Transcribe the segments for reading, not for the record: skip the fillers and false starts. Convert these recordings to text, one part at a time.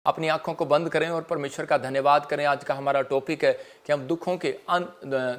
अपनी आंखों को बंद करें और परमेश्वर का धन्यवाद करें। आज का हमारा टॉपिक है कि हम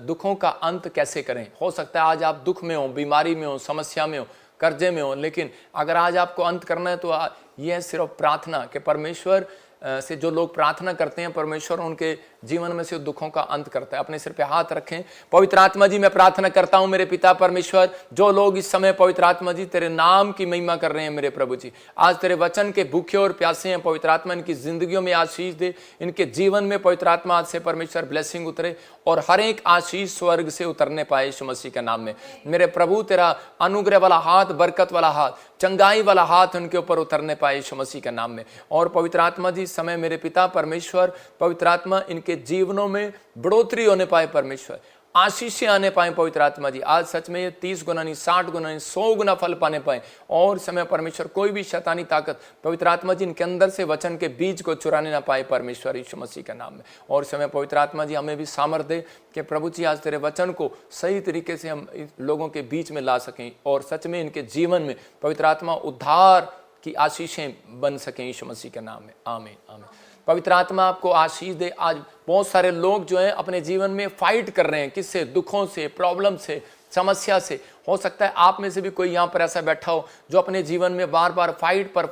दुखों का अंत कैसे करें। हो सकता है आज आप दुख में हो, बीमारी में हो, समस्या में हो, कर्जे में हो, लेकिन अगर आज आपको अंत करना है तो यह सिर्फ प्रार्थना कि परमेश्वर से जो लोग प्रार्थना करते हैं परमेश्वर उनके जीवन में से दुखों का अंत करता है। अपने सिर पे हाथ रखें। पवित्र आत्मा जी, मैं प्रार्थना करता हूं मेरे पिता परमेश्वर, जो लोग इस समय पवित्र आत्मा जी तेरे नाम की महिमा कर रहे हैं मेरे प्रभु जी, आज तेरे वचन के भूखे और प्यासे हैं। पवित्र आत्मा इनकी जिंदगियों में आशीष दे, इनके जीवन में पवित्र आत्मा आज से परमेश्वर ब्लेसिंग उतरे और हर एक आशीष स्वर्ग से उतरने पाए यीशु मसीह के नाम में। मेरे प्रभु तेरा अनुग्रह वाला हाथ, बरकत वाला हाथ, चंगाई वाला हाथ उनके ऊपर उतरने पाए यीशु मसीह के नाम में। और पवित्र आत्मा जी समय मेरे पिता परमेश्वर, पवित्र आत्मा इनके जीवनों में बढ़ोतरी होने पाए, परमेश्वर आशीषें आने पाए पवित्र आत्मा जी। आज सच में ये 30 गुना नहीं, 60 गुना नहीं, 100 गुना फल पाने पाए। और समय परमेश्वर कोई भी शैतानी ताकत पवित्र आत्मा जी इनके अंदर से वचन के बीज को चुराने ना पाए परमेश्वर यीशु मसीह के नाम में। और समय पवित्र आत्मा जी हमें भी सामर्थ दे कि प्रभु जी आज तेरे वचन को सही तरीके से हम लोगों के बीच में ला सकें और सच में इनके जीवन में पवित्र आत्मा उद्धार की आशीषें बन सकें यीशु मसीह के नाम में। आमीन आमीन। पवित्र आत्मा आपको आशीष दे। आज बहुत सारे लोग जो हैं अपने जीवन में फाइट कर रहे हैं, किससे? दुखों से, प्रॉब्लम से, समस्या से। हो सकता है आप में से भी कोई यहाँ पर ऐसा बैठा हो जो अपने जीवन में बार बार फाइट पर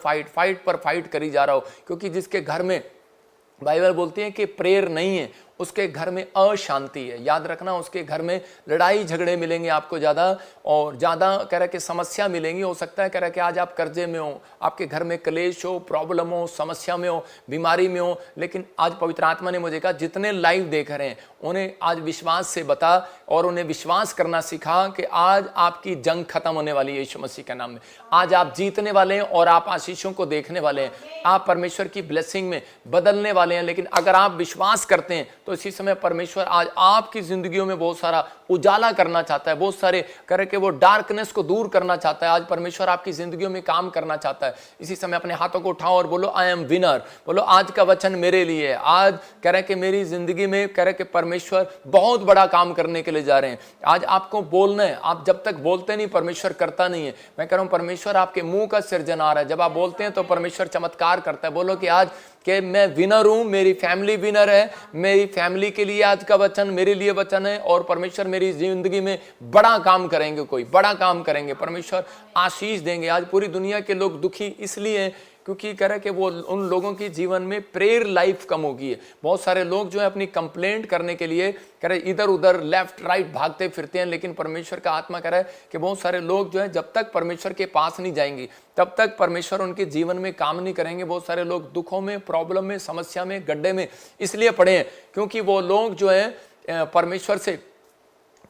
फाइट करी जा रहा हो, क्योंकि जिसके घर में बाइबल बोलती है कि प्रेयर नहीं है उसके घर में अशांति है। याद रखना, उसके घर में लड़ाई झगड़े मिलेंगे आपको ज़्यादा और ज़्यादा कह रहा कि समस्या मिलेंगी। हो सकता है कह रहा कि आज आप कर्जे में हो, आपके घर में क्लेश हो, प्रॉब्लम हो, समस्या में हो, बीमारी में हो, लेकिन आज पवित्र आत्मा ने मुझे कहा जितने लाइव देख रहे हैं उन्हें आज विश्वास से बता और उन्हें विश्वास करना सिखा कि आज आपकी जंग खत्म होने वाली है यीशु मसीह के नाम में। आज आप जीतने वाले हैं और आप आशीषों को देखने वाले हैं, आप परमेश्वर की ब्लेसिंग में बदलने वाले हैं। लेकिन अगर आप विश्वास करते हैं तो इसी समय परमेश्वर आज आपकी जिंदगियों में बहुत सारा उजाला करना चाहता है, बहुत सारे करके वो डार्कनेस को दूर करना चाहता है। आज परमेश्वर आपकी जिंदगियों में काम करना चाहता है। इसी समय अपने हाथों को उठाओ और बोलो आई एम विनर। बोलो आज का वचन मेरे लिए है। आज कह रहे कि मेरी जिंदगी में कह रहे कि परमेश्वर बहुत बड़ा काम करने के लिए जा रहे हैं। आज आपको बोलना है, आप जब तक बोलते नहीं परमेश्वर करता नहीं है। मैं कह रहा हूं परमेश्वर आपके मुंह का सृजनहार है। जब आप बोलते हैं तो परमेश्वर चमत्कार करता है। बोलो कि आज कि मैं विनर हूं, मेरी फैमिली विनर है, मेरी फैमिली के लिए आज का वचन मेरे लिए वचन है और परमेश्वर मेरी जिंदगी में बड़ा काम करेंगे, कोई बड़ा काम करेंगे, परमेश्वर आशीष देंगे। आज पूरी दुनिया के लोग दुखी इसलिए क्योंकि कह रहे कि वो उन लोगों की जीवन में प्रेयर लाइफ कम हो गई है। बहुत सारे लोग जो है अपनी कंप्लेंट करने के लिए कह रहे इधर उधर लेफ्ट राइट भागते फिरते हैं, लेकिन परमेश्वर का आत्मा कह रहा है कि बहुत सारे लोग जो है जब तक परमेश्वर के पास नहीं जाएंगे तब तक परमेश्वर उनके जीवन में काम नहीं करेंगे। बहुत सारे लोग दुखों में, प्रॉब्लम में, समस्या में, गड्ढे में इसलिए पड़े हैं क्योंकि वो लोग जो है परमेश्वर से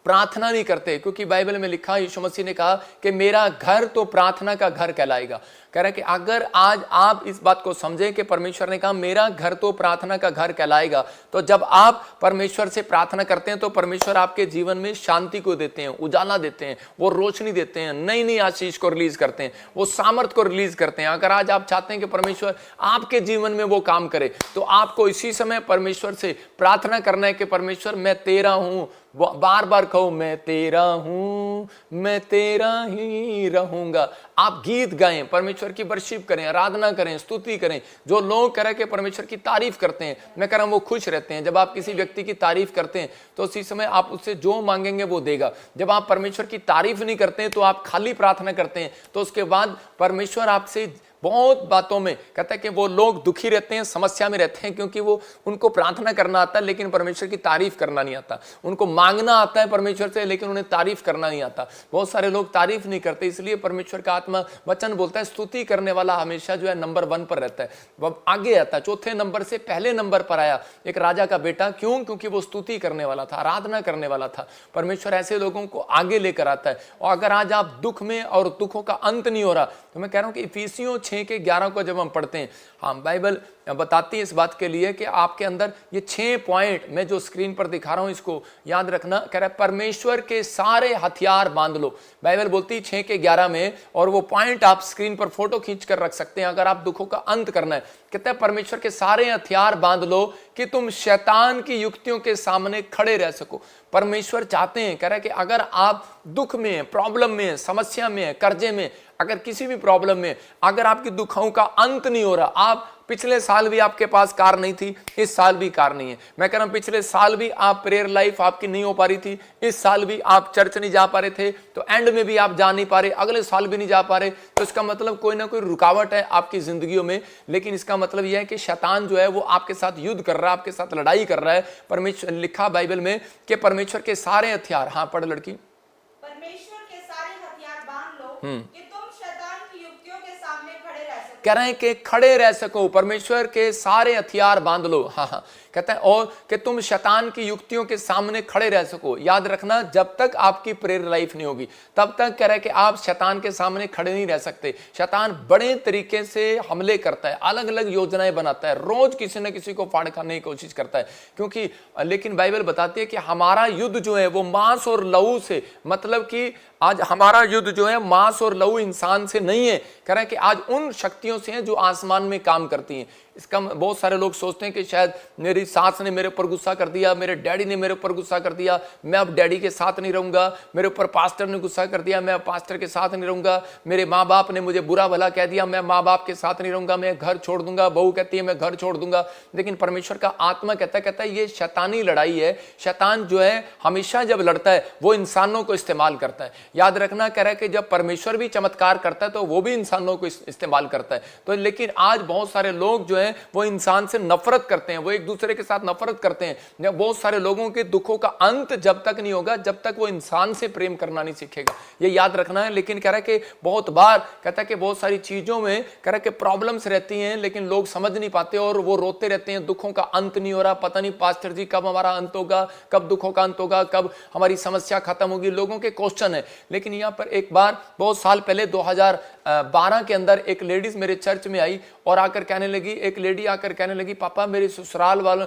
प्रार्थना नहीं करते। क्योंकि बाइबल में लिखा, यीशु मसीह ने कहा कि मेरा घर तो प्रार्थना का घर कहलाएगा। कह रहा है कि अगर आज आप इस बात को समझें कि परमेश्वर ने कहा मेरा घर तो प्रार्थना का घर कहलाएगा, तो जब आप परमेश्वर से प्रार्थना करते हैं तो परमेश्वर आपके जीवन में शांति को देते हैं, उजाला देते हैं, वो रोशनी देते हैं, नई नई आशीष को रिलीज करते हैं, वो सामर्थ को रिलीज करते हैं। अगर आज आप चाहते हैं कि परमेश्वर आपके जीवन में वो काम करे तो आपको इसी समय परमेश्वर से प्रार्थना करना है कि परमेश्वर मैं तेरा हूं। बार बार कहो मैं तेरा हूं, मैं तेरा ही रहूंगा। आप गीत गाएं, परमेश्वर की वर्शिप करें, आराधना करें, स्तुति करें। जो लोग कह रहे कि परमेश्वर की तारीफ करते हैं, मैं कह रहा हूं वो खुश रहते हैं। जब आप किसी व्यक्ति की तारीफ करते हैं तो उसी समय आप उससे जो मांगेंगे वो देगा। जब आप परमेश्वर की तारीफ नहीं करते हैं तो आप खाली प्रार्थना करते हैं तो उसके बाद परमेश्वर आपसे बहुत बातों में कहता है कि वो लोग दुखी रहते हैं, समस्या में रहते हैं क्योंकि वो उनको प्रार्थना करना आता है लेकिन परमेश्वर की तारीफ करना नहीं आता। उनको मांगना आता है परमेश्वर से लेकिन उन्हें तारीफ करना नहीं आता। बहुत सारे लोग तारीफ नहीं करते, इसलिए परमेश्वर का आत्मा वचन बोलता है स्तुति करने वाला हमेशा जो है नंबर 1 पर रहता है, वह आगे आता है। चौथे नंबर से पहले नंबर पर आया एक राजा का बेटा। क्यों? क्योंकि वो स्तुति करने वाला था, आराधना करने वाला था। परमेश्वर ऐसे लोगों को आगे लेकर आता है। और अगर आज आप दुख में और दुखों का अंत नहीं हो रहा तो मैं कह रहा हूं कि इफिसियों 6:11 को जब हम पढ़ते हैं, हाँ बाइबल बताती है इस बात के लिए कि आपके अंदर ये 6 पॉइंट मैं जो स्क्रीन पर दिखा रहा हूं इसको याद रखना। कह रहा है परमेश्वर के सारे हथियार बांध लो। बाइबल बोलती है 6:11 में, और वो पॉइंट आप स्क्रीन पर फोटो खींच कर रख सकते हैं अगर आप दुखों का अंत करना है। कहता है परमेश्वर के सारे हथियार बांध लो कि तुम शैतान की युक्तियों के सामने खड़े रह सको। परमेश्वर चाहते हैं, कह रहा है कि अगर आप दुख में, प्रॉब्लम में, समस्या में, कर्जे में, अगर किसी भी प्रॉब्लम में अगर आपकी दुखों का अंत नहीं हो रहा, आप पिछले साल भी आपके पास कार नहीं थी, इस साल भी कार नहीं है। मैं कह रहा हूं पिछले साल भी आप प्रेयर लाइफ आपकी नहीं हो पा रही थी, इस साल भी आप चर्च नहीं जा पा रहे थे, तो एंड में भी आप जा नहीं पा रहे, अगले साल भी नहीं जा पा रहे, तो इसका मतलब कोई ना कोई रुकावट है आपकी जिंदगियों में। लेकिन इसका मतलब यह है कि शैतान जो है वो आपके साथ युद्ध कर रहा है, आपके साथ लड़ाई कर रहा है। परमेश्वर लिखा बाइबल में कि परमेश्वर के सारे हथियार, हाँ पढ़ लड़की, परमेश्वर के सारे हथियार बांध लो कि तुम शैतान की युक्तियों के सामने खड़े रह सको। कह रहे हैं कि खड़े रह सको, परमेश्वर के सारे हथियार बांध लो। हाँ, कहते हैं और कि तुम शैतान की युक्तियों के सामने खड़े रह सको। याद रखना, जब तक आपकी प्रेयर लाइफ नहीं होगी तब तक कह रहे हैं कि आप शैतान के सामने खड़े नहीं रह सकते। शैतान बड़े तरीके से हमले करता है, अलग अलग योजनाएं बनाता है, रोज किसी न किसी को फाड़ खाने की कोशिश करता है, क्योंकि लेकिन बाइबल बताती है कि हमारा युद्ध जो है वो मांस और लहू से, मतलब कि आज हमारा युद्ध जो है मांस और लहू इंसान से नहीं है, कह रहे हैं कि आज उन शक्तियों से है जो आसमान में काम करती हैं। इसका बहुत सारे लोग सोचते हैं कि शायद मेरी सास ने मेरे ऊपर गुस्सा कर दिया, मेरे डैडी ने मेरे ऊपर गुस्सा कर दिया, मैं अब डैडी के साथ नहीं रहूंगा, मेरे ऊपर पास्टर ने गुस्सा कर दिया, मैं अब पास्टर के साथ नहीं रहूंगा, मेरे माँ बाप ने मुझे बुरा भला कह दिया, मैं माँ बाप के साथ नहीं रहूंगा, मैं घर छोड़ दूंगा, बहू कहती है मैं घर छोड़ दूंगा। लेकिन परमेश्वर का आत्मा कहता है ये शैतानी लड़ाई है। शैतान जो है हमेशा जब लड़ता है वो इंसानों को इस्तेमाल करता है। याद रखना, कह रहा है कि जब परमेश्वर भी चमत्कार करता है तो वो भी इंसानों को इस्तेमाल करता है। तो लेकिन आज बहुत सारे लोग जो है वो इंसान से नफरत करते हैं, वो एक दूसरे के साथ नफरत करते हैं। बहुत सारे लोगों के दुखों का अंत जब तक नहीं होगा जब तक वो इंसान से प्रेम करना नहीं सीखेगा, ये याद रखना है। लेकिन कह रहा है कि बहुत बार कहता है कि बहुत सारी चीजों में कह रहा है कि प्रॉब्लम्स रहती हैं, लेकिन लोग समझ नहीं पाते और वो रोते रहते हैं, दुखों का अंत नहीं हो रहा, पता नहीं पास्टर जी कब हमारा अंत होगा, कब दुखों का अंत होगा, कब हमारी समस्या खत्म होगी, लोगों के क्वेश्चन है। लेकिन यहाँ पर एक बार बहुत साल पहले 2012 के अंदर एक लेडीज मेरे चर्च में आई और आकर कहने लगी, एक लेडी आकर कहने लगी, पापा मेरे ससुराल वालों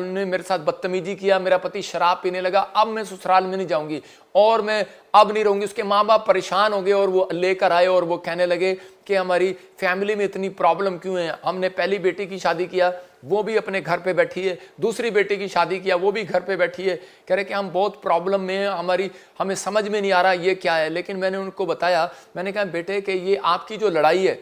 ने मेरे साथ बदतमीजी किया, मेरा पति शराब पीने लगा, अब मैं ससुराल में नहीं जाऊंगी और मैं अब नहीं रहूंगी। उसके माँ बाप परेशान हो गए और वो लेकर आए और वो कहने लगे कि हमारी फैमिली में इतनी प्रॉब्लम क्यों है, हमने पहली बेटी की शादी किया वो भी अपने घर पे बैठी है, दूसरी बेटी की शादी किया वो भी घर पे बैठी है, कह रहे कि हम बहुत प्रॉब्लम में हैं, हमें समझ में नहीं आ रहा ये क्या है। लेकिन मैंने उनको बताया, मैंने कहा बेटे कि ये आपकी जो लड़ाई है,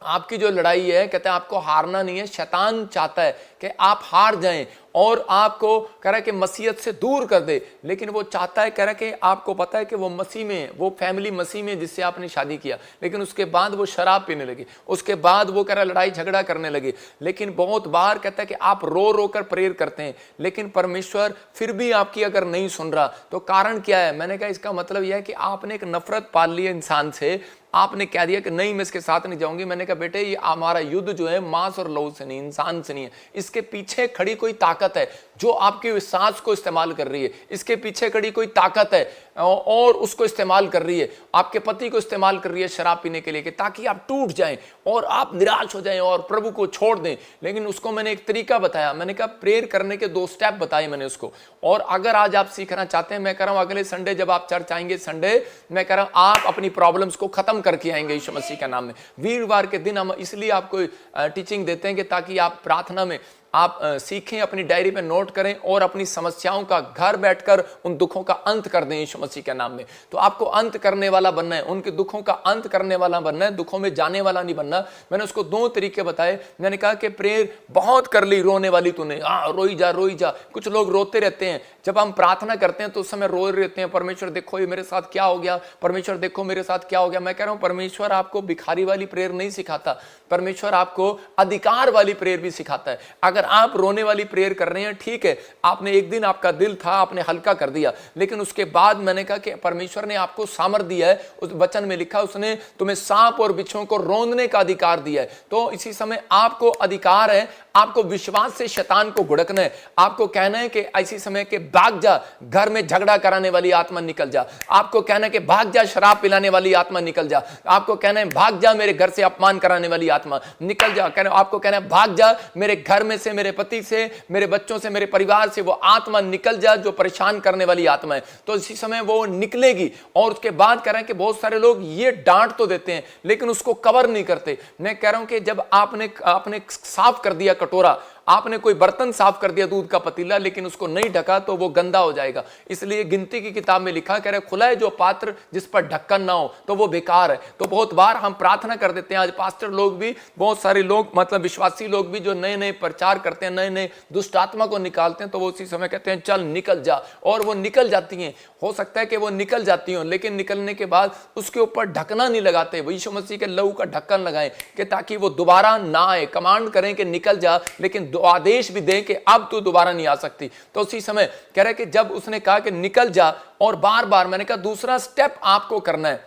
आपकी जो लड़ाई है, कहते हैं आपको हारना नहीं है। शैतान चाहता है कि आप हार जाएं और आपको कह रहा है कि मसीहत से दूर कर दे, लेकिन वो चाहता है, कह रहा है कि आपको पता है कि वो मसीह में, वो फैमिली मसीह में जिससे आपने शादी किया, लेकिन उसके बाद वो शराब पीने लगे, उसके बाद वो कह रहा है लड़ाई झगड़ा करने लगे। लेकिन बहुत बार कहता है कि आप रो रो कर प्रेयर करते हैं, लेकिन परमेश्वर फिर भी आपकी अगर नहीं सुन रहा तो कारण क्या है। मैंने कहा इसका मतलब यह है कि आपने एक नफरत पाल ली है इंसान से, आपने कह दिया कि नहीं मैं इसके साथ नहीं जाऊंगी। मैंने कहा बेटे ये हमारा युद्ध जो है मांस और लहू से नहीं, इंसान से नहीं है, इसके पीछे खड़ी कोई ताकत है जो आपकी सांस को इस्तेमाल कर रही है, इसके पीछे खड़ी कोई ताकत है और उसको इस्तेमाल कर रही है, आपके पति को इस्तेमाल कर रही है शराब पीने के लिए कि ताकि आप टूट जाएं और आप निराश हो जाएं और प्रभु को छोड़ दें। लेकिन उसको मैंने एक तरीका बताया, मैंने कहा प्रेयर करने के 2 स्टेप बताए मैंने उसको। और अगर आज आप सीखना चाहते हैं, मैं कह रहा हूं अगले संडे जब आप चर्च आएंगे, संडे मैं कह रहा हूं आप अपनी प्रॉब्लम्स को खत्म करके आएंगे यीशु मसीह के नाम में। वीरवार के दिन हम इसलिए आपको टीचिंग देते हैं कि ताकि आप प्रार्थना में आप सीखें, अपनी डायरी पे नोट करें और अपनी समस्याओं का घर बैठकर उन दुखों का अंत कर दें यीशु मसीह के नाम में। तो आपको अंत करने वाला बनना है, उनके दुखों का अंत करने वाला बनना है, दुखों में जाने वाला नहीं बनना। मैंने उसको 2 तरीके बताए। मैंने कहा कि प्रेयर बहुत कर ली रोने वाली तूने, रोई जा। कुछ लोग रोते रहते हैं, जब हम प्रार्थना करते हैं तो उस समय रो रहते हैं, परमेश्वर देखो ये मेरे साथ क्या हो गया, परमेश्वर देखो मेरे साथ क्या हो गया। मैं कह रहा हूं परमेश्वर आपको भिखारी वाली प्रेयर नहीं सिखाता, परमेश्वर आपको अधिकार वाली प्रेयर भी सिखाता है। अगर आप रोने वाली प्रेयर कर रहे हैं, ठीक है, आपने एक दिन आपका दिल था आपने हल्का कर दिया, लेकिन उसके बाद मैंने कहा कि परमेश्वर ने आपको सामर्थ्य दिया है। उस वचन में लिखा उसने तुम्हें सांप और बिच्छुओं को रौंदने का अधिकार दिया है। तो इसी समय आपको अधिकार है, आपको विश्वास से शैतान को घुड़कना है, आपको कहना है कि ऐसी समय के भाग जा, घर में झगड़ा कराने वाली आत्मा निकल जा, आपको कहना है कि भाग जा शराब पिलाने वाली आत्मा निकल जा, आपको कहना है भाग जा मेरे घर से अपमान कराने वाली आत्मा निकल जा, आपको कहना है भाग जा मेरे घर में से, मेरे पति से, मेरे बच्चों से, मेरे परिवार से वो आत्मा निकल जा जो परेशान करने वाली आत्मा है। तो इसी समय वो निकलेगी। और उसके बाद कह रहे हैं कि बहुत सारे लोग ये डांट तो देते हैं लेकिन उसको कवर नहीं करते। मैं कह रहा हूं कि जब आपने साफ कर दिया कटोरा आपने कोई बर्तन साफ कर दिया, दूध का पतीला, लेकिन उसको नहीं ढका तो वो गंदा हो जाएगा। इसलिए गिनती की किताब में लिखा, कह रहे खुला है जो पात्र जिस पर ढक्कन ना हो तो वो बेकार है। तो बहुत बार हम प्रार्थना कर देते हैं, आज पास्टर लोग भी, बहुत सारे लोग मतलब विश्वासी लोग भी जो नए नए प्रचार करते हैं, नए नए दुष्ट आत्मा को निकालते हैं, तो वो उसी समय कहते हैं चल निकल जा, और वो निकल जाती हैं। हो सकता है कि वो निकल जाती हो, लेकिन निकलने के बाद उसके ऊपर ढकना नहीं लगाते। यीशु मसीह के लहू का ढक्कन लगाएं कि ताकि वो दोबारा ना आए। कमांड करें कि निकल जा, लेकिन आदेश भी दें कि अब तू दोबारा नहीं आ सकती। तो उसी समय कह रहे कि जब उसने कहा कि निकल जा, और बार बार मैंने कहा दूसरा स्टेप आपको करना है।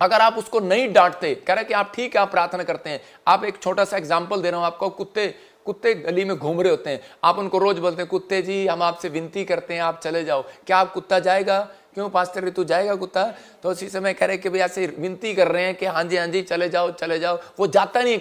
अगर आप उसको नहीं डांटते, कह रहे कि आप ठीक है, आप प्रार्थना करते हैं। आप एक छोटा सा एग्जाम्पल दे रहा हूं आपको। कुत्ते गली में घूम रहे होते हैं, आप उनको रोज बोलते हैं कुत्ते जी हम आपसे विनती करते हैं आप चले जाओ, क्या आप कुत्ता जाएगा? क्यों पास्टर तू जाएगा कुत्ता? तो उसी समय कह रहे कि भाई ऐसे विनती कर रहे हैं कि हाँ जी चले जाओ चले जाओ, वो जाता नहीं है।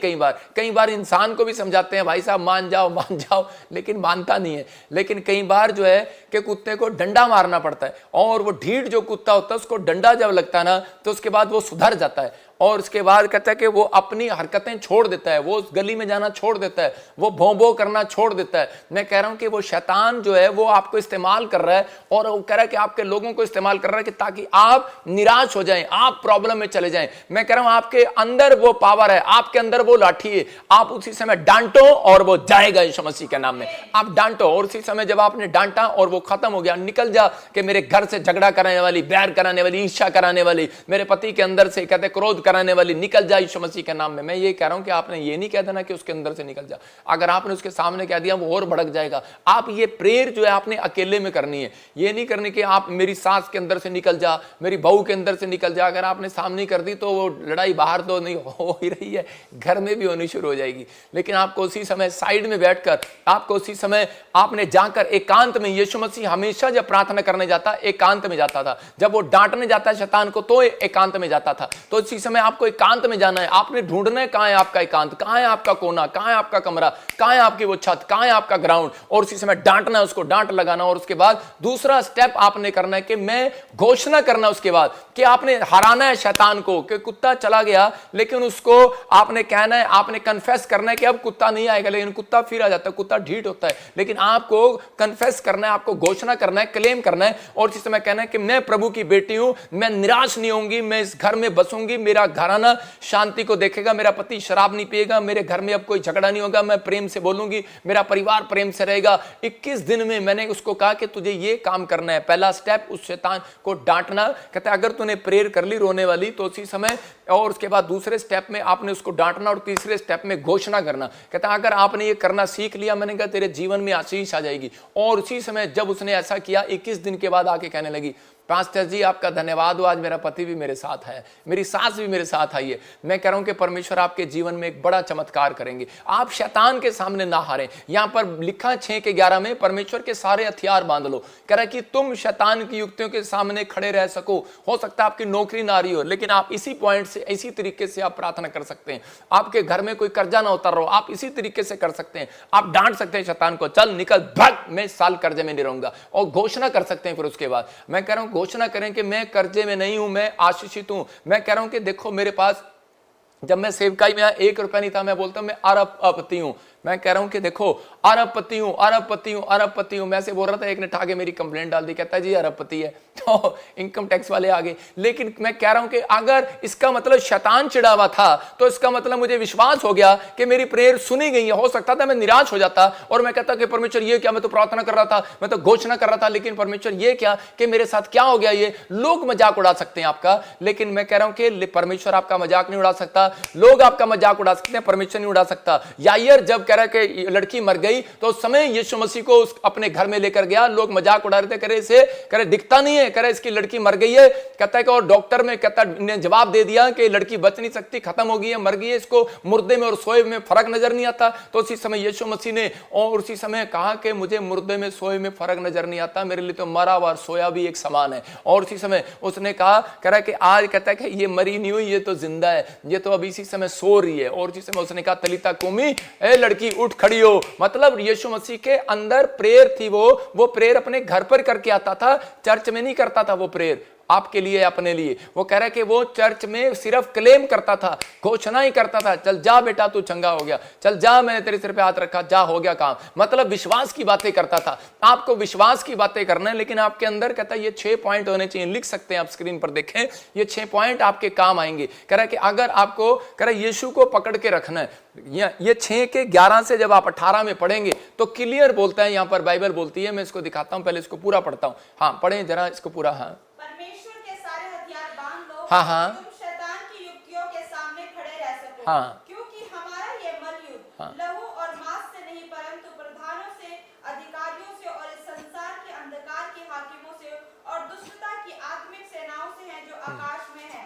कई बार इंसान को भी समझाते हैं भाई साहब मान जाओ, लेकिन मानता नहीं है। लेकिन कई बार जो है कि कुत्ते को डंडा मारना पड़ता है, और वो ढीठ जो कुत्ता होता है उसको डंडा जब लगता है ना तो उसके बाद वो सुधर जाता है, और उसके बाद कहता है कि वो अपनी हरकतें छोड़ देता है, वो उस गली में जाना छोड़ देता है, वो भों करना छोड़ देता है। मैं कह रहा हूं कि वो शैतान जो है वो आपको इस्तेमाल कर रहा है, और वो कह रहा है कि आपके लोगों को इस्तेमाल कर रहा है कि ताकि आप निराश हो जाएं, आप प्रॉब्लम में चले जाएं। मैं कह रहा हूं आपके अंदर वो पावर है, आपके अंदर वो लाठी है, आप उसी समय डांटो और वो जाएगा यीशु मसीह के नाम में। आप डांटो, और उसी समय जब आपने डांटा और वो खत्म हो गया, निकल जा कि मेरे घर से झगड़ा कराने वाली, बैर कराने वाली, ईर्ष्या कराने वाली, मेरे पति के अंदर से कहते क्रोध कराने वाली, निकल जा यीशु मसीह के नाम में। मैं ये कह रहा हूं कि आपने ये नहीं कह देना कि उसके अंदर से निकल जा। अगर आपने उसके सामने कह दिया वो और भड़क जाएगा। आप ये प्रेयर जो है आपने अकेले में करनी है, ये नहीं करनी कि आप मेरी सास के अंदर से निकल जा, मेरी बहू के अंदर से निकल जा। अगर आपने सामने कर दी तो वो लड़ाई बाहर तो नहीं हो ही रही है, घर में भी होनी शुरू हो जाएगी। लेकिन आपको उसी समय साइड में बैठकर, आपको उसी समय आपने जाकर एकांत में, यीशु मसीह हमेशा जब प्रार्थना करने जाता एकांत में जाता था, जब वो डांटने जाता शैतान को तो एकांत में जाता था। तो उसी समय आपको एकांत में जाना है, आपने ढूंढना है कहां है आपका एकांत, कहां है आपका कोना, कहां है आपका कमरा, कहां है आपकी वो छत, कहां है आपका ग्राउंड, और उसी समय डांटना है, उसको डांट लगाना। और उसके बाद दूसरा स्टेप आपने करना है कि मैं घोषणा करना, उसके बाद कि आपने हराना है शैतान को, कि कुत्ता चला गया लेकिन उसको आपने कहना है, आपने कन्फेस करना है कि अब कुत्ता नहीं आएगा, लेकिन कुत्ता फिर आ जाता है, कुत्ता ढीठ होता है। लेकिन आपको कन्फेस करना है, आपको घोषणा करना है, क्लेम करना है, और इसी समय कहना है कि मैं प्रभु की बेटी हूं, मैं निराश नहीं होंगी, मैं इस घर में बसूंगी, मेरा घराना शांति को देखेगा, मेरा पति शराब नहीं पिएगा, मेरे घर में अब कोई झगड़ा नहीं होगा, मैं प्रेम से बोलूंगी, मेरा परिवार प्रेम से रहेगा। 21 दिन में मैंने उसको कहा कि तुझे ये काम करना है। पहला स्टेप उस शैतान को डांटना। कहता है अगर तूने प्रेयर कर ली रोने वाली तो उसी समय, और उसके बाद दूसरे स्टेप में आपने उसको डांटना, और तीसरे स्टेप में घोषणा करना। कहता है अगर आपने ये करना सीख लिया, मैंने कहा तेरे जीवन में आशीष आ जाएगी। और उसी समय जब उसने ऐसा किया, 21 दिन के बाद आके कहने लगी पास्टर जी आपका धन्यवाद हो, आज मेरा पति भी मेरे साथ है, मेरी सास भी मेरे साथ आई है। मैं कह रहा हूं कि परमेश्वर आपके जीवन में एक बड़ा चमत्कार करेंगे। आप शैतान के सामने ना हारें। यहां पर लिखा 6:11 में परमेश्वर के सारे हथियार बांध लो। कह रहा है कि तुम शैतान की युक्तियों के सामने खड़े रह सको। हो सकता है आपकी नौकरी ना रही हो, लेकिन आप इसी पॉइंट से, इसी तरीके से आप प्रार्थना कर सकते हैं। आपके घर में कोई कर्जा ना उतर रहा हो, आप इसी तरीके से कर सकते हैं। आप डांट सकते हैं शैतान को, चल निकल भाग, मैं इस साल कर्जे में नहीं रहूंगा, और घोषणा कर सकते हैं। फिर उसके बाद मैं कह रहा हूं घोषणा करें कि मैं कर्जे में नहीं हूं, मैं आशीषित हूं। मैं कह रहा हूं कि देखो मेरे पास, जब मैं सेवकाई में 1 रुपया नहीं था, मैं बोलता हूं मैं अरबपति हूं। मैं कह रहा हूं कि देखो अरबपति हूं, अरबपति हूं, अरबपति हूं। मैं ऐसे बोल रहा था, एक ने ठाके मेरी कंप्लेंट डाल दी, कहता है जी अरबपति है, तो इनकम टैक्स वाले आ गए। लेकिन मैं कह रहा हूं कि अगर इसका मतलब शैतान चिढ़ा हुआ था, तो इसका मतलब मुझे विश्वास हो गया कि मेरी प्रेयर सुनी गई है। हो सकता था मैं निराश हो जाता और मैं कहता कि परमेश्वर ये क्या, मैं तो प्रार्थना कर रहा था, मैं तो घोषणा कर रहा था, लेकिन परमेश्वर ये क्या कि मेरे साथ क्या हो गया। ये लोग मजाक उड़ा सकते हैं आपका, लेकिन मैं कह रहा हूं कि परमेश्वर आपका मजाक नहीं उड़ा सकता। लोग आपका मजाक उड़ा सकते हैं, परमेश्वर नहीं उड़ा सकता। यायर जब कह रहा है कि लड़की मर गई, तो उस समय यीशु मसीह को अपने घर में लेकर गया। लोग मजाक उड़ा रहे थे, करे इसे, करे दिखता नहीं है, करे इसकी लड़की मर गई है। कहता है कि और डॉक्टर में कहता ने जवाब दे दिया कि लड़की बच नहीं सकती, खत्म हो गई है, मर गई है, इसको मुर्दे में और सोए में फर्क नजर नहीं आता। तो उसी समय यीशु मसीह ने और उसी समय कहा कि मुझे मुर्दे में सोए में फर्क नजर नहीं आता, मेरे लिए तो मरा हुआ और सोया भी एक समान है। और उसी समय उसने कहा, कह रहा कि आज कहता है कि ये मरी नहीं हुई, ये तो जिंदा है, ये तो अभी इसी समय सो रही है। और उसी समय उसने कहा तलीता कुमी, ए लड़की उठ खड़ी हो। मतलब यीशु मसीह के अंदर प्रेयर थी, वो प्रेयर अपने घर पर करके आता था, चर्च में नहीं करता था वो प्रेयर। आपके लिए, अपने लिए। वो कह रहा है कि वो चर्च में सिर्फ क्लेम करता था, घोषणा ही करता था, चल जा बेटा तू चंगा हो गया, चल जा मैंने तेरे सिर पे हाथ रखा, जा हो गया काम। मतलब विश्वास की बातें करता था। आपको विश्वास की बातें करना है, लेकिन आपके अंदर कहता है ये 6 पॉइंट होने चाहिए। लिख सकते हैं आप स्क्रीन पर, देखें ये 6 पॉइंट आपके काम आएंगे। कह रहा है कि अगर आपको कह रहा है यीशु को पकड़ के रखना है, ये 6 के 11 से जब आप 18 में पढ़ेंगे तो क्लियर बोलता है, यहां पर बाइबल बोलती है। मैं इसको दिखाता हूं, पहले इसको पूरा पढ़ता हूं। हाँ पढ़ें जरा इसको पूरा। हाँ परमेश्वर के सारे हथियार बांध लो, हाँ हाँ तुम शैतान की युक्तियों के सामने खड़े रह सको। हाँ क्योंकि हमारा ये मलयुद्ध हाँ। लहू और मांस से नहीं, परंतु प्रधानों से, अधिकारियों से और इस संसार के अंधकार के हाकिमों से और दुष्टता की आत्मिक सेनाओं से है जो आकाश में है।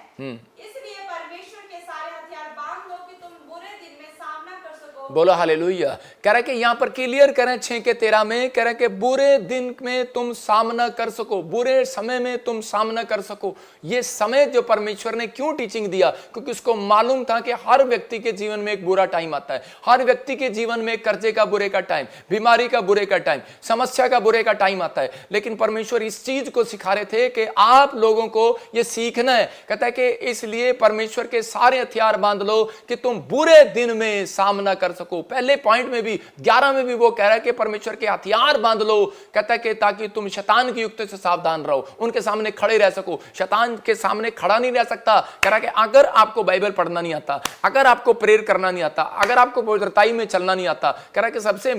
इसलिए परमेश्वर के सारे हथियार बांध लो कि तुम बुरे दिन में सामना कर सको। बोलो हालेलुया। कह रहा है कि यहां पर क्लियर करें 6 के 13 में, कह रहा है कि बुरे दिन में तुम सामना कर सको, बुरे समय में तुम सामना कर सको। ये समय जो परमेश्वर ने क्यों टीचिंग दिया, क्योंकि उसको मालूम था कि हर व्यक्ति के जीवन में एक बुरा टाइम आता है। हर व्यक्ति के जीवन में कर्जे का बुरे का टाइम, बीमारी का बुरे का टाइम, समस्या का बुरे का टाइम आता है। लेकिन परमेश्वर इस चीज को सिखा रहे थे कि आप लोगों को ये सीखना है। कहता है कि इसलिए परमेश्वर के सारे हथियार बांध लो कि तुम बुरे दिन में सामना कर सको। पहले पॉइंट में भी 11 में भी वो कह रहा है कि परमेश्वर के हथियार बांध लो, कहता है कि ताकि तुम शैतान की युक्ति से सावधान रहो, उनके सामने खड़े रह सको। शैतान के सामने खड़ा नहीं रह सकता। कह रहा है कि अगर आपको बाइबल पढ़ना नहीं आता, अगर आपको प्रेयर करना नहीं आता, अगर आपको पवित्रताई में चलना नहीं आता, कह रहा है कि सबसे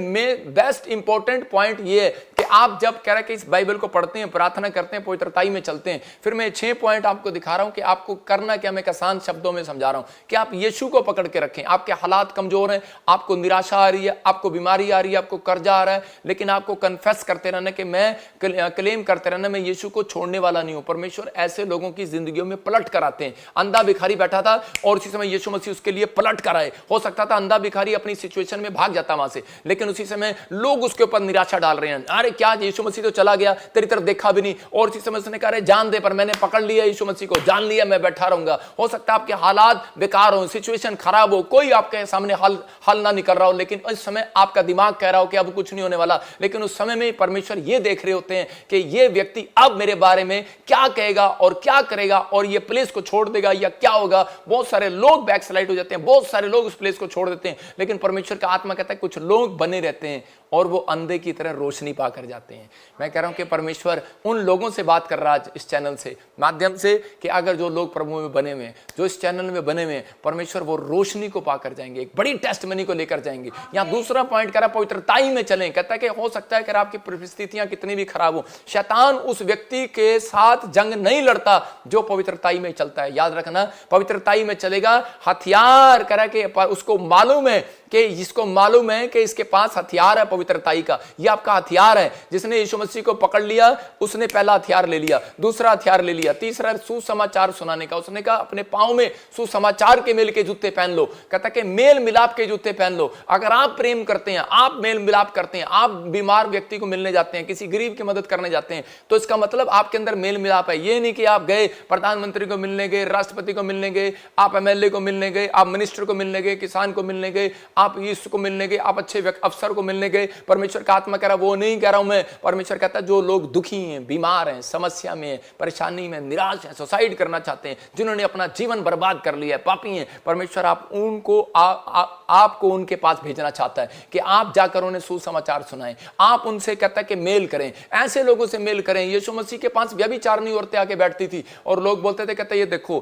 बेस्ट इंपॉर्टेंट पॉइंट ये है कि आप जब कह रहा है कि इस बाइबल को पढ़ते हैं, प्रार्थना करते हैं, पवित्रताई में चलते हैं, फिर मैं 6 पॉइंट आपको दिखा रहा हूं कि आपको करना क्या। मैं आसान शब्दों में समझा रहा हूं कि आप यीशु को पकड़ के रखें। आपके हालात कमजोर हैं, आपको निराशा आ रही है, आपको बीमारी आ रही है, आपको कर्जा आ रहा है, लेकिन आपको कन्फेस करते रहना कि मैं क्लेम करते रहना मैं यीशु को छोड़ने वाला नहीं हूं। परमेश्वर ऐसे लोगों की जिंदगियों में पलट कर आते हैं। अंधा भिखारी बैठा था और उसी समय यीशु मसीह उसके लिए पलट कर आए। हो सकता था अंधा भिखारी अपनी सिचुएशन में भाग जाता वहां से, लेकिन उसी समय लोग उसके ऊपर निराशा डाल रहे हैं। अरे क्या यीशु मसीह तो चला गया, तेरी तरफ देखा भी नहीं। और उसी समय उसने कहा जान दे, पर मैंने पकड़ लिया यीशु मसीह को, जान लिया, मैं बैठा रहूंगा। हो सकता है आपके हालात बेकार हो, सिचुएशन खराब हो, कोई आपके सामने हल ना निकल रहा हो, लेकिन इस समय आपका दिमाग कह रहा हो कि अब कुछ नहीं होने वाला। लेकिन उस समय में परमेश्वर ये देख रहे होते हैं कि ये व्यक्ति अब मेरे बारे में क्या कहेगा और क्या करेगा, और ये प्लेस को छोड़ देगा या क्या होगा। बहुत सारे लोग बैकस्लाइड हो जाते हैं, बहुत सारे लोग उस प्लेस को छोड़ देते हैं, लेकिन परमेश्वर का आत्मा कहता है कुछ लोग बने रहते हैं और वो अंधे की तरह रोशनी पाकर जाते हैं। मैं कह रहा हूं कि परमेश्वर उन लोगों से बात कर रहा है इस चैनल से माध्यम से कि अगर जो लोग प्रभु में बने हुए, जो इस चैनल में बने हुए, परमेश्वर वो रोशनी को पाकर जाएंगे, एक बड़ी टेस्टमनी को लेकर जाएंगे। यहाँ दूसरा पॉइंट कह रहा पवित्रताई में चलें। कहता है कि हो सकता है कि आपकी परिस्थितियां कितनी भी खराब हो, शैतान उस व्यक्ति के साथ जंग नहीं लड़ता जो पवित्रताई में चलता है। याद रखना, पवित्रताई में चलेगा। हथियार कह रहा है कि उसको मालूम है कि जिसको मालूम है कि इसके पास हथियार है पवित्रताई का, ये आपका हथियार है। जिसने यीशु मसीह को पकड़ लिया उसने पहला हथियार ले लिया, दूसरा हथियार ले लिया, तीसरा सुसमाचार सुनाने का। उसने कहा अपने पांव में सुसमाचार के मेल के जूते पहन लो। कहता कि मेल मिलाप के जूते पहन लो। अगर आप प्रेम करते हैं, आप मेल मिलाप करते हैं, आप बीमार व्यक्ति को मिलने जाते हैं, किसी गरीब की मदद करने जाते हैं, तो इसका मतलब आपके अंदर मेल मिलाप है। ये नहीं कि आप गए प्रधानमंत्री को मिलने गए, राष्ट्रपति को मिलने गए, आप एमएलए को मिलने गए, आप मिनिस्टर को मिलने गए, किसान को मिलने गए, आप इसको मिलने गए, आप अच्छे अफसर को मिलने गए। परमेश्वर का आत्मा कह रहा वो नहीं कह रहा हूं मैं। परमेश्वर कहता है जो लोग दुखी हैं, बीमार हैं, समस्या में, परेशानी में, निराश हैं, सुसाइड करना चाहते हैं, जिन्होंने अपना जीवन बर्बाद कर लिया है, पापी हैं, परमेश्वर आप उनको आपको उनके पास भेजना चाहता है कि आप जाकर उन्हें सुसमाचार सुनाएं। आप उनसे कहता है कि मेल करें, ऐसे लोगों से मेल करें। यीशु मसीह के पास व्यभिचारिणी औरतें आके बैठती थी और लोग बोलते थे, कहते ये देखो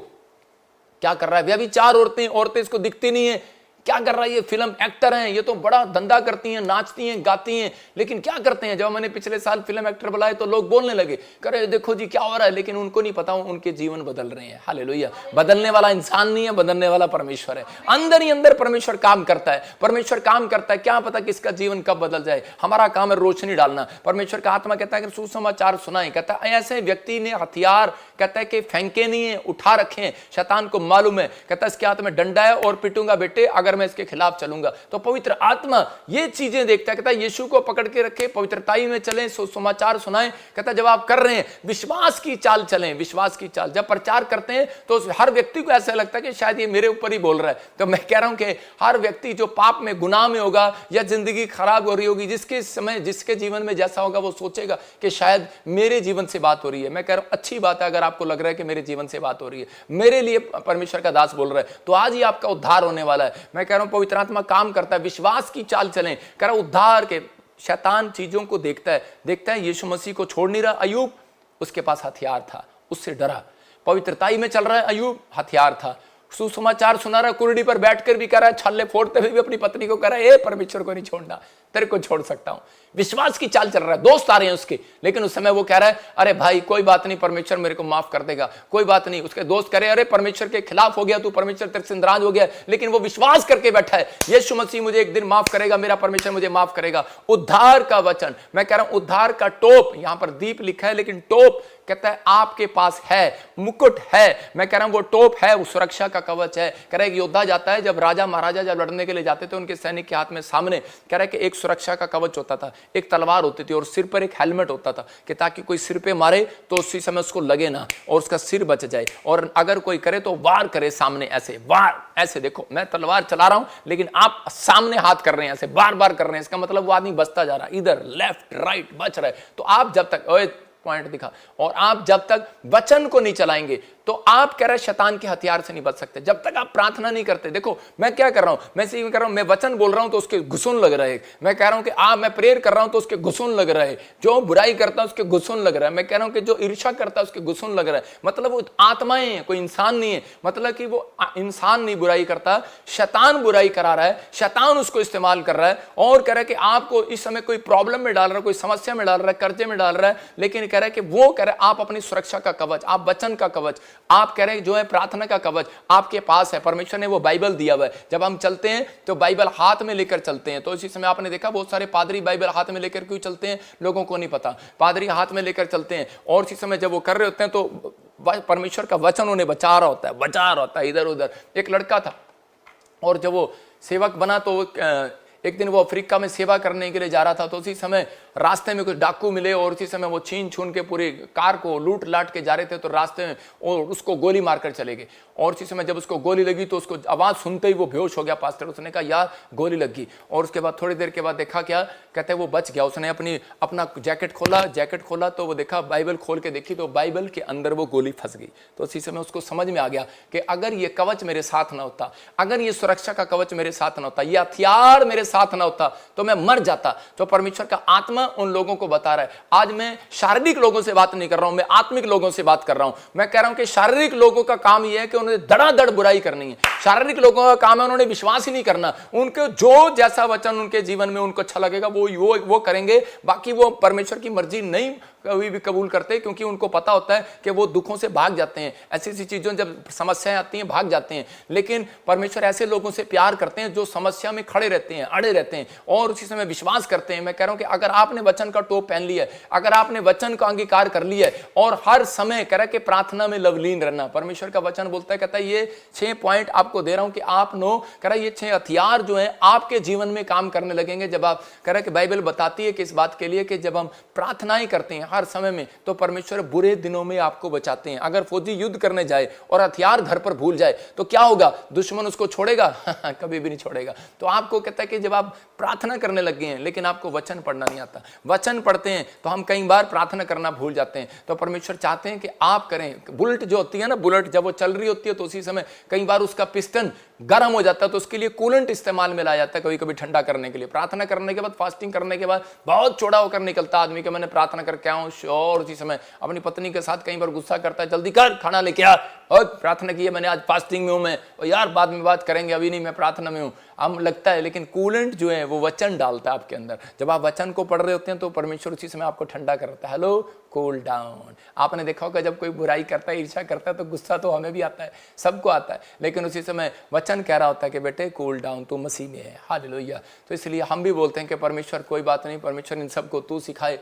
क्या कर रहा है, व्यभिचार औरतें इसको दिखती नहीं है, क्या कर रहा है, ये फिल्म एक्टर हैं, ये तो बड़ा धंधा करती हैं, नाचती हैं, गाती हैं, लेकिन क्या करते हैं। जब मैंने पिछले साल फिल्म एक्टर बुलाए तो लोग बोलने लगे, करे देखो जी क्या हो रहा है, लेकिन उनको नहीं पता उनके जीवन बदल रहे हैं। हालेलुया। बदलने वाला इंसान नहीं है, बदलने वाला परमेश्वर है। अंदर ही अंदर परमेश्वर काम करता है, परमेश्वर काम करता है। क्या पता किसका जीवन कब बदल जाए। हमारा काम है रोशनी डालना। परमेश्वर का आत्मा कहता है कि सुसमाचार सुनाएं। कहता है ऐसे व्यक्ति ने हथियार कहता है कि फेंके नहीं है, उठा रखे हैं। शैतान को मालूम है, कहता है इसके हाथ में डंडा है और पिटूंगा बेटे, अगर अगर मैं इसके खिलाफ चलूंगा। तो पवित्र आत्मा ये चीजें देखता है, कहता है यीशु को पकड़ के रखे, पवित्रताई में चलें, समाचार सुनाएं। कहता है जब आप कर रहे हैं विश्वास की चाल चलें, विश्वास की चाल। जब प्रचार करते हैं तो हर व्यक्ति को ऐसा लगता है कि शायद ये मेरे ऊपर ही बोल रहा है। तो मैं कह रहा हूं कि हर व्यक्ति जो पाप में, गुनाह में होगा या जिंदगी खराब हो रही होगी, जिसके जीवन में जैसा होगा वो सोचेगा कि शायद मेरे जीवन से बात हो रही है। मैं कह रहा हूं अच्छी बात है अगर आपको लग रहा है कि मेरे जीवन से बात हो रही है, मेरे लिए परमेश्वर का दास बोल रहा है, तो आज ही आपका उद्धार होने वाला है। मैं कह रहा हूं पवित्र आत्मा काम करता है, विश्वास की चाल चलें। कह रहा उद्धार के शैतान चीजों को देखता है यीशु मसीह को छोड़ नहीं रहा। अय्यूब, उसके पास हथियार था, उससे डरा। पवित्रताई में चल रहा है अय्यूब, हथियार था। सुसमाचार सुना रहा, कुर्डी पर बैठकर भी कह रहा है, छल्ले फोड़ते हुए भी अपनी पत्नी को कह रहा है ए परमेश्वर को नहीं छोड़ना, तेरे को छोड़ सकता हूं। विश्वास की चाल चल रहा है, दोस्त आ रहे हैं उसके, लेकिन उस समय वो कह रहा है अरे भाई कोई बात नहीं, परमेश्वर मेरे को माफ कर देगा, कोई बात नहीं। उसके दोस्त कह रहे अरे परमेश्वर के खिलाफ हो गया तू, परमेश्वर तेरे से नाराज हो गया, लेकिन वो विश्वास करके बैठा है यीशु मसीह मुझे एक दिन माफ करेगा, मेरा परमेश्वर मुझे माफ करेगा। उद्धार का वचन, मैं कह रहा हूं उद्धार का टोप, यहां पर दीप लिखा है लेकिन टोप कहता है आपके पास है, मुकुट है। मैं कह रहा हूं वो टोप है, वो सुरक्षा का कवच है। कह रहा है योद्धा जाता है, जब राजा महाराजा जब लड़ने के लिए जाते थे उनके सैनिक के हाथ में सामने कह रहा है कि एक सुरक्षा का कवच होता था, एक तलवार होती थी और सिर पर एक हेलमेट होता था कि ताकि कोई सिर पे मारे तो उसी समय उसको लगे ना और उसका सिर बच जाए, और अगर कोई करे तो वार करे सामने, ऐसे वार, ऐसे देखो मैं तलवार चला रहा हूं लेकिन आप सामने हाथ कर रहे हैं, ऐसे बार बार कर रहे हैं, इसका मतलब वो आदमी बचता जा रहा है, इधर लेफ्ट राइट बच रहा है। तो आप जब तक पॉइंट दिखा, और आप जब तक वचन को नहीं चलाएंगे तो आप कह रहे शैतान के हथियार से नहीं बच सकते। जब तक आप प्रार्थना नहीं करते, देखो मैं क्या कर रहा हूं, मैं सीख कर रहा हूं, मैं वचन बोल रहा हूं तो उसके घुसून लग रहा है। मैं कह रहा हूं कि मैं प्रेयर कर रहा हूं तो उसके घुसून लग रहा है, जो बुराई करता है उसके घुसून लग रहा है। मैं कह रहा हूं कि जो ईर्ष्या करता है उसके घुसून लग रहा है। मतलब वो आत्माएं हैं, कोई इंसान नहीं है। मतलब कि वो इंसान नहीं बुराई करता, शैतान बुराई करा रहा है, शैतान उसको इस्तेमाल कर रहा है और कह रहा है कि आपको इस समय कोई प्रॉब्लम में डाल रहा है, कोई समस्या में डाल रहा है, कर्जे में डाल रहा है, लेकिन कह रहा है कि वो कह रहा है आप अपनी सुरक्षा का कवच, आप वचन का कवच, आप कह रहे हैं जो है प्रार्थना का कवच आपके पास है। परमेश्वर ने वो बाइबल दिया हुआ है। जब हम चलते हैं तो बाइबल हाथ में लेकर चलते हैं। तो इसी समय आपने देखा बहुत सारे पादरी बाइबल हाथ में लेकर क्यों चलते हैं, लोगों को नहीं पता। पादरी हाथ में लेकर चलते हैं और इसी समय जब वो कर रहे होते हैं तो परमेश्वर का वचन उन्हें बचा रहा होता है इधर उधर। एक लड़का था और जब वो सेवक बना तो एक दिन वो अफ्रीका में सेवा करने के लिए जा रहा था, तो उसी समय रास्ते में कुछ डाकू मिले और उसी समय वो छीन छून के पूरी कार को लूट लाट के जा रहे थे। तो रास्ते में और उसको गोली मारकर चले गए और उसी समय जब उसको गोली लगी तो उसको आवाज़ सुनते ही वो बेहोश हो गया। पास्टर उसने कहा यार गोली लगी, और उसके बाद थोड़ी देर के बाद देखा क्या, कहते हैं वो बच गया। उसने अपना जैकेट खोला तो वो देखा, बाइबल खोल के देखी तो बाइबल के अंदर वो गोली फंस गई। तो उसी समय उसको समझ में आ गया कि अगर ये कवच मेरे साथ ना होता, अगर ये सुरक्षा का कवच मेरे साथ ना होता, ये हथियार मेरे साथ ना होता तो मैं मर जाता। तो परमेश्वर का आत्मा उन लोगों को बता रहा है। आज मैं शारीरिक लोगों से बात नहीं कर रहा हूं, मैं आत्मिक लोगों से बात कर रहा हूं। मैं कह रहा हूं कि शारीरिक लोगों का काम यह है कि उन्हें धड़ाधड़ बुराई करनी है। शारीरिक लोगों का काम है उन्होंने विश्वास ही नहीं करना। उनको जो जैसा वचन उनके जीवन में उनको अच्छा लगेगा वो करेंगे, बाकी वो परमेश्वर की मर्जी नहीं कभी भी कबूल करते, क्योंकि उनको पता होता है कि वो दुखों से भाग जाते हैं। ऐसी ऐसी चीजों जब समस्याएं आती हैं भाग जाते हैं। लेकिन परमेश्वर ऐसे लोगों से प्यार करते हैं जो समस्या में खड़े रहते हैं, अड़े रहते हैं और उसी समय विश्वास करते हैं। मैं कह रहा हूं कि अगर आपने वचन का टोप पहन लिया है, अगर आपने वचन का अंगीकार कर लिया है और हर समय कह रहा कि प्रार्थना में लवलीन रहना, परमेश्वर का वचन बोलता है, कहता है ये 6 पॉइंट आपको दे रहा हूं कि आप कह रहा है ये 6 हथियार जो है आपके जीवन में काम करने लगेंगे जब आप, कह रहा है कि बाइबल बताती है कि इस बात के लिए कि जब हम प्रार्थनाएं करते हैं हर समय में तो परमेश्वर बुरे दिनों में आपको बचाते हैं। अगर फौजी युद्ध करने जाए और हथियार घर पर भूल जाए तो क्या होगा, दुश्मन उसको छोड़ेगा? कभी भी नहीं छोड़ेगा। तो आपको कहता है कि जब आप प्रार्थना करने लगे हैं लेकिन आपको वचन पढ़ना नहीं आता, वचन पढ़ते हैं तो हम कई बार प्रार्थना करना भूल जाते हैं। तो परमेश्वर चाहते हैं कि आप करें। बुलेट जो होती है ना, बुलेट जब वो चल रही होती है तो उसी समय कई बार उसका पिस्टन गर्म हो जाता है तो उसके लिए कूलेंट इस्तेमाल में लाया जाता है कभी कभी ठंडा करने के लिए। प्रार्थना करने के बाद, फास्टिंग करने के बाद बहुत चौड़ा होकर निकलता आदमी के, मैंने प्रार्थना करके आऊं, और उसी समय अपनी पत्नी के साथ कई बार गुस्सा करता है, जल्दी कर खाना लेके आ, और प्रार्थना की है मैंने, आज फास्टिंग में हूं मैं, और यार बाद में बात करेंगे, अभी नहीं, मैं प्रार्थना में हूं। हम लगता है लेकिन कूलेंट जो है वो वचन डालता है आपके अंदर। जब आप वचन को पढ़ रहे होते हैं तो परमेश्वर उसी समय आपको ठंडा करता है। Hello, cool down. आपने देखा होगा जब कोई बुराई करता है, ईर्ष्या करता है तो गुस्सा तो हमें भी आता है, सबको आता है, लेकिन उसी समय वचन कह रहा होता है कि बेटे कूल डाउन, तू मसीह में है। हालेलुया। तो इसलिए हम भी बोलते हैं कि परमेश्वर कोई बात नहीं, परमेश्वर इन सबको तू सिखाए,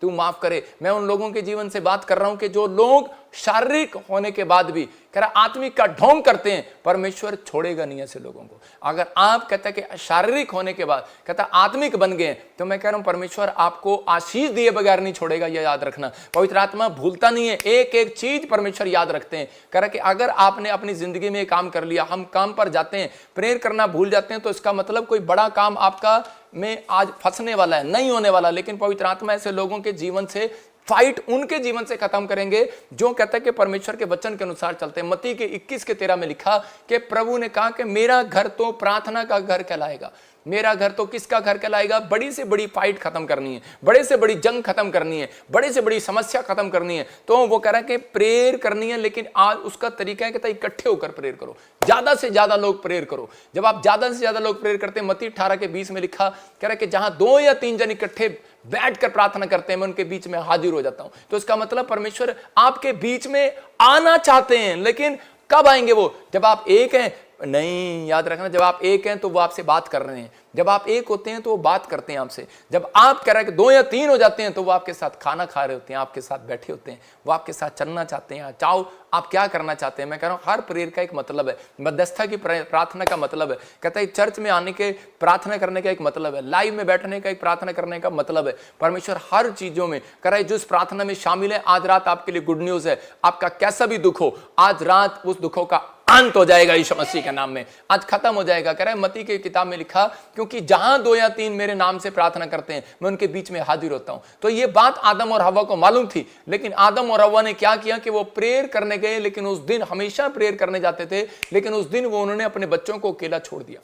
तू माफ करे। मैं उन लोगों के जीवन से बात कर रहा हूं कि जो लोग शारीरिक होने के बाद भी कह रहा आत्मिक का ढोंग करते हैं, परमेश्वर छोड़ेगा नहीं ऐसे लोगों को। अगर आप कहते हैं कि शारीरिक होने के बाद कहता आत्मिक बन गए, तो मैं कह रहा हूं परमेश्वर आपको आशीष दिए बगैर नहीं छोड़ेगा, यह याद रखना। पवित्र आत्मा भूलता नहीं है, एक एक चीज परमेश्वर याद रखते हैं। कह रहा कि अगर आपने अपनी जिंदगी में काम कर लिया, हम काम पर जाते हैं, प्रेयर करना भूल जाते हैं, तो इसका मतलब कोई बड़ा काम आपका में आज फंसने वाला है, नहीं होने वाला। लेकिन पवित्र आत्मा ऐसे लोगों के जीवन से फाइट उनके जीवन से खत्म करेंगे जो कहता है कि परमेश्वर के वचन के अनुसार चलते हैं। मत्ती के 21:13 में लिखा कि प्रभु ने कहा कि मेरा घर तो प्रार्थना का घर कहलाएगा। मेरा घर तो किसका घर कहलाएगा? बड़ी से बड़ी फाइट खत्म करनी है, बड़े से बड़ी जंग खत्म करनी है, बड़े से बड़ी समस्या खत्म करनी है, तो वो कह रहा है कि प्रेयर करनी है। लेकिन आज उसका तरीका है कि इकट्ठे होकर प्रेयर करो, ज्यादा से ज्यादा लोग प्रेयर करो। जब आप ज्यादा से ज्यादा लोग प्रेयर करते हैं, मत्ती 18:20 में लिखा, कह रहा है कि जहां 2 या 3 जन इकट्ठे बैठकर प्रार्थना करते हैं, मैं उनके बीच में हाजिर हो जाता हूं। तो इसका मतलब परमेश्वर आपके बीच में आना चाहते हैं, लेकिन कब आएंगे वो? जब आप एक हैं। नहीं, याद रखना, जब आप एक हैं तो वो आपसे बात कर रहे हैं। जब आप एक होते हैं तो वो बात करते हैं आपसे। जब आप कह रहे हैं कि 2 या 3 हो जाते हैं, तो वो आपके साथ खाना खा रहे होते हैं, आपके साथ बैठे होते हैं, वो आपके साथ चलना चाहते हैं। चाहो आप क्या करना चाहते हैं। मैं कह रहा हूं हर प्रेयर का एक मतलब है। मध्यस्थता की प्रार्थना का मतलब है, कहता है चर्च में आने के प्रार्थना करने का एक मतलब है, लाइव में बैठने का एक प्रार्थना करने का मतलब है। परमेश्वर हर चीजों में कह रहा है जिस प्रार्थना में शामिल है। आज रात आपके लिए गुड न्यूज है, आपका कैसा भी दुख हो, आज रात उस दुखों का अंत हो जाएगा यीशु मसीह के नाम में, आज खत्म हो जाएगा। कह रहा है मत्ती की किताब में लिखा, क्योंकि जहां 2 या 3 मेरे नाम से प्रार्थना करते हैं, मैं उनके बीच में हाजिर होता हूं। तो ये बात आदम और हव्वा को मालूम थी, लेकिन आदम और हव्वा ने क्या किया कि वो प्रेयर करने गए, लेकिन उस दिन हमेशा प्रेयर करने जाते थे, लेकिन उस दिन वो उन्होंने अपने बच्चों को अकेला छोड़ दिया।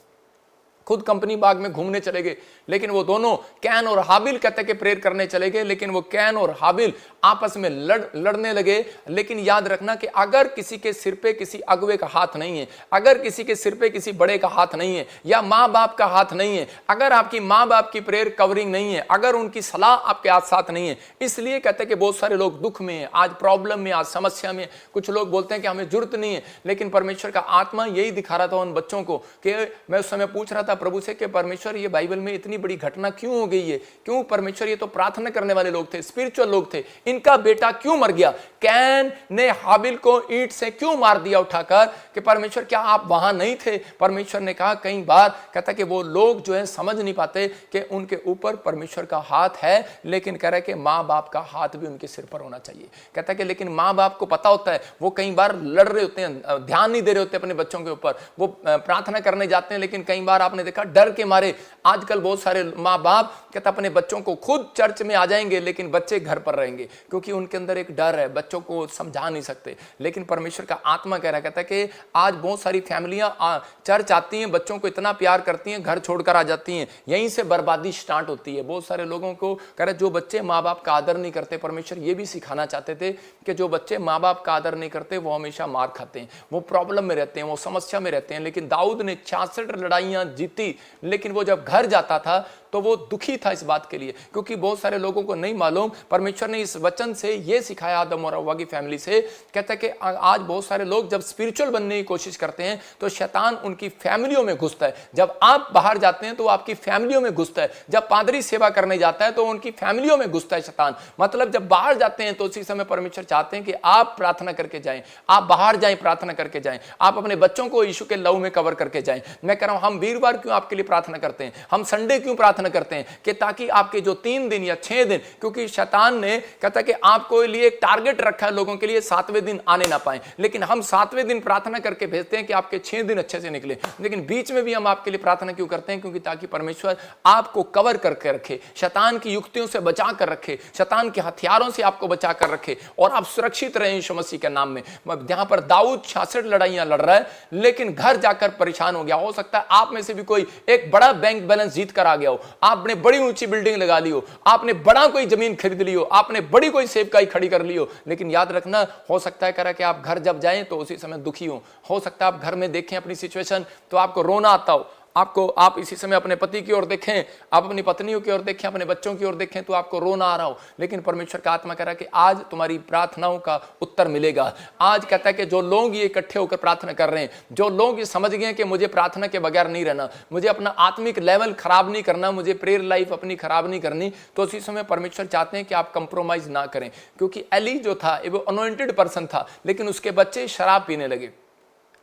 खुद कंपनी बाग में घूमने चले गए, लेकिन वो दोनों कैन और हाबिल कहते कि प्रेयर करने चले गए, लेकिन वो कैन और हाबिल आपस में लड़ने लगे। लेकिन याद रखना कि अगर किसी के सिर पे किसी अगुवे का हाथ नहीं है, अगर किसी के सिर पे किसी बड़े का हाथ नहीं है, या माँ बाप का हाथ नहीं है, अगर आपकी माँ बाप की प्रेयर कवरिंग नहीं है, अगर उनकी सलाह आपके साथ नहीं है, इसलिए कहते कि बहुत सारे लोग दुख में हैं, आज प्रॉब्लम में, आज समस्या में। कुछ लोग बोलते हैं कि हमें जरूरत नहीं है, लेकिन परमेश्वर का आत्मा यही दिखा रहा था उन बच्चों को कि मैं उस समय पूछ रहा था प्रभु से कि परमेश्वर ये बाइबल में इतनी बड़ी घटना क्यों हो गई है? क्यों परमेश्वर, ये तो प्रार्थना करने वाले लोग थे, स्पिरिचुअल लोग थे, इनका बेटा क्यों मर गया? कैन ने हाबिल को ईंट से क्यों मार दिया उठाकर? कि परमेश्वर क्या आप वहां नहीं थे? परमेश्वर ने कहा कई बार, कहता कि वो लोग जो है समझ नहीं पाते कि उनके ऊपर परमेश्वर का हाथ है, लेकिन कह रहा है कि माँ बाप का हाथ भी उनके सिर पर होना चाहिए। कहता कि लेकिन माँ बाप को पता होता है, वो कई बार लड़ रहे होते हैं, ध्यान नहीं दे रहे होते अपने बच्चों के ऊपर, वो प्रार्थना करने जाते हैं, लेकिन कई बार आपने देखा डर के मारे आजकल बहुत सारे माँ बाप कहता अपने बच्चों को खुद चर्च में आ जाएंगे, लेकिन बच्चे घर पर रहेंगे, क्योंकि उनके अंदर एक डर है, बच्चों को समझा नहीं सकते। लेकिन परमेश्वर का आत्मा कह रहा कहता है कि आज बहुत सारी फैमिलियां चर्च आती हैं, बच्चों को इतना प्यार करती हैं, घर छोड़कर आ जाती हैं, यहीं से बर्बादी स्टार्ट होती है। बहुत सारे लोगों को कह रहे जो बच्चे माँ बाप का आदर नहीं करते, परमेश्वर ये भी सिखाना चाहते थे कि जो बच्चे माँ बाप का आदर नहीं करते वो हमेशा मार खाते हैं, वो प्रॉब्लम में रहते हैं, वो समस्या में रहते हैं। लेकिन दाऊद ने 66 लड़ाइयां जीती, लेकिन वो जब घर जाता था तो वो दुखी था इस बात के लिए, क्योंकि बहुत सारे लोगों को नहीं मालूम, परमेश्वर ने इस वचन से ये सिखाया आदम और हव्वा की फैमिली से। कहता है कि आज बहुत सारे लोग जब स्पिरिचुअल बनने की कोशिश करते हैं तो शैतान उनकी फैमिलियों में घुसता है। जब आप बाहर जाते हैं तो आपकी फैमिलियों में घुसता है, जब पादरी सेवा करने जाता है तो उनकी फैमिलियों में घुसता है शैतान। मतलब जब बाहर जाते हैं तो उसी समय परमेश्वर चाहते हैं कि आप प्रार्थना करके जाएं, आप बाहर जाएं, प्रार्थना करके जाएं, आप अपने बच्चों को यीशु के लहू में कवर करके जाएं। मैं कह रहा हूं हम वीरवार क्यों आपके लिए प्रार्थना करते हैं, हम संडे क्यों प्रार्थना करते हैं, कि ताकि आपके जो 3 दिन या 6 दिन, क्योंकि शैतान ने कहता कि आपको लिए एक टारगेट रखा है लोगों के लिए, 7वें दिन आने ना पाए, लेकिन हम 7वें दिन प्रार्थना करके भेजते हैं कि आपके 6 दिन अच्छे से निकले। लेकिन बीच में भी हम आपके लिए प्रार्थना क्यों करते हैं? क्योंकि ताकि परमेश्वर आपको कवर करके रखे, शैतान की युक्तियों से बचा कर रखे, शैतान के हथियारों से आपको बचा कर रखे, और आप सुरक्षित रहें यीशु मसीह के नाम में। जहां पर दाऊद 66 लड़ाइयां लड़ रहा है, लेकिन घर जाकर परेशान हो गया। हो सकता है आप में से भी कोई एक बड़ा बैंक बैलेंस जीत कर आ गया हो, आपने बड़ी ऊंची बिल्डिंग लगा ली हो, आपने बड़ा कोई जमीन खरीद ली हो, आपने बड़ी कोई सेवकाई खड़ी कर ली हो, लेकिन याद रखना, हो सकता है करा कि आप घर जब जाएं तो उसी समय दुखी हो सकता है आप घर में देखें अपनी सिचुएशन तो आपको रोना आता हो, आप इसी समय अपने पति की ओर देखें, आप अपनी पत्नियों की ओर देखें, अपने बच्चों की ओर देखें, तो आपको रोना आ रहा हो, लेकिन परमेश्वर का आत्मा कह रहा है कि आज तुम्हारी प्रार्थनाओं का उत्तर मिलेगा। आज कहता है कि जो लोग ये इकट्ठे होकर प्रार्थना कर रहे हैं, जो लोग ये समझ गए कि मुझे प्रार्थना के बगैर नहीं रहना, मुझे अपना आत्मिक लेवल खराब नहीं करना, मुझे प्रेयर लाइफ अपनी खराब नहीं करनी, तो उसी समय परमेश्वर चाहते हैं कि आप कंप्रोमाइज ना करें। क्योंकि एली जो था वो अनॉइंटेड पर्सन था, लेकिन उसके बच्चे शराब पीने लगे,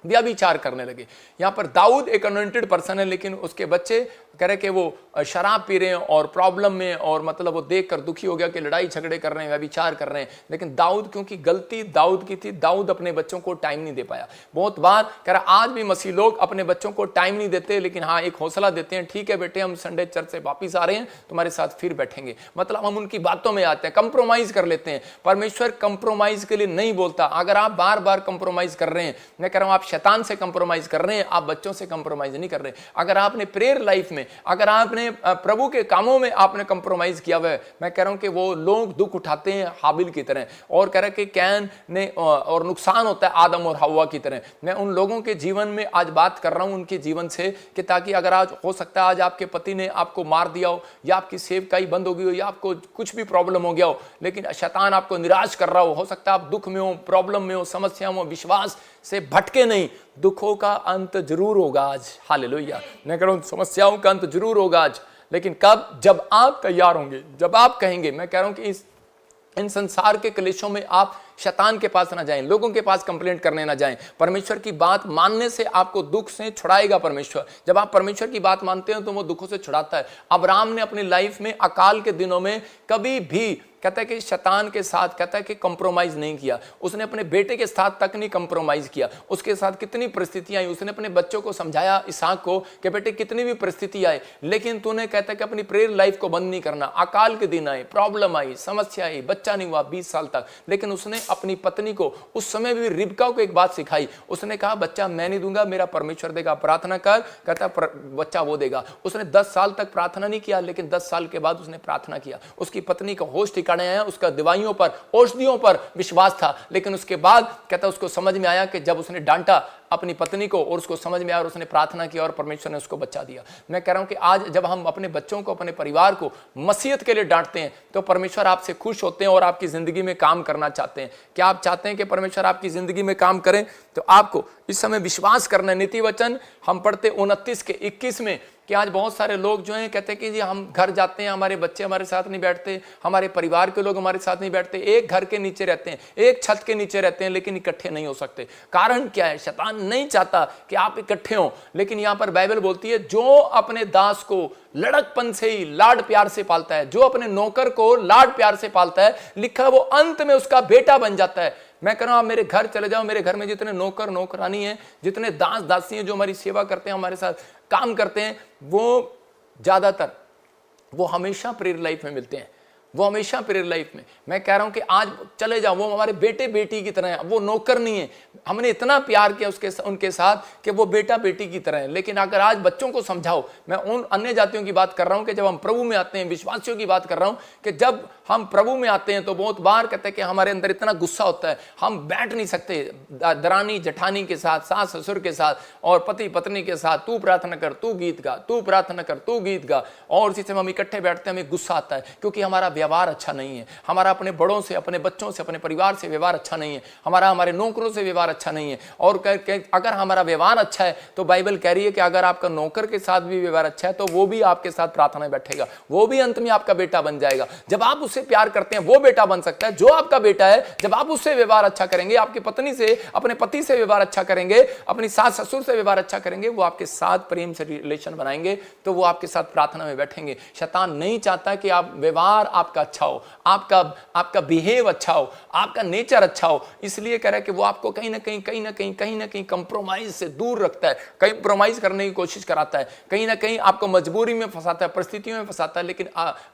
व्यभिचार करने लगे। यहाँ पर दाऊद एक अनॉइंटेड पर्सन है, लेकिन उसके बच्चे कह रहे कि वो शराब पी रहे हैं और प्रॉब्लम में, और मतलब वो देखकर दुखी हो गया कि लड़ाई झगड़े कर रहे हैं, व्यभिचार कर रहे हैं। लेकिन दाऊद, क्योंकि गलती दाऊद की थी, दाऊद अपने बच्चों को टाइम नहीं दे पाया। बहुत बार कह रहा आज भी मसीह लोग अपने बच्चों को टाइम नहीं देते, लेकिन हाँ एक हौसला देते हैं, ठीक है बेटे हम संडे चर्च से वापिस आ रहे हैं, तुम्हारे साथ फिर बैठेंगे। मतलब हम उनकी बातों में आते हैं, कंप्रोमाइज कर लेते हैं। परमेश्वर कंप्रोमाइज के लिए नहीं बोलता। अगर आप बार बार कंप्रोमाइज कर रहे हैं, मैं कह रहा हूं आप शैतान से कंप्रोमाइज कर रहे हैं, आप बच्चों से कंप्रोमाइज नहीं कर रहे। अगर आपने प्रेयर लाइफ में, अगर आपने प्रभु के कामों में आपने कंप्रोमाइज किया हुआ है, मैं कह रहा हूं कि वो लोग दुख उठाते हैं हाबिल की तरह, और कह रहा है कि कैन ने और नुकसान होता है आदम और हवा की तरह। मैं उन लोगों के जीवन में आज बात कर रहा हूं, उनके जीवन से, कि ताकि अगर आज हो सकता है आज आपके पति ने आपको मार दिया हो, या आपकी सेवकाई बंद हो गई हो, या आपको कुछ भी प्रॉब्लम हो गया हो, लेकिन शैतान आपको निराश कर रहा हो सकता है आप दुख में हो, प्रॉब्लम में हो, समस्या में हो, विश्वास से भटके नहीं। दुखों का अंत जरूर होगा आज, हालेलुया। मैं कह रहा हूं समस्याओं का अंत जरूर होगा आज, लेकिन कब? जब आप तैयार होंगे, जब आप कहेंगे। मैं कह रहा हूं कि इन संसार के क्लेशों में आप शैतान के पास ना जाएं, लोगों के पास कंप्लेंट करने ना जाएं। परमेश्वर की बात मानने से आपको दुख से छुड़ाएगा परमेश्वर। जब आप परमेश्वर की बात मानते हैं तो वो दुखों से छुड़ाता है। अब्राहम ने अपनी लाइफ में अकाल के दिनों में कभी भी कहता है कि शैतान के साथ कहता है कि कंप्रोमाइज नहीं किया। उसने अपने बेटे के साथ तक नहीं कंप्रोमाइज किया। उसके साथ कितनी परिस्थितियां आई, उसने अपने बच्चों को समझाया, इसहाक को, कि बेटे कितनी भी परिस्थिति आए, लेकिन तूने कहता है कि अपनी प्रेयर लाइफ को बंद नहीं करना। अकाल के दिन आए, प्रॉब्लम आई, समस्या आई, बच्चा नहीं हुआ 20 साल तक, लेकिन उसने अपनी पत्नी को उस समय भी रिबका को एक बात सिखाई। उसने कहा बच्चा मैं नहीं दूंगा, मेरा परमेश्वर देगा, प्रार्थना कर। कहता बच्चा वो देगा। उसने 10 साल तक प्रार्थना नहीं किया, लेकिन 10 साल के बाद उसने प्रार्थना किया। उसकी पत्नी का होश ठिकाने आया, उसका दवाइयों पर, औषधियों पर विश्वास था। लेकिन उसके बाद कहता उसको समझ में आया कि जब उसने डांटा अपनी पत्नी को और उसको समझ में आया और उसने प्रार्थना की और परमेश्वर ने उसको बचा दिया। मैं कह रहा हूं कि आज जब हम अपने बच्चों को, अपने परिवार को मसीहत के लिए डांटते हैं तो परमेश्वर आपसे खुश होते हैं और आपकी जिंदगी में काम करना चाहते हैं। क्या आप चाहते हैं कि परमेश्वर आपकी जिंदगी में काम करें? तो आपको इस समय विश्वास करना है। नीति वचन हम पढ़ते 29 के 21 में कि आज बहुत सारे लोग जो हैं कहते हैं कि जी हम घर जाते हैं, हमारे बच्चे हमारे साथ नहीं बैठते, हमारे परिवार के लोग हमारे साथ नहीं बैठते, एक घर के नीचे रहते हैं, एक छत के नीचे रहते हैं, लेकिन इकट्ठे नहीं हो सकते। कारण क्या है? शैतान नहीं चाहता कि आप इकट्ठे हों। लेकिन यहां पर बाइबल बोलती है जो अपने दास को लड़कपन से ही लाड प्यार से पालता है, जो अपने नौकर को लाड प्यार से पालता है, लिखा वो अंत में उसका बेटा बन जाता है। मैं कह रहा हूं आप मेरे घर चले जाओ, मेरे घर में जितने नौकर नौकरानी हैं, जितने दास दासी हैं जो हमारी सेवा करते हैं, हमारे साथ काम करते हैं, वो ज्यादातर वो हमेशा प्रेयर लाइफ में मिलते हैं। वो हमेशा प्रेयर लाइफ में। मैं कह रहा हूं कि आज चले जाओ, वो हमारे बेटे बेटी की तरह है, वो नौकर नहीं है। हमने इतना प्यार किया उनके साथ कि वो बेटा बेटी की तरह है। लेकिन अगर आज बच्चों को समझाओ, मैं उन अन्य जातियों की बात कर रहा हूं कि जब हम प्रभु में आते हैं, विश्वासियों की बात कर रहा हूं कि जब हम प्रभु में आते हैं तो बहुत बार कहते हैं कि हमारे अंदर इतना गुस्सा होता है, हम बैठ नहीं सकते दरानी जठानी के साथ, सास ससुर के साथ और पति पत्नी के साथ, तू प्रार्थना कर, तू गीत गा, तू प्रार्थना कर, तू गीत गा, और इसी से हम इकट्ठे बैठते हैं, हमें गुस्सा आता है क्योंकि हमारा व्यवहार अच्छा नहीं है। हमारा अपने बड़ों से, अपने बच्चों से, अपने परिवार से व्यवहार अच्छा नहीं है। हमारा हमारे नौकरों से व्यवहार अच्छा नहीं है। और अगर हमारा व्यवहार अच्छा है तो बाइबल कह रही है कि अगर आपका नौकर के साथ भी व्यवहार अच्छा है तो वो भी आपके साथ प्रार्थना में बैठेगा, वो भी अंत में आपका बेटा बन जाएगा। जब आप उससे प्यार करते हैं वो बेटा बन सकता है जो आपका बेटा है। जब आप उससे व्यवहार अच्छा करेंगे, आपकी पत्नी से, अपने पति से व्यवहार अच्छा करेंगे, अपनी सास ससुर से व्यवहार अच्छा करेंगे, वो आपके साथ प्रेम से रिलेशन बनाएंगे, तो वो आपके साथ प्रार्थना में बैठेंगे। शैतान नहीं चाहता कि आप व्यवहार आपका अच्छा हो, आपका बिहेव अच्छा हो, आपका नेचर अच्छा हो। इसलिए कह रहा है कि वो आपको कहीं ना कहीं कंप्रोमाइज से दूर रखता है, कंप्रोमाइज करने की कोशिश कराता है, कहीं ना कहीं आपको मजबूरी में फंसाता है, परिस्थितियों में फंसाता है। लेकिन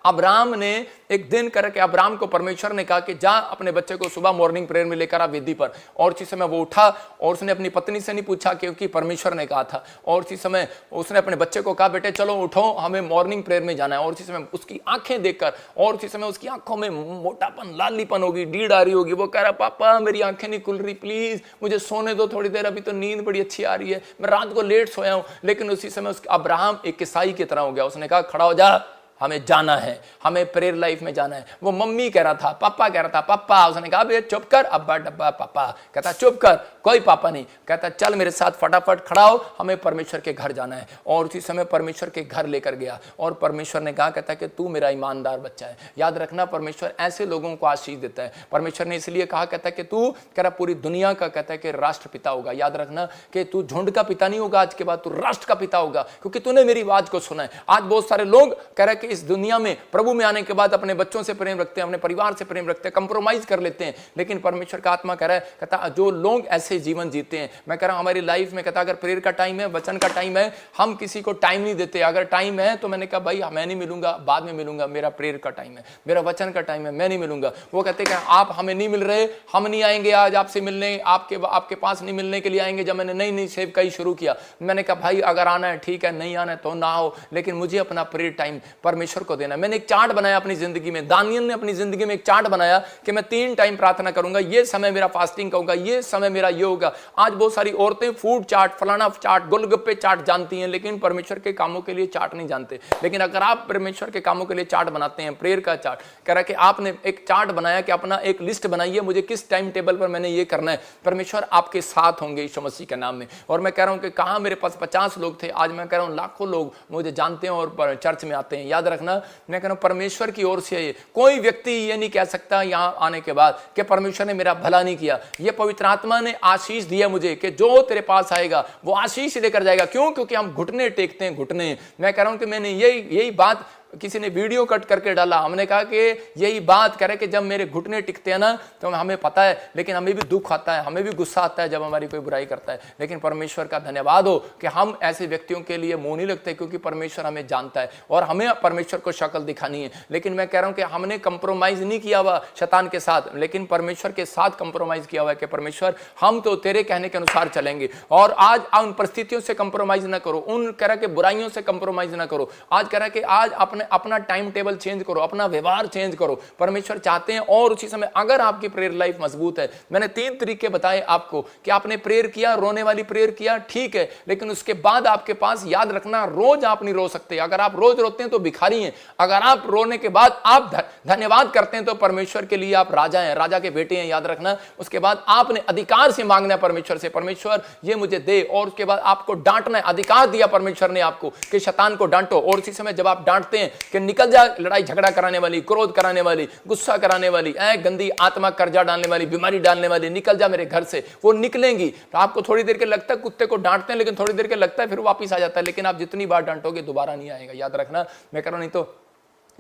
अब्राहम ने एक दिन करके, अब्राहम को परमेश्वर ने कहा कि जा अपने बच्चे को सुबह मॉर्निंग प्रेयर में लेकर आ वेदी पर। और उसी समय वो उठा और उसने अपनी पत्नी से नहीं पूछा क्योंकि परमेश्वर ने कहा था। और उसी समय उसने अपने बच्चे को कहा बेटे चलो उठो, हमें मॉर्निंग प्रेयर में जाना है। और उसी समय उसकी आंखें देखकर और उसी उसी समय उसकी आंखों में मोटापन, लालीपन होगी, नींद आ रही होगी। वो कह रहा पापा मेरी आंखें नहीं खुल रही, प्लीज मुझे सोने दो थोड़ी देर, अभी तो नींद बड़ी अच्छी आ रही है, मैं रात को लेट सोया हूं। लेकिन उसी समय अब्राहम एक ईसाई की तरह हो गया। उसने कहा खड़ा हो जा, हमें जाना है, हमें प्रेयर लाइफ में जाना है। वो मम्मी कह रहा था, पापा कह रहा था, पापा। उसने कहा बे चुप कर, अब्बा डब्बा पापा। कहता चुप कर, कोई पापा नहीं। कहता चल मेरे साथ फटाफट खड़ा हो, हमें परमेश्वर के घर जाना है। और उसी समय परमेश्वर के घर लेकर गया और परमेश्वर ने कहा, कहता कि तू मेरा ईमानदार बच्चा है। याद रखना, परमेश्वर ऐसे लोगों को आशीष देता है। परमेश्वर ने इसलिए कहा, कहता कि तू कह रहा पूरी दुनिया का, कहता है कि राष्ट्रपिता होगा। याद रखना कि तू झुंड का पिता नहीं होगा, आज के बाद तू राष्ट्र का पिता होगा, क्योंकि तूने मेरी आवाज को सुना है। आज बहुत सारे लोग कह रहे हैं कि इस दुनिया में प्रभु में आने के बाद अपने बच्चों से प्रेम रखते हैं, अपने परिवार से प्रेम रखते हैं, कंप्रोमाइज कर लेते हैं। लेकिन परमेश्वर का आत्मा कह रहा है, कहता जो लोग ऐसे जीवन जीते हैं, मैं कह रहा हूं हमारी लाइफ में, कहता अगर प्रेयर का टाइम है, वचन का टाइम है, हम किसी को टाइम नहीं देते। अगर टाइम है तो मैंने कहा भाई मैं नहीं मिलूंगा, बाद में मिलूंगा, मेरा प्रेयर का टाइम है, मेरा वचन का टाइम है, मैं नहीं मिलूंगा। वो कहते हैं आप हमें नहीं मिल रहे, हम नहीं आएंगे आज आपसे मिलने, आपके पास नहीं मिलने के लिए आएंगे। जब मैंने नई सेव कई शुरू किया, मैंने कहा भाई अगर आना है ठीक है, नहीं आना है तो ना हो, लेकिन मुझे अपना प्रेयर टाइम परमेश्वर को देना। मैंने एक चार्ट बनाया अपनी जिंदगी में, दानियल ने अपनी जिंदगी में एक चार्ट बनाया कि मैं 3 टाइम प्रार्थना करूंगा, ये समय मेरा फास्टिंग का होगा, ये समय मेरा ये होगा। आज बहुत सारी औरतें फूड चार्ट, फलाना चार्ट, गोलगप्पे चार्ट जानती हैं, लेकिन परमेश्वर के कामों के लिए चार्ट नहीं जानते। लेकिन अगर आप परमेश्वर के कामों के लिए चार्ट बनाते हैं, प्रेयर का चार्ट, कह रहा कि आपने एक चार्ट बनाया कि अपना एक लिस्ट बनाइए, मुझे किस टाइम टेबल पर मैंने ये करना है, परमेश्वर आपके साथ होंगे यीशु मसीह के नाम में। और मैं कह रहा हूं कि कहां मेरे पास 50 लोग थे, आज मैं कह रहा हूं लाखों लोग मुझे जानते हैं और चर्च में आते हैं। याद रखना, मैं कह रहा हूं परमेश्वर की ओर से कोई व्यक्ति ये नहीं कह सकता यहां आने के बाद कि परमेश्वर ने मेरा भला नहीं किया। ये पवित्र आत्मा ने आशीष दिया मुझे कि जो तेरे पास आएगा वो आशीष लेकर जाएगा। क्यों? क्योंकि हम घुटने टेकते हैं, घुटने। मैं कह रहा हूं कि मैंने यही बात, किसी ने वीडियो कट करके डाला, हमने कहा कि यही बात करे कि जब मेरे घुटने टिकते हैं ना तो हमें पता है, लेकिन हमें भी दुख आता है, हमें भी गुस्सा आता है जब हमारी कोई बुराई करता है। लेकिन परमेश्वर का धन्यवाद हो कि हम ऐसे व्यक्तियों के लिए मुंह नहीं लगते, क्योंकि परमेश्वर हमें जानता है और हमें परमेश्वर को शक्ल दिखानी है। लेकिन मैं कह रहा हूं कि हमने कंप्रोमाइज नहीं किया हुआ शैतान के साथ, लेकिन परमेश्वर के साथ कंप्रोमाइज किया हुआ है कि परमेश्वर हम तो तेरे कहने के अनुसार चलेंगे। और आज उन परिस्थितियों से कंप्रोमाइज ना करो, उन कह रहा कि बुराइयों से कंप्रोमाइज ना करो। आज कह रहा कि आज अपना टाइम टेबल चेंज करो, अपना व्यवहार चेंज करो। परमेश्वर चाहते हैं। और उसी समय अगर आपकी प्रेयर लाइफ मजबूत है, मैंने 3 तरीके बताए आपको कि आपने प्रेयर किया, रोने वाली प्रेयर किया, ठीक है, लेकिन उसके बाद आपके पास, याद रखना, रोज आप नहीं रो सकते। अगर आप रोज रोते हैं तो भिखारी हैं। अगर आप रोने के बाद आप धन्यवाद करते हैं तो परमेश्वर के लिए आप राजा हैं, राजा के बेटे हैं। याद रखना, उसके बाद आपने अधिकार से मांगना है परमेश्वर से, परमेश्वर ये मुझे दे। और उसके बाद आपको डांटना है, अधिकार दिया परमेश्वर ने आपको कि शैतान को डांटो। और उसी समय जब आप डांटते हैं कि निकल जा लड़ाई झगड़ा कराने वाली, क्रोध कराने वाली, गुस्सा कराने वाली, गंदी आत्मा, कर्जा डालने वाली, बीमारी डालने वाली, निकल जा मेरे घर से, वो निकलेंगी। तो आपको थोड़ी देर के लगता है, कुत्ते को डांटते हैं लेकिन थोड़ी देर के लगता है फिर वापस आ जाता है, लेकिन आप जितनी बार डांटोगे दोबारा नहीं आएगा। याद रखना, मैं कह रहा हूं, नहीं तो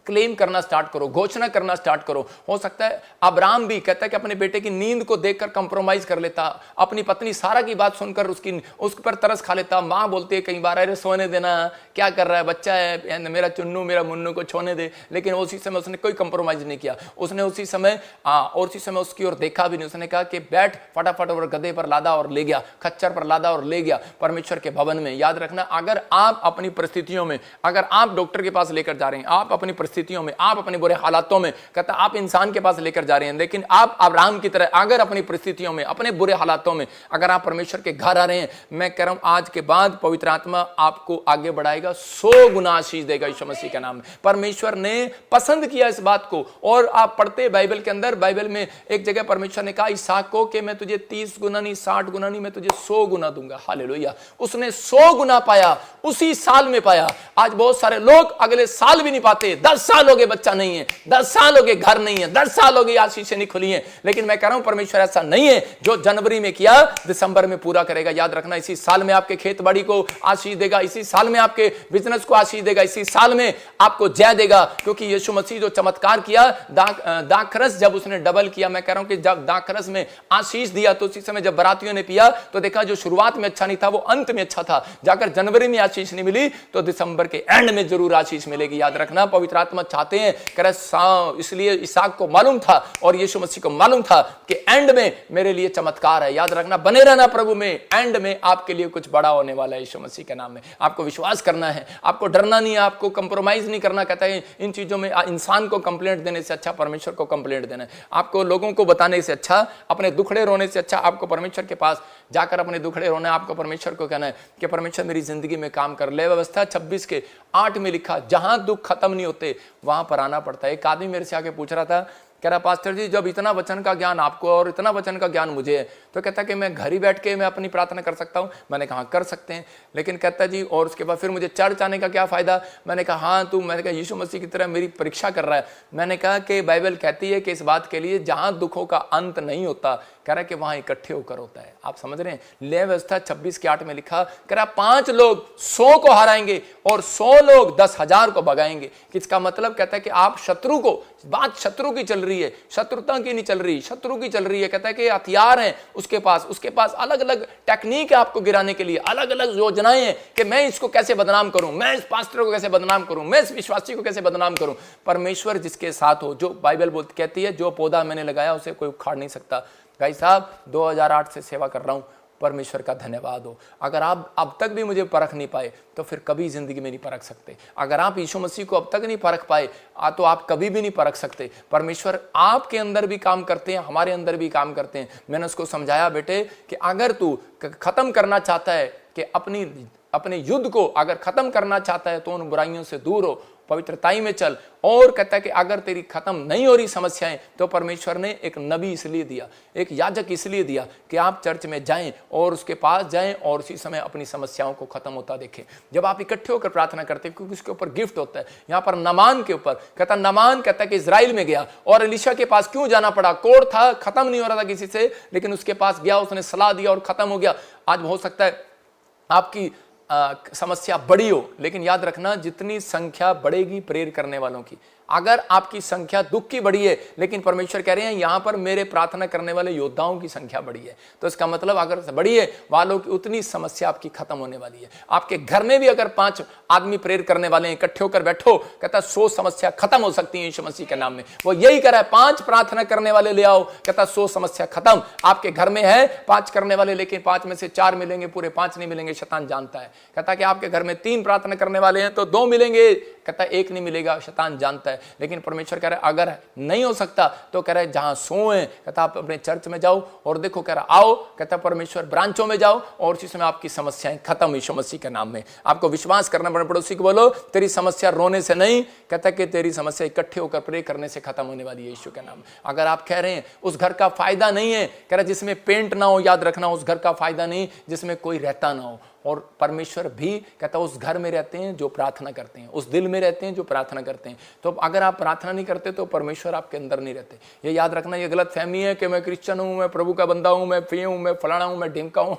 क्लेम करना स्टार्ट करो, घोषणा करना स्टार्ट करो। हो सकता है अब्राहम भी कहता है कि अपने बेटे की नींद को देखकर कंप्रोमाइज कर लेता, अपनी पत्नी सारा की बात सुनकर उस पर तरस खा लेता। माँ बोलती है कई बार, अरे सोने देना, क्या कर रहा है, बच्चा है, मेरा चुन्नू, मेरा मुन्नू को छोने दे। लेकिन उसी समय उसने कोई कंप्रोमाइज नहीं किया। उसने उसी समय उसकी ओर देखा भी नहीं। उसने कहा कि बैठ, फटाफट और गधे पर लादा और ले गया, खच्चर पर लादा और ले गया परमेश्वर के भवन में। याद रखना, अगर आप अपनी परिस्थितियों में, अगर आप डॉक्टर के पास लेकर जा रहे हैं, आप अपनी परिस्थितियों में, आप अपने बुरे हालातों में, कहता आप इंसान के पास लेकर जा रहे हैं, लेकिन आप अब्राहम की तरह अगर अपनी परिस्थितियों में, अपने बुरे हालातों में अगर आप परमेश्वर के घर आ रहे हैं, मैं कह रहा हूं आज के बाद पवित्र आत्मा आपको आगे बढ़ाएगा, 100 गुना आशीष देगा यीशु मसीह के नाम में। परमेश्वर ने पसंद किया इस बात को। और आप पढ़ते बाइबल के अंदर, बाइबल में एक जगह परमेश्वर ने कहा इसहाक को कि मैं तुझे 30 गुना नहीं, 60 गुना नहीं, मैं तुझे 100 गुना दूंगा। हालेलुया। उसने 100 गुना पाया, उसी साल में पाया। आज बहुत सारे लोग अगले साल भी नहीं पाते। 10 साल हो गए बच्चा नहीं है, 10 साल हो गए घर नहीं है, 10 साल हो गए आशीषें नहीं खुली हैं। लेकिन मैं कह रहा हूं परमेश्वर ऐसा नहीं है, जो जनवरी में किया दिसंबर में पूरा करेगा। याद रखना, इसी साल में आपके खेत बाड़ी को आशीष देगा, इसी साल में आपके बिजनेस को आशीष देगा, इसी साल में आपको जय देगा। क्योंकि यीशु मसीह जो चमत्कार किया, दाखरस जब उसने डबल किया, मैं कह रहा हूं कि जब दाखरस में आशीष दिया तो उसी समय जब बरातियों ने पिया तो देखा जो शुरुआत में अच्छा नहीं था वो अंत में अच्छा था। जाकर जनवरी में आशीष नहीं मिली तो दिसंबर के एंड में जरूर आशीष मिलेगी। याद रखना, पवित्र आत्मा चाहते हैं, कह रहे इसलिए इसहाक को मालूम था और यीशु मसीह को मालूम था कि एंड में मेरे लिए चमत्कार है। याद रखना, बने रहना प्रभु में, एंड में आपके लिए कुछ बड़ा होने वाला है यीशु मसीह के नाम में। आपको विश्वास करना है, आपको डरना नहीं है, आपको कंप्रोमाइज नहीं करना। कहता है इन चीजों में इंसान को कंप्लेंट देने से अच्छा परमेश्वर को कंप्लेंट देना है। आपको लोगों को बताने से अच्छा, अपने दुखड़े रोने से अच्छा आपको परमेश्वर के पास जाकर अपने दुखड़े रोना है। आपको परमेश्वर को कहना है कि परमेश्वर मेरी जिंदगी में काम कर ले। व्यवस्था 26:8 में लिखा, जहां दुख खत्म नहीं होते वहां पर आना पड़ता है। एक आदमी मेरे से आके पूछ रहा था, कह रहा पास्टर जी जब इतना वचन का ज्ञान आपको और इतना वचन का ज्ञान मुझे है, तो कहता कि मैं घर ही बैठ के मैं अपनी प्रार्थना कर सकता हूं। मैंने कहा कर सकते हैं, लेकिन कहता जी और उसके बाद फिर मुझे चर्च आने का क्या फायदा। मैंने कहा हाँ तू, मैंने कहा यीशु मसीह की तरह मेरी परीक्षा कर रहा है। मैंने कहा कि बाइबल कहती है कि इस बात के लिए जहां दुखों का अंत नहीं होता, कह रहा है कि वहां इकट्ठे होकर होता है। आप समझ रहे हैं, ले व्यवस्था 26:8 में लिखा, कह रहा 5 लोग 100 को हराएंगे और 100 लोग 10,000 को भगाएंगे। किसका मतलब, कहता है कि आप शत्रु को, बात शत्रु की चल रही है, शत्रुता की नहीं चल रही, शत्रु की चल रही है। कहता है कि हथियार हैं उसके पास अलग अलग टेक्निक है आपको गिराने के लिए, अलग अलग योजनाएं हैं कि मैं इसको कैसे बदनाम करूं, मैं इस पास्टर को कैसे बदनाम करूं, मैं इस विश्वासी को कैसे बदनाम करूं। परमेश्वर जिसके साथ हो, जो बाइबल बोलती कहती है जो पौधा मैंने लगाया उसे कोई उखाड़ नहीं सकता। भाई साहब 2008 से सेवा कर रहा हूं, परमेश्वर का धन्यवाद हो। अगर आप अब तक भी मुझे परख नहीं पाए तो फिर कभी जिंदगी में नहीं परख सकते। अगर आप यीशु मसीह को अब तक नहीं परख पाए तो आप कभी भी नहीं परख सकते। परमेश्वर आपके अंदर भी काम करते हैं, हमारे अंदर भी काम करते हैं। मैंने उसको समझाया बेटे कि अगर तू खत्म करना चाहता है कि अपने युद्ध को अगर खत्म करना चाहता है तो उन बुराइयों से दूर हो, पवित्रताई में चल। और कहता है कि अगर तेरी खत्म नहीं हो रही समस्याएं तो परमेश्वर ने एक नबी इसलिए दिया, एक याजक इसलिए दिया कि आप चर्च में जाएं और उसके पास जाएं और उसी समय अपनी समस्याओं को खत्म होता देखें। जब आप इकट्ठे होकर प्रार्थना करते हैं, क्योंकि उसके ऊपर गिफ्ट होता है। यहाँ पर नमान के ऊपर नमान कहता है कि इजराइल में गया और एलीशा के पास क्यों जाना पड़ा, कोड़ था, खत्म नहीं हो रहा था किसी से, लेकिन उसके पास गया, उसने सलाह दिया और खत्म हो गया। आज हो सकता है आपकी समस्या बड़ी हो, लेकिन याद रखना जितनी संख्या बढ़ेगी प्रेयर करने वालों की, अगर आपकी संख्या दुख की बढ़ी है, लेकिन परमेश्वर कह रहे हैं यहां पर मेरे प्रार्थना करने वाले योद्धाओं की संख्या बढ़ी है, तो इसका मतलब अगर बढ़ी है वालों की उतनी समस्या आपकी खत्म होने वाली है। आपके घर में भी अगर 5 आदमी प्रेयर करने वाले इकट्ठे होकर बैठो, कहता 100 समस्या खत्म हो सकती है यीशु मसीह के नाम में। वो यही कह रहा है, 5 प्रार्थना करने वाले ले आओ, कहता 100 समस्या खत्म। आपके घर में है 5 करने वाले, लेकिन 5 में से 4 मिलेंगे, पूरे 5 नहीं मिलेंगे, शैतान जानता है। कहता कि आपके घर में 3 प्रार्थना करने वाले हैं तो 2 मिलेंगे, कहता 1 नहीं मिलेगा, शैतान जानता है। लेकिन परमेश्वर कह रहा है अगर नहीं हो सकता तो कह रहा है जहां 100 हैं, कहता आप अपने चर्च में जाओ और देखो, कह रहा आओ, कहता परमेश्वर ब्रांचों में जाओ और उसी समय आपकी समस्याएं खत्म यीशु मसीह के नाम में। आपको विश्वास करना पड़े। पड़ोसी को बोलो तेरी समस्या रोने से नहीं, कहता कि तेरी समस्या इकट्ठे होकर प्रे करने से खत्म होने वाली है यीशु के नाम में। अगर आप कह रहे हैं उस घर का फायदा नहीं है, कह रहा जिसमें पेंट ना हो, याद रखना उस घर का फायदा नहीं जिसमें कोई रहता ना हो। और परमेश्वर भी कहता उस घर में रहते हैं जो प्रार्थना करते हैं, उस दिल में रहते हैं जो प्रार्थना करते हैं। तो अगर आप प्रार्थना नहीं करते तो परमेश्वर आपके अंदर नहीं रहते। ये याद रखना, ये गलत फहमी है कि मैं क्रिश्चियन हूं, मैं प्रभु का बंदा हूं, मैं फी हूं, मैं फलाना हूं, मैं ढिमका हूं।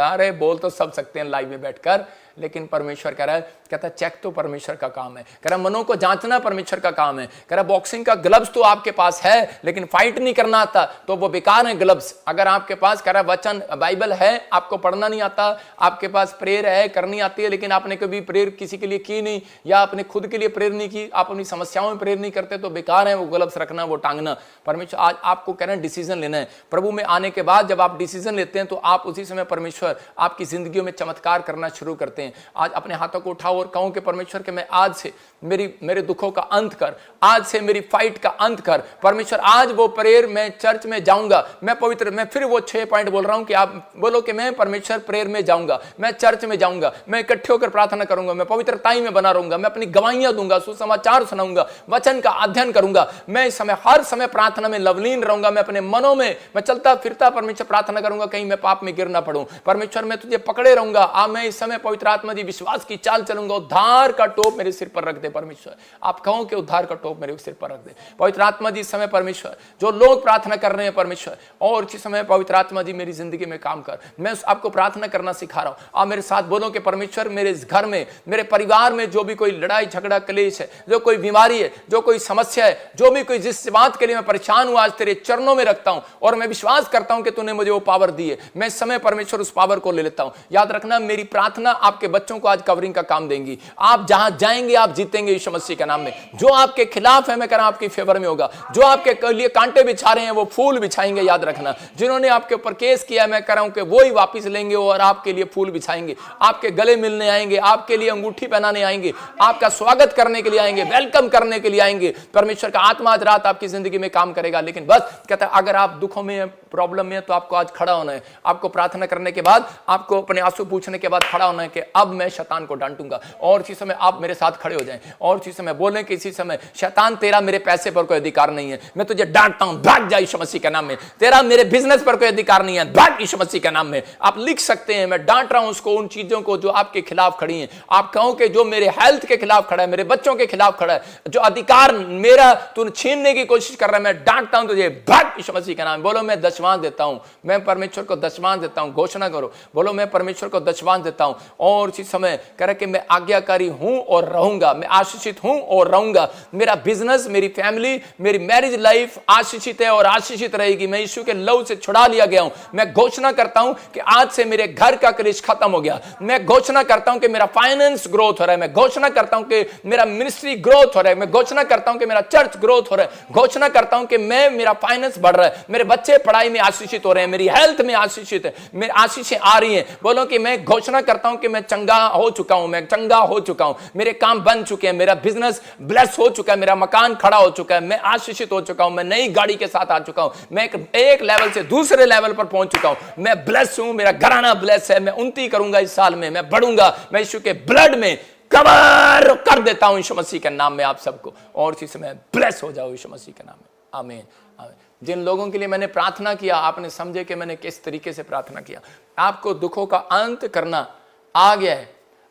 अरे बोल तो सब सकते हैं लाइव में बैठकर, लेकिन परमेश्वर कह रहा है, कहता चेक तो परमेश्वर का काम है, कह रहा मनों को जांचना परमेश्वर का काम है। कह रहा बॉक्सिंग का ग्लव्स तो आपके पास है, लेकिन फाइट नहीं करना आता तो वो बेकार है ग्लव्स। अगर आपके पास कह रहा वचन बाइबल है, आपको पढ़ना नहीं आता, आपके पास प्रेयर है, करनी आती है, लेकिन आपने कभी प्रेयर किसी के लिए की नहीं या आपने खुद के लिए प्रेयर नहीं की, आप अपनी समस्याओं में प्रेयर नहीं करते, तो बेकार है वो ग्लव्स रखना, वो टांगना। परमेश्वर आज आपको कह रहे हैं डिसीजन लेना है। प्रभु में आने के बाद जब आप डिसीजन लेते हैं तो आप उसी समय परमेश्वर आपकी जिंदगी में चमत्कार करना शुरू करते हैं। आज अपने हाथों को उठाओ और कहो कि परमेश्वर के मैं आज से मेरे दुखों का अंत कर, आज से मेरी फाइट का अंत कर। परमेश्वर आज वो प्रेयर मैं चर्च में जाऊंगा, मैं पवित्र, मैं फिर वो 6 पॉइंट बोल रहा हूं कि आप बोलो कि मैं परमेश्वर प्रेयर में जाऊंगा, मैं चर्च में जाऊंगा, मैं इकट्ठे होकर प्रार्थना करूंगा, मैं पवित्रताई में बना रहूंगा, मैं अपनी गवाहियां दूंगा, सुसमाचार सुनाऊंगा, वचन का अध्ययन करूंगा, मैं इस समय हर समय प्रार्थना में लवलीन रहूंगा, मैं अपने मनों में मैं चलता फिरता परमेश्वर प्रार्थना करूंगा, कहीं मैं पाप में गिर ना पड़ूं। परमेश्वर मैं तुझे पकड़े रहूंगा, मैं इस समय पवित्र आत्मा दी विश्वास की चाल चलूंगा, उद्धार का टोप मेरे सिर पर रख दे परमेश्वर। आप कहो कि उद्धार का टोप मेरे सिर पर रख दे पवित्र आत्मा जी। इस समय परमेश्वर जो लोग प्रार्थना कर रहे हैं परमेश्वर, और इसी समय पवित्र आत्मा जी मेरी जिंदगी में काम कर। मैं आपको प्रार्थना करना सिखा रहा हूं, आप मेरे साथ बोलो कि परमेश्वर मेरे इस घर में, मेरे परिवार में जो भी कोई लड़ाई झगड़ा क्लेश है, जो कोई बीमारी है, जो कोई समस्या है, जो भी कोई जिस बात के लिए मैं परेशान हूं, आज तेरे चरणों में रखता हूं और मैं विश्वास करता हूं कि तूने मुझे वो पावर दी है। मैं इस समय परमेश्वर उस पावर को ले लेता हूं। याद रखना मेरी प्रार्थना आपके आपके बच्चों को आज कवरिंग का काम देंगी। आप जहां जाएंगे आप जीतेंगे यीशु मसीह के नाम में। जो आपके खिलाफ है मैं कह रहा हूं आपकी फेवर में होगा। जो आपके लिए कांटे बिछा रहे हैं वो फूल बिछाएंगे, याद रखना। जिन्होंने आपके ऊपर केस किया मैं कह रहा हूं कि वो ही वापस लेंगे और आपके लिए फूल बिछाएंगे, आपके गले मिलने आएंगे, आपके लिए अंगूठी पहनाने आएंगे, आपका स्वागत करने के लिए आएंगे, वेलकम करने के लिए आएंगे। परमेश्वर का आत्मा आज रात आपकी जिंदगी में काम करेगा। लेकिन बस कहता है अगर आप दुखों में, प्रॉब्लम में, तो आपको आज खड़ा होना है। आपको प्रार्थना करने के बाद, आपको अपने आंसू पूछने के बाद खड़ा होना है कि अब मैं शैतान को डांटूंगा। और इसी समय आप मेरे साथ खड़े हो जाएं और इसी समय बोलें कि इसी समय शैतान तेरा मेरे पैसे पर कोई अधिकार नहीं है, मैं तुझे डांटता हूं, भाग जा यीशु मसीह के नाम में। तेरा मेरे बिजनेस पर कोई अधिकार नहीं है, भाग यीशु मसीह के नाम में। आप लिख सकते हैं मैं डांट रहा हूं उसको, उन चीजों को जो आपके खिलाफ खड़ी हैं। आप कहो कि जो मेरे हेल्थ के खिलाफ खड़ा है, मेरे बच्चों के खिलाफ खड़ा है, जो अधिकार मेरा तू छीनने की कोशिश कर रहा है, मैं डांटता हूं तुझे, भाग यीशु मसीह के नाम में। बोलो मैं दशवांश देता हूं, मैं परमेश्वर को दशवांश देता हूं। घोषणा करो, बोलो मैं परमेश्वर को दशवांश देता हूं। और इसी समय कह रहे कि मैं आज्ञाकारी हूं और रहूंगा, मैं आशीषित हूं और रहूंगा। मेरा बिजनेस, मेरी फैमिली, मेरी मैरिज लाइफ आशीषित है और आशीषित रहेगी। मैं यीशु के लहू से छुड़ा लिया गया हूं। मैं घोषणा करता हूं कि आज से मेरे घर का क्लेश खत्म हो गया। मैं घोषणा करता हूं कि मेरा फाइनेंस ग्रोथ हो रहा है। मैं घोषणा करता हूं कि मेरा मिनिस्ट्री ग्रोथ हो रहा है। मैं घोषणा करता हूं कि मेरा चर्च ग्रोथ हो रहा है। घोषणा करता हूं कि मेरा फाइनेंस बढ़ रहा है, मेरे बच्चे पढ़ाई में आशीषित हो रहे हैं, मेरी हेल्थ में आशीषित है, मेरी आशीषें आ रही हैं। बोलो कि मैं घोषणा करता हूं कि मैं चंगा हो चुका हूं, मैं चंगा हो चुका हूं, मेरे काम बन चुके हैं, मेरा बिजनेस ब्लेस हो चुका है, मेरा मकान खड़ा हो चुका है, मैं आशीषित हो चुका हूं, मैं नई गाड़ी के साथ आ चुका हूं, मैं एक लेवल से दूसरे लेवल पर पहुंच चुका हूं, मैं ब्लेस हूं, मेरा घराना ब्लेस है, मैं उन्नति करूंगा इस साल में, मैं बढ़ूंगा, मैं यीशु के ब्लड में कवर कर देता हूं यीशु मसीह के नाम में आप सबको। और इसी समय ब्लेस हो जाओ यीशु मसीह के नाम में। आमीन, आमीन। जिन लोगों के लिए मैंने प्रार्थना किया, आपने समझे कि मैंने किस तरीके से प्रार्थना किया। आपको दुखों का अंत करना आ गया है,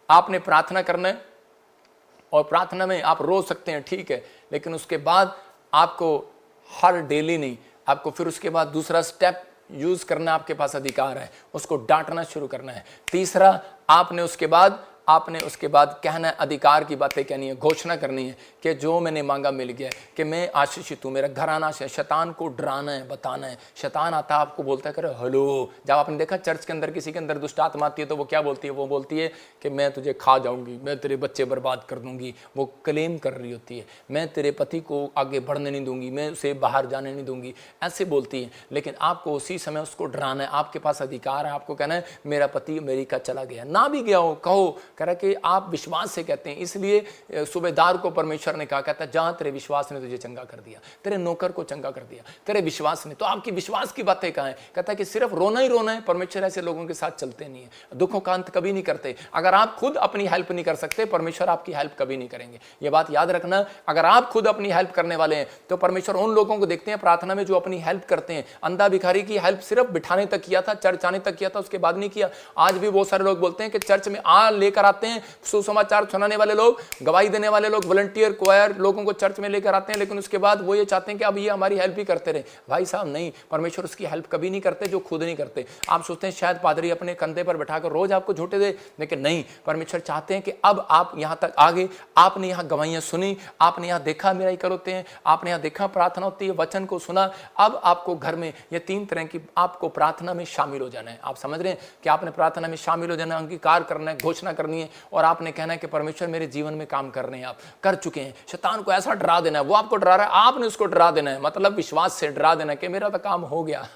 आपने प्रार्थना करना है। और प्रार्थना में आप रो सकते हैं, ठीक है, लेकिन उसके बाद आपको हर डेली नहीं, आपको फिर उसके बाद दूसरा स्टेप यूज करना, आपके पास अधिकार है, उसको डांटना शुरू करना है। तीसरा, आपने उसके बाद कहना है, अधिकार की बातें कहनी है, घोषणा करनी है कि जो मैंने मांगा मिल गया है, कि मैं आशीषित हूँ, मेरा घराना से। शैतान को डराना है, बताना है। शैतान आता है आपको बोलता है करे हेलो। जब आपने देखा चर्च के अंदर किसी के अंदर दुष्ट आत्मा आती है तो वो क्या बोलती है? वो बोलती है कि मैं तुझे खा जाऊंगी, मैं तेरे बच्चे बर्बाद कर दूंगी। वो क्लेम कर रही होती है, मैं तेरे पति को आगे बढ़ने नहीं दूंगी, मैं उसे बाहर जाने नहीं दूंगी, ऐसे बोलती है। लेकिन आपको उसी समय उसको डराना है। आपके पास अधिकार है, आपको कहना है मेरा पति अमेरिका चला गया, ना भी गया हो कहो, कह रहा कि आप विश्वास से कहते हैं। इसलिए सूबेदार को परमेश्वर ने कहा, कहता जहां तेरे विश्वास ने तुझे चंगा कर दिया, तेरे नौकर को चंगा कर दिया, तेरे विश्वास ने। तो आपकी विश्वास की बातें कहां है? कहता कि सिर्फ रोना ही रोना है। परमेश्वर ऐसे लोगों के साथ चलते नहीं है, दुखों का अंत कभी नहीं करते। अगर आप खुद अपनी हेल्प नहीं कर सकते, परमेश्वर आपकी हेल्प कभी नहीं करेंगे। ये बात याद रखना। अगर आप खुद अपनी हेल्प करने वाले हैं तो परमेश्वर उन लोगों को देखते हैं प्रार्थना में जो अपनी हेल्प करते हैं। अंधा भिखारी की हेल्प सिर्फ बिठाने तक किया था, चर्च आने तक किया था, उसके बाद नहीं किया। आज भी बहुत सारे लोग बोलते हैं कि चर्च में लेकर आते हैं, सुसमाचार सुनाने वाले लोग, गवाही देने वाले लोग, वॉलंटियर क्वायर लोगों को चर्च में लेकर आते हैं, लेकिन उसके बाद वो ये चाहते हैं कि अब ये हमारी हेल्प ही करते रहे। भाई साहब नहीं, परमेश्वर उसकी हेल्प कभी नहीं करते जो खुद नहीं करते। आप सोचते हैं शायद पादरी अपने कंधे पर बैठाकर रोज आपको झूठे दे, लेकिन नहीं, परमेश्वर चाहते हैं कि अब आप यहां तक आ गए, आपने यहां गवाहियां सुनी, आपने यहां देखा मिराकल होते हैं, आपने यहां देखा प्रार्थना होती है, वचन को सुना। अब आपको घर में ये 3 तरह की आपको प्रार्थना में शामिल हो जाना है। आप समझ रहे हैं कि आपने प्रार्थना में शामिल हो जाना है, अंगीकार करना है, घोषणा करनी है और आपने कहना है कि परमेश्वर मेरे जीवन में काम कर रहे हैं, आप कर चुके हैं। शैतान को ऐसा डरा देना है, वो आपको डरा रहा है, आपने उसको डरा देना है, मतलब विश्वास से डरा देना है कि मेरा तो काम हो गया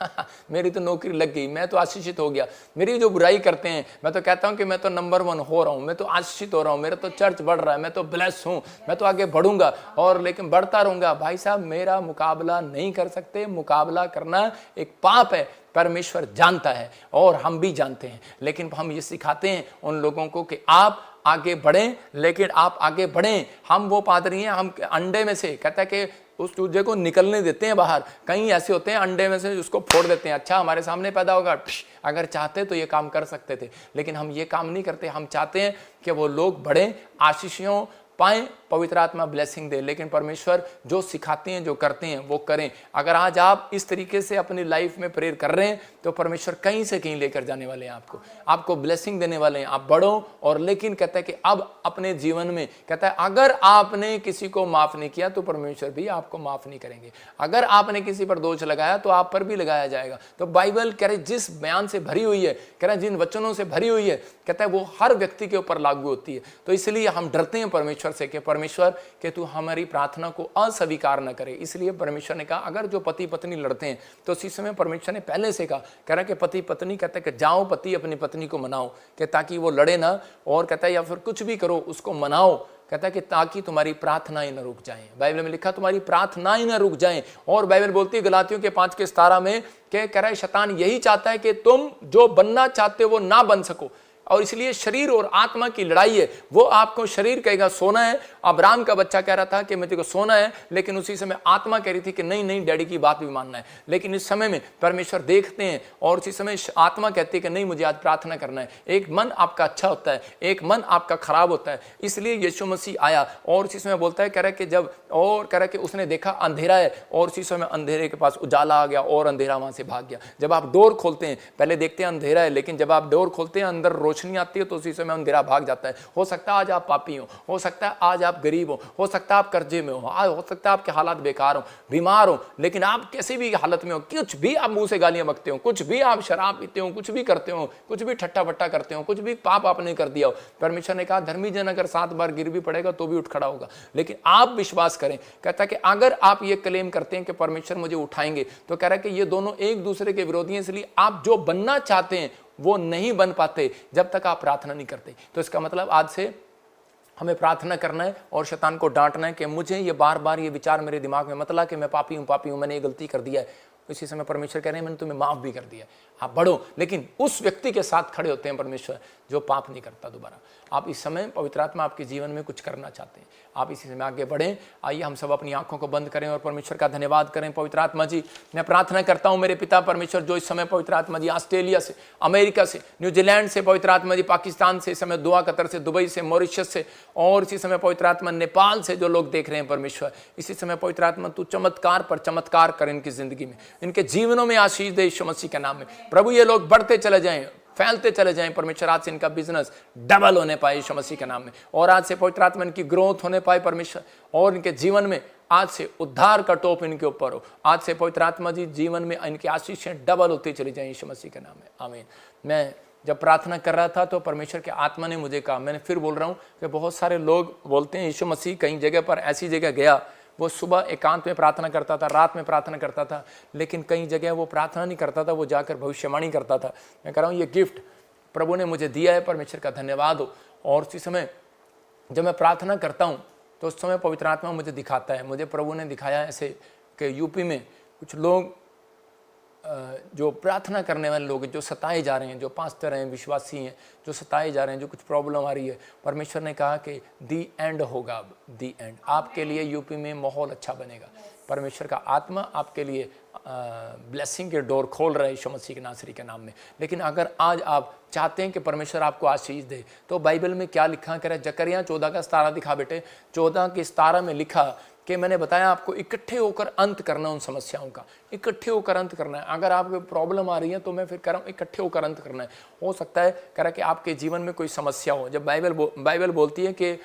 मेरी तो नौकरी लग गई, मैं तो आशीषित हो गया। मेरी जो बुराई करते हैं, मैं तो कहता हूं कि मैं तो नंबर 1 हो रहा हूं, मैं तो आशीषित हो रहा हूं, मेरा तो चर्च बढ़ रहा है, मैं तो ब्लेस हूं, मैं तो आगे बढ़ूंगा और लेकिन बढ़ता रहूंगा। भाई साहब, मेरा मुकाबला नहीं कर सकते। मुकाबला करना एक पाप है, परमेश्वर जानता है और हम भी जानते हैं। लेकिन हम ये सिखाते हैं उन लोगों को कि आप आगे बढ़ें, लेकिन आप आगे बढ़ें। हम वो पादरी हैं, हम अंडे में से कहता है कि उस चूजे को निकलने देते हैं बाहर। कहीं ऐसे होते हैं अंडे में से उसको फोड़ देते हैं, अच्छा हमारे सामने पैदा होगा। अगर चाहते तो ये काम कर सकते थे, लेकिन हम ये काम नहीं करते। हम चाहते हैं कि वो लोग बढ़ें, आशीषियों पाएं पवित्र आत्मा ब्लेसिंग दे, लेकिन परमेश्वर जो सिखाते हैं, जो करते हैं वो करें। अगर आज आप इस तरीके से अपनी लाइफ में प्रेयर कर रहे हैं तो परमेश्वर कहीं से कहीं लेकर जाने वाले हैं, आपको ब्लेसिंग देने वाले हैं। आप बढ़ो। और लेकिन कहता है कि अब अपने जीवन में कहता है अगर आपने किसी को माफ नहीं किया तो परमेश्वर भी आपको माफ नहीं करेंगे। अगर आपने किसी पर दोष लगाया तो आप पर भी लगाया जाएगा। तो बाइबल कह रहे जिस बयान से भरी हुई है, कह रहे जिन वचनों से भरी हुई है, कहता है वो हर व्यक्ति के ऊपर लागू होती है। तो इसलिए हम डरते हैं परमेश्वर से कि परमेश्वर कि तू हमारी प्रार्थना को अस्वीकार न करे। इसलिए परमेश्वर ने कहा अगर जो पति पत्नी लड़ते हैं तो उसी समय परमेश्वर ने पहले से कहा, कह रहा है कि पति पत्नी कहता है कि जाओ पति अपनी पत्नी को मनाओ कि ताकि वो लड़े ना, और कहता है या फिर कुछ भी करो उसको मनाओ, कहता है कि ताकि तुम्हारी प्रार्थनाएं न रुक जाएं। बाइबल में लिखा तुम्हारी प्रार्थनाएं न रुक जाएं। और बाइबल बोलती है गलातियों के 5:17 में कि कह रहा है शैतान यही चाहता है कि तुम जो बनना चाहते हो वो ना बन सको, और इसलिए शरीर और आत्मा की लड़ाई है। वो आपको शरीर कहेगा सोना है, अब्राहम का बच्चा कह रहा था कि मैं तेरे को सोना है, लेकिन उसी समय आत्मा कह रही थी कि नहीं नहीं डैडी की बात भी मानना है। लेकिन इस समय में परमेश्वर देखते हैं और उसी समय आत्मा कहती है कि नहीं मुझे आज प्रार्थना करना है। एक मन आपका अच्छा होता है, एक मन आपका खराब होता है। इसलिए यीशु मसीह आया और उसी समय बोलता है, कह रहा है कि जब और कह रहा है कि उसने देखा अंधेरा है और उसी समय अंधेरे के पास उजाला आ गया और अंधेरा वहां से भाग गया। जब आप डोर खोलते हैं, पहले देखते हैं अंधेरा है, लेकिन जब आप डोर खोलते हैं अंदर रोशनी आती है तो उसी समय अंधेरा भाग जाता है। हो सकता है आज आप पापी हो सकता है आज आप गरीब हो सकता है आप कर्जे में हो सकता है आपके हालात बेकार हो, बीमार हो, लेकिन आप कैसी भी हालत में हो, कुछ भी आप मुंह से गालियां बकते हो, कुछ भी आप शराब पीते हो, कुछ भी करते हो, कुछ भी ठट्टा बट्टा करते हो, कुछ भी पाप आपने कर दिया हो, परमेश्वर ने कहा धर्मी जन अगर 7 बार गिर भी पड़ेगा तो भी उठ खड़ा होगा। लेकिन आप विश्वास करें, कहता है कि अगर आप ये क्लेम करते हैं कि परमेश्वर मुझे उठाएंगे, तो कह रहा है कि ये दोनों एक दूसरे के विरोधी हैं। इसलिए आप जो बनना चाहते हैं वो नहीं बन पाते जब तक आप प्रार्थना नहीं करते। तो इसका मतलब आज से हमें प्रार्थना करना है और शैतान को डांटना है कि मुझे ये बार बार ये विचार मेरे दिमाग में मत ला कि मैं पापी हूँ, मैंने ये गलती कर दिया है। इसी समय परमेश्वर कह रहे हैं मैंने तुम्हें माफ भी कर दिया। आप बढ़ो, लेकिन उस व्यक्ति के साथ खड़े होते हैं परमेश्वर जो पाप नहीं करता दोबारा। आप इस समय पवित्र आत्मा आपके जीवन में कुछ करना चाहते हैं, आप इसी समय आगे बढ़ें। आइए हम सब अपनी आंखों को बंद करें और परमेश्वर का धन्यवाद करें। पवित्र आत्मा जी, मैं प्रार्थना करता हूं मेरे पिता परमेश्वर, जो इस समय पवित्र आत्मा जी ऑस्ट्रेलिया से, अमेरिका से, न्यूजीलैंड से, पवित्र आत्मा जी पाकिस्तान से, इस समय दुआ कतर से, दुबई से, मॉरिशस से, और इसी समय पवित्र आत्मा नेपाल से जो लोग देख रहे हैं परमेश्वर, इसी समय पवित्र आत्मा तू चमत्कार पर चमत्कार कर इनकी जिंदगी में, इनके जीवनों में आशीष दे यीशु मसीह के नाम में। प्रभु ये लोग बढ़ते चले जाएं, फैलते चले जाएं परमेश्वर। आज से इनका बिजनेस डबल होने पाए यीशु मसीह के नाम में, और आज से पवित्र आत्मा इनकी ग्रोथ होने पाए परमेश्वर, और इनके जीवन में आज से उद्धार का टोप इनके ऊपर हो। आज से पवित्र आत्मा जी जीवन में इनकी आशीषें डबल होती चली जाएं यीशु मसीह के नाम में, आमीन। मैं जब प्रार्थना कर रहा था तो परमेश्वर के आत्मा ने मुझे कहा, मैंने फिर बोल रहा हूँ कि बहुत सारे लोग बोलते हैं यीशु मसीह कई जगह पर ऐसी जगह गया, वो सुबह एकांत में प्रार्थना करता था, रात में प्रार्थना करता था, लेकिन कई जगह वो प्रार्थना नहीं करता था, वो जाकर भविष्यवाणी करता था। मैं कह रहा हूँ ये गिफ्ट प्रभु ने मुझे दिया है, परमेश्वर का धन्यवाद हो। और उसी समय जब मैं प्रार्थना करता हूँ तो उस समय पवित्र आत्मा मुझे दिखाता है। मुझे प्रभु ने दिखाया ऐसे कि यूपी में कुछ लोग जो प्रार्थना करने वाले लोग हैं, जो सताए जा रहे हैं, जो पास्टर हैं, विश्वासी हैं, जो सताए जा रहे हैं, जो कुछ प्रॉब्लम आ रही है, परमेश्वर ने कहा कि दी एंड होगा, अब दी एंड। आपके लिए यूपी में माहौल अच्छा बनेगा। परमेश्वर का आत्मा आपके लिए ब्लेसिंग के डोर खोल रहा है यीशु मसीह के नासरी के नाम में। लेकिन अगर आज आप चाहते हैं कि परमेश्वर आपको आशीष दे, तो बाइबल में क्या लिखा कर जकरिया 14:17 दिखा बेटे। 14:17 में लिखा कि मैंने बताया आपको इकट्ठे होकर अंत करना, उन समस्याओं का इकट्ठे होकर अंत करना है। अगर आपको प्रॉब्लम आ रही है तो मैं फिर कह रहा हूँ इकट्ठे होकर अंत करना है। हो सकता है कह रहा कि आपके जीवन में कोई समस्या हो। जब बाइबल बोलती है कि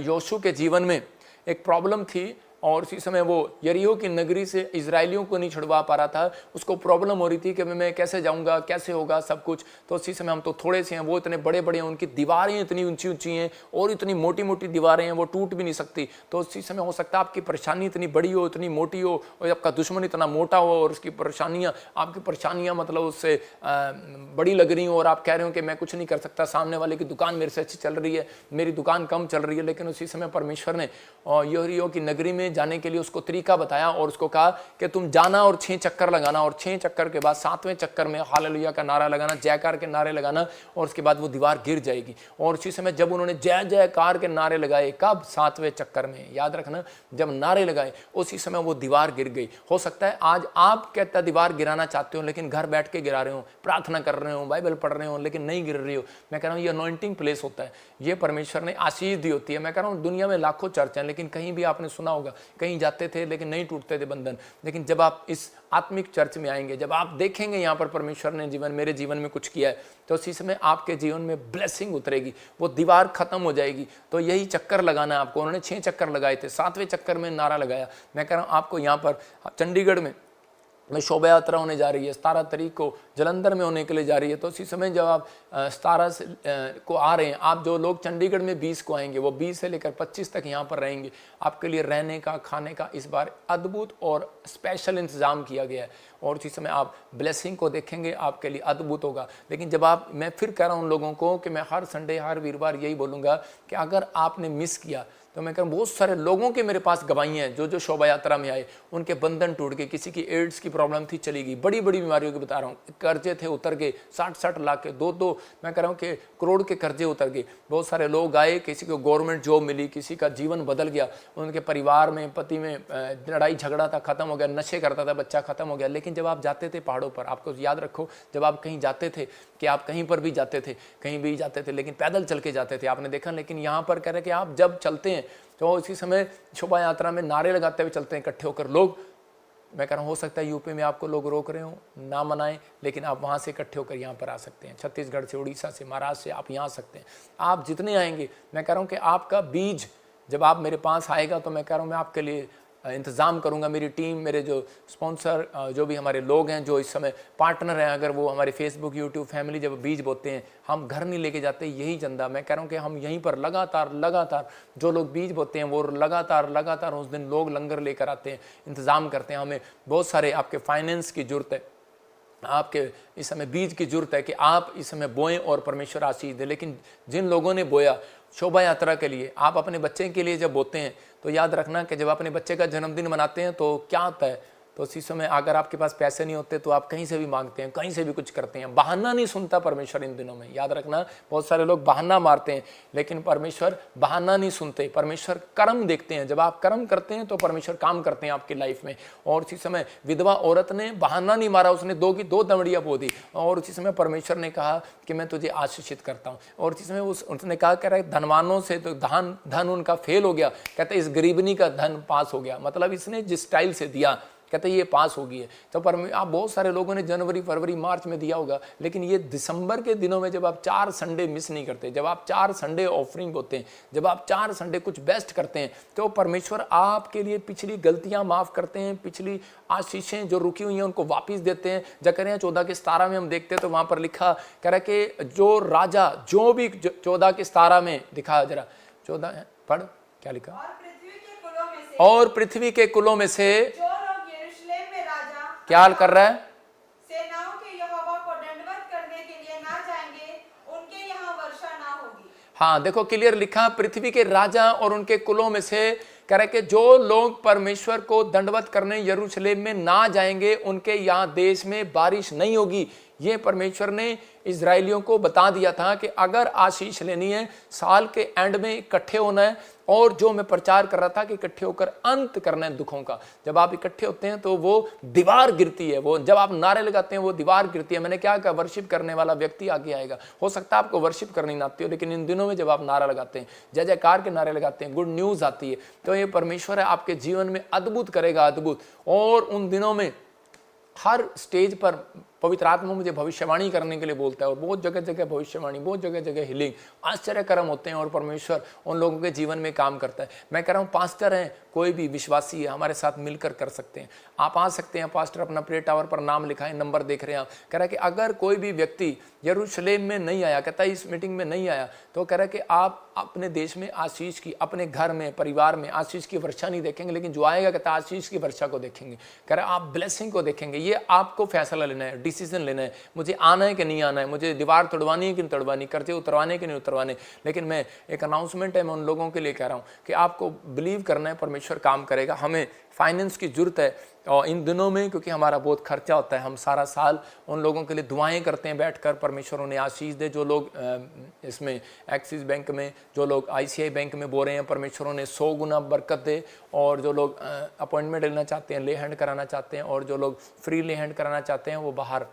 योशू के जीवन में एक प्रॉब्लम थी और उसी समय वो यरीहो की नगरी से इजराइलियों को नहीं छुड़वा पा रहा था, उसको प्रॉब्लम हो रही थी कि मैं कैसे जाऊंगा, कैसे होगा सब कुछ। तो उसी समय हम तो थोड़े से हैं, वो इतने बड़े बड़े हैं, उनकी दीवारें इतनी ऊंची ऊंची हैं और इतनी मोटी मोटी दीवारें हैं, वो टूट भी नहीं सकती। तो उसी समय हो सकता है आपकी परेशानी इतनी बड़ी हो, इतनी मोटी हो, और आपका दुश्मन इतना मोटा हो और उसकी परेशानियाँ, आपकी परेशानियाँ मतलब उससे बड़ी लग रही हो और आप कह रहे हो कि मैं कुछ नहीं कर सकता, सामने वाले की दुकान मेरे से अच्छी चल रही है, मेरी दुकान कम चल रही है। लेकिन उसी समय परमेश्वर ने यरीहो की नगरी में जाने के लिए उसको तरीका बताया और उसको कहा कि तुम जाना और 6 चक्कर लगाना, और 6 चक्कर के बाद 7वें चक्कर में हालेलुया का नारा लगाना, जयकार के नारे लगाना, और उसके बाद वो दीवार गिर जाएगी। और उसी समय जब उन्होंने जय जयकार के नारे लगाए, कब? 7वें चक्कर में, याद रखना, जब नारे लगाए उसी समय वो दीवार गिर गई। हो सकता है आज आप कहता दीवार गिराना चाहते हो, लेकिन घर बैठ के गिरा रहे हो, प्रार्थना कर रहे हो, बाइबल पढ़ रहे हो, लेकिन नहीं गिर रही हो। मैं कह रहा हूँ ये अनॉइंटिंग प्लेस होता है, ये परमेश्वर ने आशीष दी होती है। मैं कह रहा हूँ दुनिया में लाखों चर्च हैं, लेकिन कहीं भी आपने सुना होगा कहीं जाते थे लेकिन नहीं टूटते थे बंधन। लेकिन जब आप इस आत्मिक चर्च में आएंगे, जब आप देखेंगे यहाँ पर परमेश्वर ने मेरे जीवन में कुछ किया है, तो उसी समय आपके जीवन में ब्लेसिंग उतरेगी, वो दीवार खत्म हो जाएगी। तो यही चक्कर लगाना है आपको। उन्होंने 6 चक्कर लगाए थे, 7वें चक्कर में नारा लगाया। मैं कह रहा हूँ आपको यहाँ पर चंडीगढ़ में शोभा यात्रा होने जा रही है, 17 तारीख को जलंधर में होने के लिए जा रही है। तो उसी समय जब आप 17 को आ रहे हैं, आप जो लोग चंडीगढ़ में 20 को आएंगे, वो 20 से लेकर 25 तक यहाँ पर रहेंगे। आपके लिए रहने का, खाने का इस बार अद्भुत और स्पेशल इंतजाम किया गया है, और उसी समय आप ब्लेसिंग को देखेंगे, आपके लिए अद्भुत होगा। लेकिन जब आप, मैं फिर कह रहा हूँ उन लोगों को कि मैं हर संडे हर वीरवार यही बोलूँगा कि अगर आपने मिस किया तो मैं कह रहा हूँ बहुत सारे लोगों के मेरे पास गवाही हैं, जो शोभा यात्रा में आए, उनके बंधन टूट गए। किसी की एड्स की प्रॉब्लम थी, चली गई। बड़ी बड़ी बीमारियों की बता रहा हूँ, कर्जे थे उतर गए, 60-60 लाख के, 2-2 मैं कह रहा हूँ कि करोड़ के कर्जे उतर गए। बहुत सारे लोग आए, किसी को गवर्नमेंट जॉब मिली, किसी का जीवन बदल गया, उनके परिवार में, पति में लड़ाई झगड़ा था, खत्म हो गया, नशे करता था बच्चा, खत्म हो गया। लेकिन जब आप जाते थे पहाड़ों पर, आपको याद रखो जब आप कहीं जाते थे, कि आप कहीं पर भी जाते थे, कहीं भी जाते थे, लेकिन पैदल चल के जाते थे, आपने देखा। लेकिन यहाँ पर कह रहे कि आप जब चलते हैं तो इसी समय शोभा यात्रा में नारे लगाते हुए चलते हैं इकट्ठे होकर लोग। मैं कह रहा हूँ हो सकता है यूपी में आपको लोग रोक रहे हो, ना मनाएं, लेकिन आप वहाँ से इकट्ठे होकर यहाँ पर आ सकते हैं। छत्तीसगढ़ से, उड़ीसा से, महाराष्ट्र से आप यहाँ आ सकते हैं। आप जितने आएंगे, मैं कह रहा हूँ कि आपका बीज जब आप मेरे पास आएगा तो मैं कह रहा हूँ मैं आपके लिए इंतज़ाम करूंगा। मेरी टीम, मेरे जो स्पॉन्सर, जो भी हमारे लोग हैं, जो इस समय पार्टनर हैं, अगर वो हमारे फेसबुक, यूट्यूब फैमिली जब बीज बोते हैं, हम घर नहीं लेके जाते, यही चंदा। मैं कह रहा हूँ कि हम यहीं पर लगातार जो लोग बीज बोते हैं वो लगातार उस दिन लोग लंगर लेकर आते हैं, इंतज़ाम करते हैं। हमें बहुत सारे आपके फाइनेंस की ज़रूरत है, आपके इस समय बीज की जरूरत है कि आप इस समय बोएं और परमेश्वर आशीष दे। लेकिन जिन लोगों ने बोया शोभा यात्रा के लिए, आप अपने बच्चे के लिए जब बोते हैं तो याद रखना कि जब अपने बच्चे का जन्मदिन मनाते हैं तो क्या होता है, तो उसी समय अगर आपके पास पैसे नहीं होते तो आप कहीं से भी मांगते हैं, कहीं से भी कुछ करते हैं। बहाना नहीं सुनता परमेश्वर इन दिनों में, याद रखना। बहुत सारे लोग बहाना मारते हैं, लेकिन परमेश्वर बहाना नहीं सुनते, परमेश्वर कर्म देखते हैं। जब आप कर्म करते हैं तो परमेश्वर काम करते हैं आपकी लाइफ में। और उसी समय विधवा औरत ने बहाना नहीं मारा, उसने 2 की 2 दमड़ियाँ बो दी, और उसी समय परमेश्वर ने कहा कि मैं तुझे आशीषित करता हूँ। और उसी समय उसने कहा, कह रहा है धनवानों से तो धन उनका फेल हो गया, कहते इस गरीबनी का धन पास हो गया। मतलब इसने जिस स्टाइल से दिया, कहते ये पास हो गई है। तो आप बहुत सारे लोगों ने जनवरी, फरवरी, मार्च में दिया होगा, लेकिन ये दिसंबर के दिनों में जब आप 4 संडे मिस नहीं करते, जब आप 4 संडे ऑफरिंग होते हैं, जब आप 4 संडे कुछ बेस्ट करते हैं, तो परमेश्वर आपके लिए पिछली गलतियां माफ करते हैं, पिछली आशीषें जो रुकी हुई हैं उनको वापस देते हैं। जकरिया 14:17 में हम देखते हैं तो वहां पर लिखा, कह रहा कि जो राजा, जो भी 14:17 में दिखा, जरा 14 पढ़, क्या लिखा, और पृथ्वी के कुलों में से क्या हाल कर रहा है, सेनाओं के यहोवा को दंडवत करने के लिए ना जाएंगे, उनके यहाँ वर्षा ना होगी। हाँ देखो क्लियर लिखा, पृथ्वी के राजा और उनके कुलों में से, कह रहे कि जो लोग परमेश्वर को दंडवत करने यरूशलेम में ना जाएंगे, उनके यहाँ देश में बारिश नहीं होगी। ये परमेश्वर ने इजराइलियों को बता दिया था कि अगर आशीष लेनी है, साल के एंड में इकट्ठे होना है। और जो मैं प्रचार कर रहा था कि इकट्ठे होकर अंत करना है दुखों का। जब आप इकट्ठे होते हैं तो वो दीवार गिरती है, वो जब आप नारे लगाते हैं वो दीवार गिरती है। मैंने क्या कहा, वर्शिप करने वाला व्यक्ति आगे आएगा। हो सकता है आपको वर्शिप करनी ना आती हो, लेकिन इन दिनों में जब आप नारा लगाते हैं, जय जयकार के नारे लगाते हैं, गुड न्यूज आती है, तो ये परमेश्वर है आपके जीवन में अद्भुत करेगा, अद्भुत। और उन दिनों में हर स्टेज पर पवित्र आत्मा मुझे भविष्यवाणी करने के लिए बोलता है, और बहुत जगह जगह भविष्यवाणी, बहुत जगह जगह हीलिंग, आश्चर्य कर्म होते हैं, और परमेश्वर उन लोगों के जीवन में काम करता है। मैं कह रहा हूँ पास्टर हैं, कोई भी विश्वासी है, हमारे साथ मिलकर कर सकते हैं। आप आ सकते हैं, पास्टर अपना प्रे टावर पर नाम लिखा है, नंबर देख रहे हैं आप। कह रहा है कि अगर कोई भी व्यक्ति यरूशलेम में नहीं आया, कहता है इस मीटिंग में नहीं आया, तो कह रहा है कि आप अपने देश में आशीष की, अपने घर में, परिवार में आशीष की वर्षा नहीं देखेंगे, लेकिन जो आएगा कहता है आशीष की वर्षा को देखेंगे। कह रहा है आप ब्लेसिंग को देखेंगे। ये आपको फैसला लेना है। डिसीजन लेना है, मुझे आना है कि नहीं आना है, मुझे दीवार तोड़वानी है कि नहीं तोड़वानी, कर्जे उतरवाने कि नहीं उतरवाने। लेकिन मैं एक अनाउंसमेंट है, मैं उन लोगों के लिए कह रहा हूँ कि आपको बिलीव करना है, परमेश्वर काम करेगा। हमें फाइनेंस की ज़रूरत है और इन दिनों में, क्योंकि हमारा बहुत खर्चा होता है। हम सारा साल उन लोगों के लिए दुआएं करते हैं बैठकर, परमेश्वर उन्हें आशीष दे। जो लोग इसमें एक्सिस बैंक में, जो लोग ICI बैंक में बो रहे हैं, परमेश्वर उन्हें 100 गुना बरकत दे। और जो लोग अपॉइंटमेंट लेना चाहते हैं, ले हैंड कराना चाहते हैं, और जो लोग फ्री ले हैंड कराना चाहते हैं, वो बाहर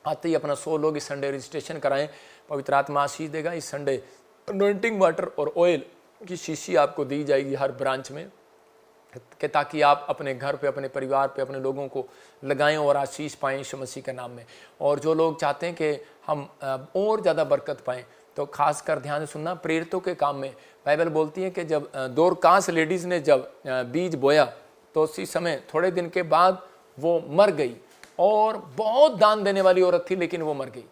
आते ही अपना 100 लोग इस संडे रजिस्ट्रेशन कराएं। पवित्र आत्मा आशीष देगा। इस संडे अनॉइंटिंग वाटर और ऑयल की शीशी आपको दी जाएगी हर ब्रांच में, कि ताकि आप अपने घर पे, अपने परिवार पे, अपने लोगों को लगाएं और आशीष पाएं यीशु मसीह के नाम में। और जो लोग चाहते हैं कि हम और ज़्यादा बरकत पाएं, तो खासकर ध्यान से सुनना, प्रेरितों के काम में बाइबल बोलती है कि जब दोरकास लेडीज़ ने जब बीज बोया, तो उसी समय थोड़े दिन के बाद वो मर गई। और बहुत दान देने वाली औरत थी, लेकिन वो मर गई।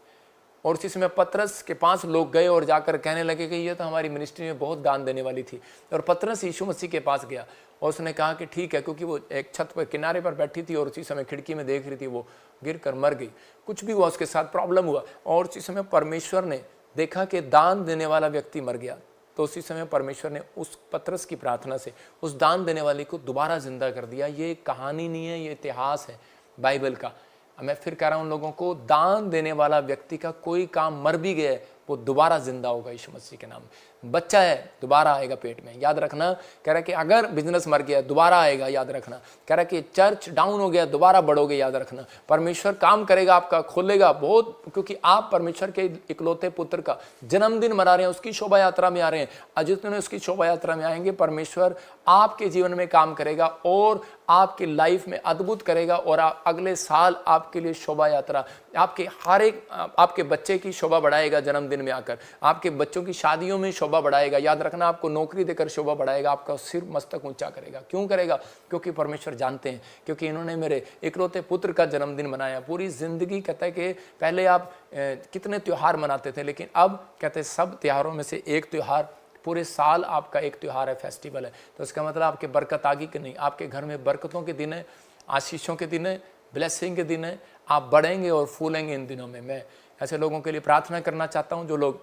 और उसी समय पतरस के पास लोग गए और जाकर कहने लगे कि ये तो हमारी मिनिस्ट्री में बहुत दान देने वाली थी। और पतरस यीशु मसीह के पास गया और उसने कहा कि ठीक है, क्योंकि वो एक छत पर किनारे पर बैठी थी और उसी समय खिड़की में देख रही थी, वो गिर कर मर गई। कुछ भी हुआ, उसके साथ प्रॉब्लम हुआ, और उसी समय परमेश्वर ने देखा कि दान देने वाला व्यक्ति मर गया। तो उसी समय परमेश्वर ने उस पतरस की प्रार्थना से उस दान देने वाले को दोबारा जिंदा कर दिया। ये कहानी नहीं है, ये इतिहास है बाइबल का। मैं फिर कह रहा हूं उन लोगों को, दान देने वाला व्यक्ति का कोई काम मर भी गया है, वो दोबारा जिंदा होगा यीशु मसीह के नाम में। बच्चा है, दोबारा आएगा पेट में, याद रखना। कह रहा कि अगर बिजनेस मर गया, दोबारा आएगा, याद रखना। कह रहा कि चर्च डाउन हो गया, दोबारा बढ़ोगे, याद रखना। परमेश्वर काम करेगा, आपका खोलेगा बहुत, क्योंकि आप परमेश्वर के इकलौते पुत्र का जन्मदिन मना रहे हैं, उसकी शोभा यात्रा में आ रहे हैं। जितने उसकी शोभा यात्रा में आएंगे, परमेश्वर आपके जीवन में काम करेगा और आपकी लाइफ में अद्भुत करेगा। और अगले साल आपके लिए शोभा यात्रा, आपके हर एक, आपके बच्चे की शोभा बढ़ाएगा जन्मदिन में आकर, आपके बच्चों की शादियों में शोभा बढ़ाएगा। याद रखना, आपको नौकरी देकर शोभा बढ़ाएगा, आपका सिर मस्तक ऊंचा करेगा। क्यों करेगा? क्योंकि परमेश्वर जानते हैं, क्योंकि इन्होंने मेरे इकलौते पुत्र का जन्मदिन मनाया। पूरी जिंदगी कहता है कि पहले आप कितने त्योहार मनाते थे, लेकिन अब कहते हैं सब त्योहारों में से एक त्यौहार, पूरे साल आपका एक त्यौहार है, फेस्टिवल है। तो इसका मतलब आपके बरकत आ गई कि नहीं? आपके घर में बरकतों के दिन है, आशीषों के दिन है, ब्लेसिंग के दिन है। आप बढ़ेंगे और फूलेंगे इन दिनों में। मैं ऐसे लोगों के लिए प्रार्थना करना चाहता हूं जो लोग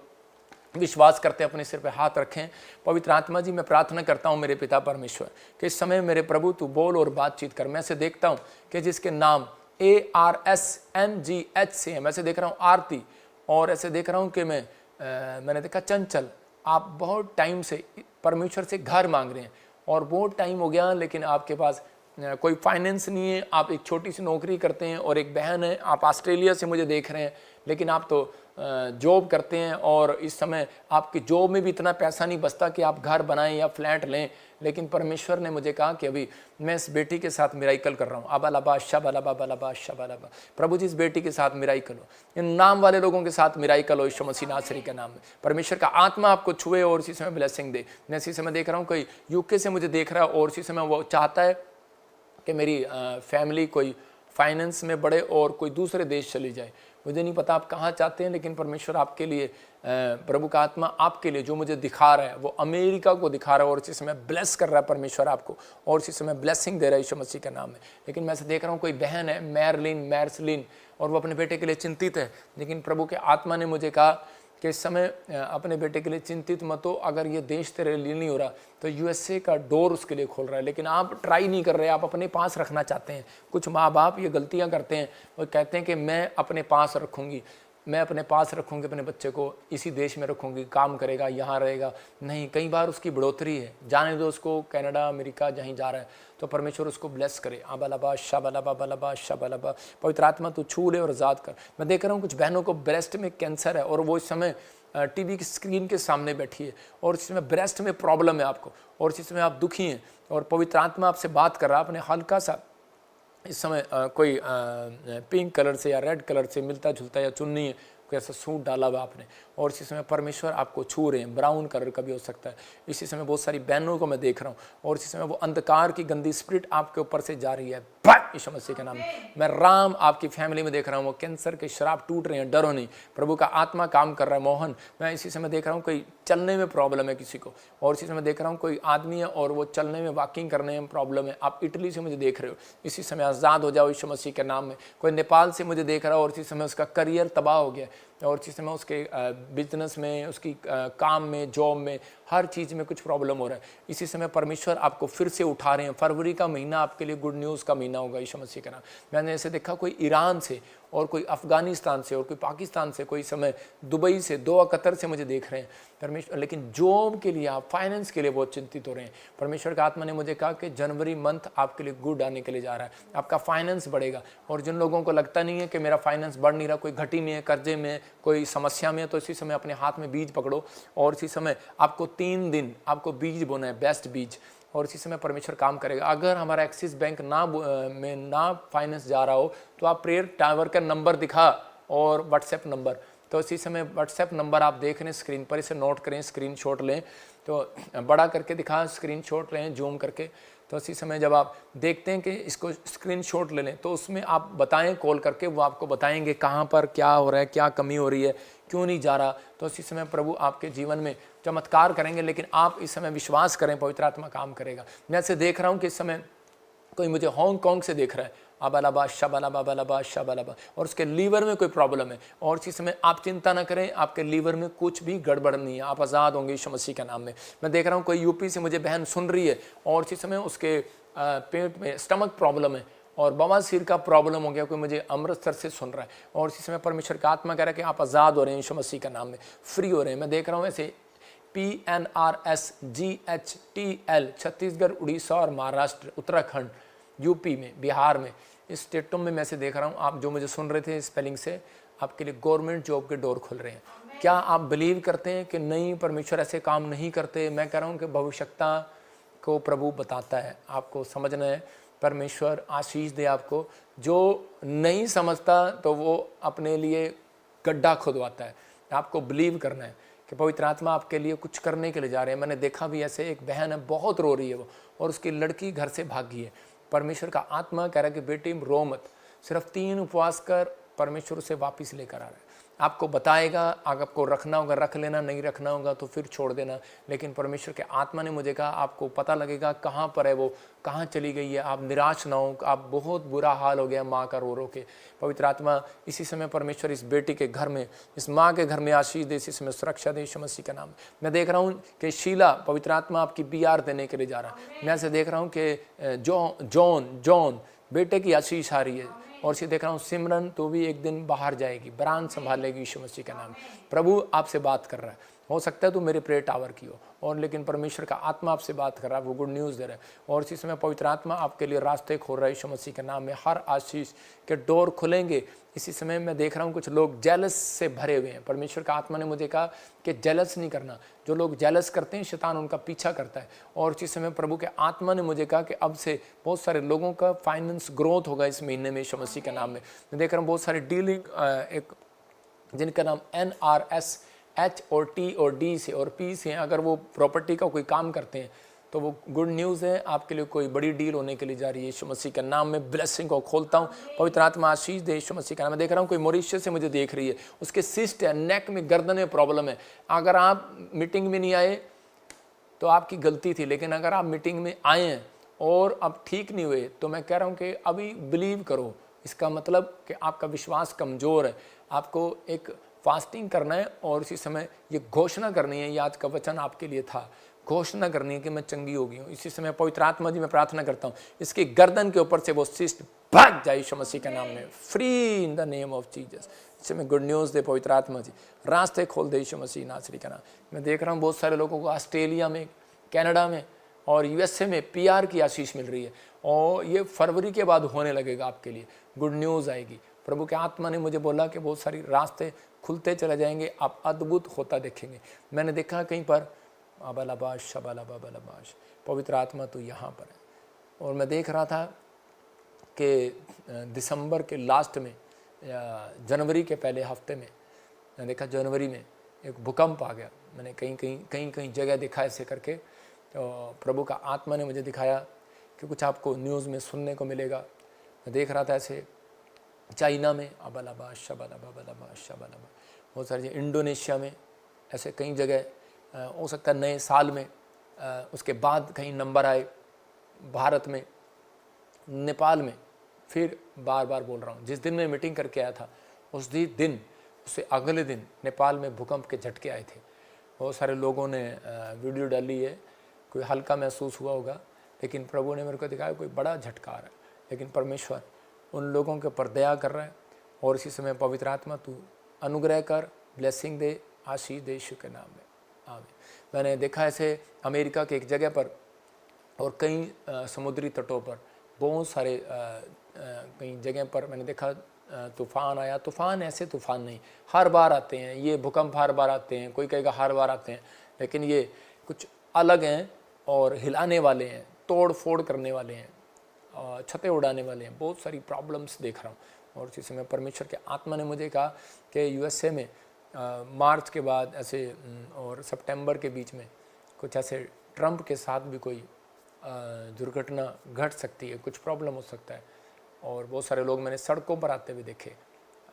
विश्वास करते हैं, अपने सिर पे हाथ रखें। पवित्र आत्मा जी, मैं प्रार्थना करता हूं मेरे पिता परमेश्वर कि इस समय मेरे प्रभु तू बोल और बातचीत कर। मैं ऐसे देखता हूं कि जिसके नाम ARSMGH से है, मैं ऐसे देख रहा हूं आरती, और ऐसे देख रहा हूं कि मैंने देखा चंचल, आप बहुत टाइम से परमेश्वर से घर मांग रहे हैं और बहुत टाइम हो गया, लेकिन आपके पास कोई फाइनेंस नहीं है। आप एक छोटी सी नौकरी करते हैं और एक बहन है, आप ऑस्ट्रेलिया से मुझे देख रहे हैं, लेकिन आप तो जॉब करते हैं और इस समय आपकी जॉब में भी इतना पैसा नहीं बचता कि आप घर बनाएं या फ्लैट लें। लेकिन परमेश्वर ने मुझे कहा कि अभी मैं इस बेटी के साथ मिराइकल कर रहा हूँ। अबालाबा शबालाबा बलाबा शबालाबा, प्रभु जी इस बेटी के साथ मिराइकल हो, इन नाम वाले लोगों के साथ मिराइकल हो यीशु मसीह नासरी के नाम में। परमेश्वर का आत्मा आपको छुए और इसी समय ब्लेसिंग दे। मैं इसी समय देख रहा हूँ कोई यूके से मुझे देख रहा है और इसी समय वो चाहता है कि मेरी फैमिली कोई फाइनेंस में बढ़े और कोई दूसरे देश चली जाए। मुझे नहीं पता आप कहाँ चाहते हैं, लेकिन परमेश्वर आपके लिए, प्रभु का आत्मा आपके लिए जो मुझे दिखा रहा है वो अमेरिका को दिखा रहा है और इसी समय ब्लेस कर रहा है परमेश्वर आपको, और इसी समय ब्लेसिंग दे रहा है यीशु मसीह के नाम में। लेकिन मैं ऐसे देख रहा हूँ कोई बहन है मैरसलिन, और वो अपने बेटे के लिए चिंतित है, लेकिन प्रभु के आत्मा ने मुझे कहा कि इस समय अपने बेटे के लिए चिंतित मत हो। अगर ये देश तेरे लिए नहीं हो रहा तो USA का डोर उसके लिए खोल रहा है, लेकिन आप ट्राई नहीं कर रहे, आप अपने पास रखना चाहते हैं। कुछ माँ बाप ये गलतियाँ करते हैं, वो कहते हैं कि मैं अपने पास रखूँगी, मैं अपने पास रखूँगी अपने बच्चे को, इसी देश में रखूँगी, काम करेगा, यहाँ रहेगा। नहीं, कई बार उसकी बढ़ोतरी है, जाने दो उसको, कनाडा अमेरिका जहीं जा रहा है, तो परमेश्वर उसको ब्लेस करे। आबालाबा शाबालाबा बलाबा शाबालाबा, पवित्र आत्मा तो छू ले और आज़ाद कर। मैं देख रहा हूँ कुछ बहनों को ब्रेस्ट में कैंसर है और वो इस समय टीवी की स्क्रीन के सामने बैठी है और इस समय ब्रेस्ट में प्रॉब्लम है आपको, और इस समय आप दुखी हैं और पवित्र आत्मा आपसे बात कर रहा है। आपने हल्का सा इस समय कोई पिंक कलर से या रेड कलर से मिलता जुलता या चुन्नी है, कोई ऐसा सूट डाला हुआ आपने, और इसी समय परमेश्वर आपको छू रहे हैं। ब्राउन कलर का भी हो सकता है। इसी समय बहुत सारी बहनों को मैं देख रहा हूँ और इसी समय वो अंधकार की गंदी स्पिरिट आपके ऊपर से जा रही है। भाग यीशु मसीह के नाम में। मैं राम आपकी फैमिली में देख रहा हूँ, वो कैंसर के श्राप टूट रहे हैं, डरो नहीं, प्रभु का आत्मा काम कर रहा है। मोहन, मैं इसी समय देख रहा हूँ कोई चलने में प्रॉब्लम है किसी को, और इसी समय देख रहा हूँ कोई आदमी है और वो चलने में वॉकिंग करने में प्रॉब्लम है। आप इटली से मुझे देख रहे हो, इसी समय आज़ाद हो जाओ यीशु मसीह के नाम में। कोई नेपाल से मुझे देख रहा हो और इसी समय उसका करियर तबाह हो गया, और इसी समय उसके बिजनेस में, उसकी काम में, जॉब में, हर चीज़ में कुछ प्रॉब्लम हो रहा है। इसी समय परमेश्वर आपको फिर से उठा रहे हैं। फरवरी का महीना आपके लिए गुड न्यूज़ का महीना होगा यीशु मसीह के नाम। मैंने ऐसे देखा कोई ईरान से और कोई अफगानिस्तान से और कोई पाकिस्तान से, कोई समय दुबई से, दोहा कतर से मुझे देख रहे हैं परमेश्वर। लेकिन जॉब के लिए, आप फाइनेंस के लिए बहुत चिंतित हो रहे हैं। परमेश्वर का आत्मा ने मुझे कहा कि जनवरी मंथ आपके लिए गुड आने के लिए जा रहा है, आपका फाइनेंस बढ़ेगा। और जिन लोगों को लगता नहीं है कि मेरा फाइनेंस बढ़ नहीं रहा, कोई घटी में है, कर्जे में, कोई समस्या में है, तो इसी समय अपने हाथ में बीज पकड़ो और इसी समय आपको 3 दिन आपको बीज बोना है, बेस्ट बीज, और इसी समय परमेश्वर काम करेगा। अगर हमारा एक्सिस बैंक में ना फाइनेंस जा रहा हो तो आप प्रेयर टावर का नंबर दिखा और व्हाट्सएप नंबर, तो इसी समय व्हाट्सएप नंबर आप देख रहे हैं स्क्रीन पर, इसे नोट करें, स्क्रीनशॉट लें, तो बड़ा करके दिखा, स्क्रीनशॉट लें जूम करके। तो इसी समय जब आप देखते हैं कि इसको स्क्रीनशॉट ले लें तो उसमें आप बताएं कॉल करके, वो आपको बताएंगे कहाँ पर क्या हो रहा है, क्या कमी हो रही है, क्यों नहीं जा रहा। तो इसी समय प्रभु आपके जीवन में चमत्कार करेंगे। लेकिन आप इस समय विश्वास करें, पवित्र आत्मा काम करेगा। मैं ऐसे देख रहा हूँ कि इस समय कोई मुझे हांगकांग से देख रहा है, अबालाबा शबालाबा बालाबा शबालाबा, और उसके लीवर में कोई प्रॉब्लम है। और इसी समय आप चिंता ना करें, आपके लीवर में कुछ भी गड़बड़ नहीं है, आप आज़ाद होंगे यीशु मसीह के नाम में। मैं देख रहा हूँ कोई यूपी से मुझे बहन सुन रही है और इसी समय उसके पेट में स्टमक प्रॉब्लम है और बवासीर का प्रॉब्लम हो गया, कोई मुझे अमृतसर से सुन रहा है। और इसी समय परमेश्वर का आत्मा कह रहा है कि आप आज़ाद हो रहे हैं यीशु मसीह के नाम में, फ्री हो रहे हैं। मैं देख रहा हूँ ऐसे PNRSGHTL छत्तीसगढ़, उड़ीसा और महाराष्ट्र, उत्तराखंड, यूपी में, बिहार में, इस स्टेटों में मैं से देख रहा हूँ। आप जो मुझे सुन रहे थे स्पेलिंग से, आपके लिए गवर्नमेंट जॉब के डोर खुल रहे हैं। क्या आप बिलीव करते हैं कि नहीं, परमेश्वर ऐसे काम नहीं करते? मैं कह रहा हूँ कि भविष्यता को प्रभु बताता है, आपको समझना है। परमेश्वर आशीष दे आपको। जो नहीं समझता तो वो अपने लिए गड्ढा खुदवाता है। आपको बिलीव करना है कि पवित्र आत्मा आपके लिए कुछ करने के लिए जा रहे हैं। मैंने देखा भी ऐसे, एक बहन है, बहुत रो रही है वो, और उसकी लड़की घर से भागी है। परमेश्वर का आत्मा कह रहा है कि बेटी रो मत, सिर्फ 3 उपवास कर, परमेश्वर उसे वापस लेकर आ रहा है। आपको बताएगा, अगर आपको रखना होगा रख लेना, नहीं रखना होगा तो फिर छोड़ देना। लेकिन परमेश्वर के आत्मा ने मुझे कहा आपको पता लगेगा कहाँ पर है वो, कहाँ चली गई है। आप निराश ना हो, आप बहुत बुरा हाल हो गया माँ का रो रो के। पवित्र आत्मा इसी समय परमेश्वर इस बेटी के घर में, इस माँ के घर में आशीष दे, इसी समय सुरक्षा दे यीशु मसीह का नाम। मैं देख रहा हूँ कि शीला, पवित्र आत्मा आपकी BR देने के लिए जा रहा है। मैं ऐसे देख रहा हूँ कि जॉन बेटे की आशीष आ रही है। और इसे देख रहा हूँ सिमरन, तो भी एक दिन बाहर जाएगी, ब्रांच संभालेगी यीशु मसीह का नाम। प्रभु आपसे बात कर रहा है, हो सकता है तो मेरे प्रेयर टावर की हो, और लेकिन परमेश्वर का आत्मा आपसे बात कर रहा है, वो गुड न्यूज़ दे रहा है। और इसी समय पवित्र आत्मा आपके लिए रास्ते खोल रहा है यीशु मसीह के नाम में। हर आशीष के डोर खुलेंगे। इसी समय मैं देख रहा हूँ कुछ लोग जेलस से भरे हुए हैं। परमेश्वर का आत्मा ने मुझे कहा कि जेलस नहीं करना, जो लोग जेलस करते हैं शैतान उनका पीछा करता है। और इसी समय प्रभु के आत्मा ने मुझे कहा कि अब से बहुत सारे लोगों का फाइनेंस ग्रोथ होगा इस महीने में यीशु मसीह के नाम में। मैं देख रहा हूँ बहुत सारे डीलिंग, एक जिनका नाम NRS H और T और D से और P से हैं, अगर वो प्रॉपर्टी का कोई काम करते हैं तो वो गुड न्यूज़ है, आपके लिए कोई बड़ी डील होने के लिए जा रही है यीशु मसीह के नाम में। ब्लेसिंग को खोलता हूँ, पवित्र आत्मा आशीष दे यीशु मसीह का नाम। मैं देख रहा हूँ कोई मॉरिशस से मुझे देख रही है, उसके सिस्ट है, नेक में, गर्दन में प्रॉब्लम है। अगर आप मीटिंग में नहीं आए तो आपकी गलती थी, लेकिन अगर आप मीटिंग में आए हैं और अब ठीक नहीं हुए तो मैं कह रहा हूँ कि अभी बिलीव करो। इसका मतलब कि आपका विश्वास कमज़ोर है। आपको एक फास्टिंग करना है और इसी समय ये घोषणा करनी है, ये आज का वचन आपके लिए था, घोषणा करनी है कि मैं चंगी हो गई हूँ। इसी समय पवित्र आत्मा जी मैं प्रार्थना करता हूँ इसकी गर्दन के ऊपर से वो सिस्ट भाग जाए यीशु मसीह के नाम में, free in the name of Jesus. इस समय गुड न्यूज़ दे पवित्र आत्मा जी, रास्ते खोल दे यीशु मसीह नासरी का नाम। मैं देख रहा हूँ बहुत सारे लोगों को ऑस्ट्रेलिया में, कनाडा में और USA में PR की आशीष मिल रही है, और ये फरवरी के बाद होने लगेगा आपके लिए, गुड न्यूज़ आएगी। प्रभु के आत्मा ने मुझे बोला कि बहुत सारी रास्ते खुलते चले जाएंगे, आप अद्भुत होता देखेंगे। मैंने देखा कहीं पर अबालाबाश शबालाबाश, पवित्र आत्मा तो यहाँ पर है। और मैं देख रहा था कि दिसंबर के लास्ट में या जनवरी के पहले हफ्ते में मैंने देखा जनवरी में एक भूकंप आ गया। मैंने कहीं जगह देखा ऐसे करके, तो प्रभु का आत्मा ने मुझे दिखाया कि कुछ आपको न्यूज़ में सुनने को मिलेगा। मैं देख रहा था ऐसे चाइना में अबलाबा शबलाबा बलाबा शबलाबा, बहुत सारी इंडोनेशिया में, ऐसे कई जगह हो सकता है नए साल में, उसके बाद कहीं नंबर आए, भारत में, नेपाल में। फिर बार बार बोल रहा हूँ, जिस दिन मैं मीटिंग करके आया था उस दिन उससे अगले दिन नेपाल में भूकंप के झटके आए थे। बहुत सारे लोगों ने वीडियो डाली है, कोई हल्का महसूस हुआ होगा, लेकिन प्रभु ने मेरे को दिखाया कोई बड़ा झटका आ रहा है। लेकिन परमेश्वर उन लोगों के ऊपर दया कर रहा है, और इसी समय पवित्र आत्मा तू अनुग्रह कर, ब्लेसिंग दे, आशीष दे यीशु के नाम में, आमीन। मैंने देखा ऐसे अमेरिका के एक जगह पर और कई समुद्री तटों पर बहुत सारे कई जगह पर मैंने देखा तूफ़ान आया। तूफ़ान ऐसे तूफ़ान नहीं, हर बार आते हैं, ये भूकंप हर बार आते हैं, कोई कहेगा हर बार आते हैं, लेकिन ये कुछ अलग हैं और हिलाने वाले हैं, तोड़ फोड़ करने वाले हैं, छतें उड़ाने वाले हैं। बहुत सारी प्रॉब्लम्स देख रहा हूँ। और इसी समय परमेश्वर के आत्मा ने मुझे कहा कि यूएसए में मार्च के बाद ऐसे और सितंबर के बीच में कुछ ऐसे ट्रंप के साथ भी कोई दुर्घटना घट सकती है, कुछ प्रॉब्लम हो सकता है। और बहुत सारे लोग मैंने सड़कों पर आते हुए देखे,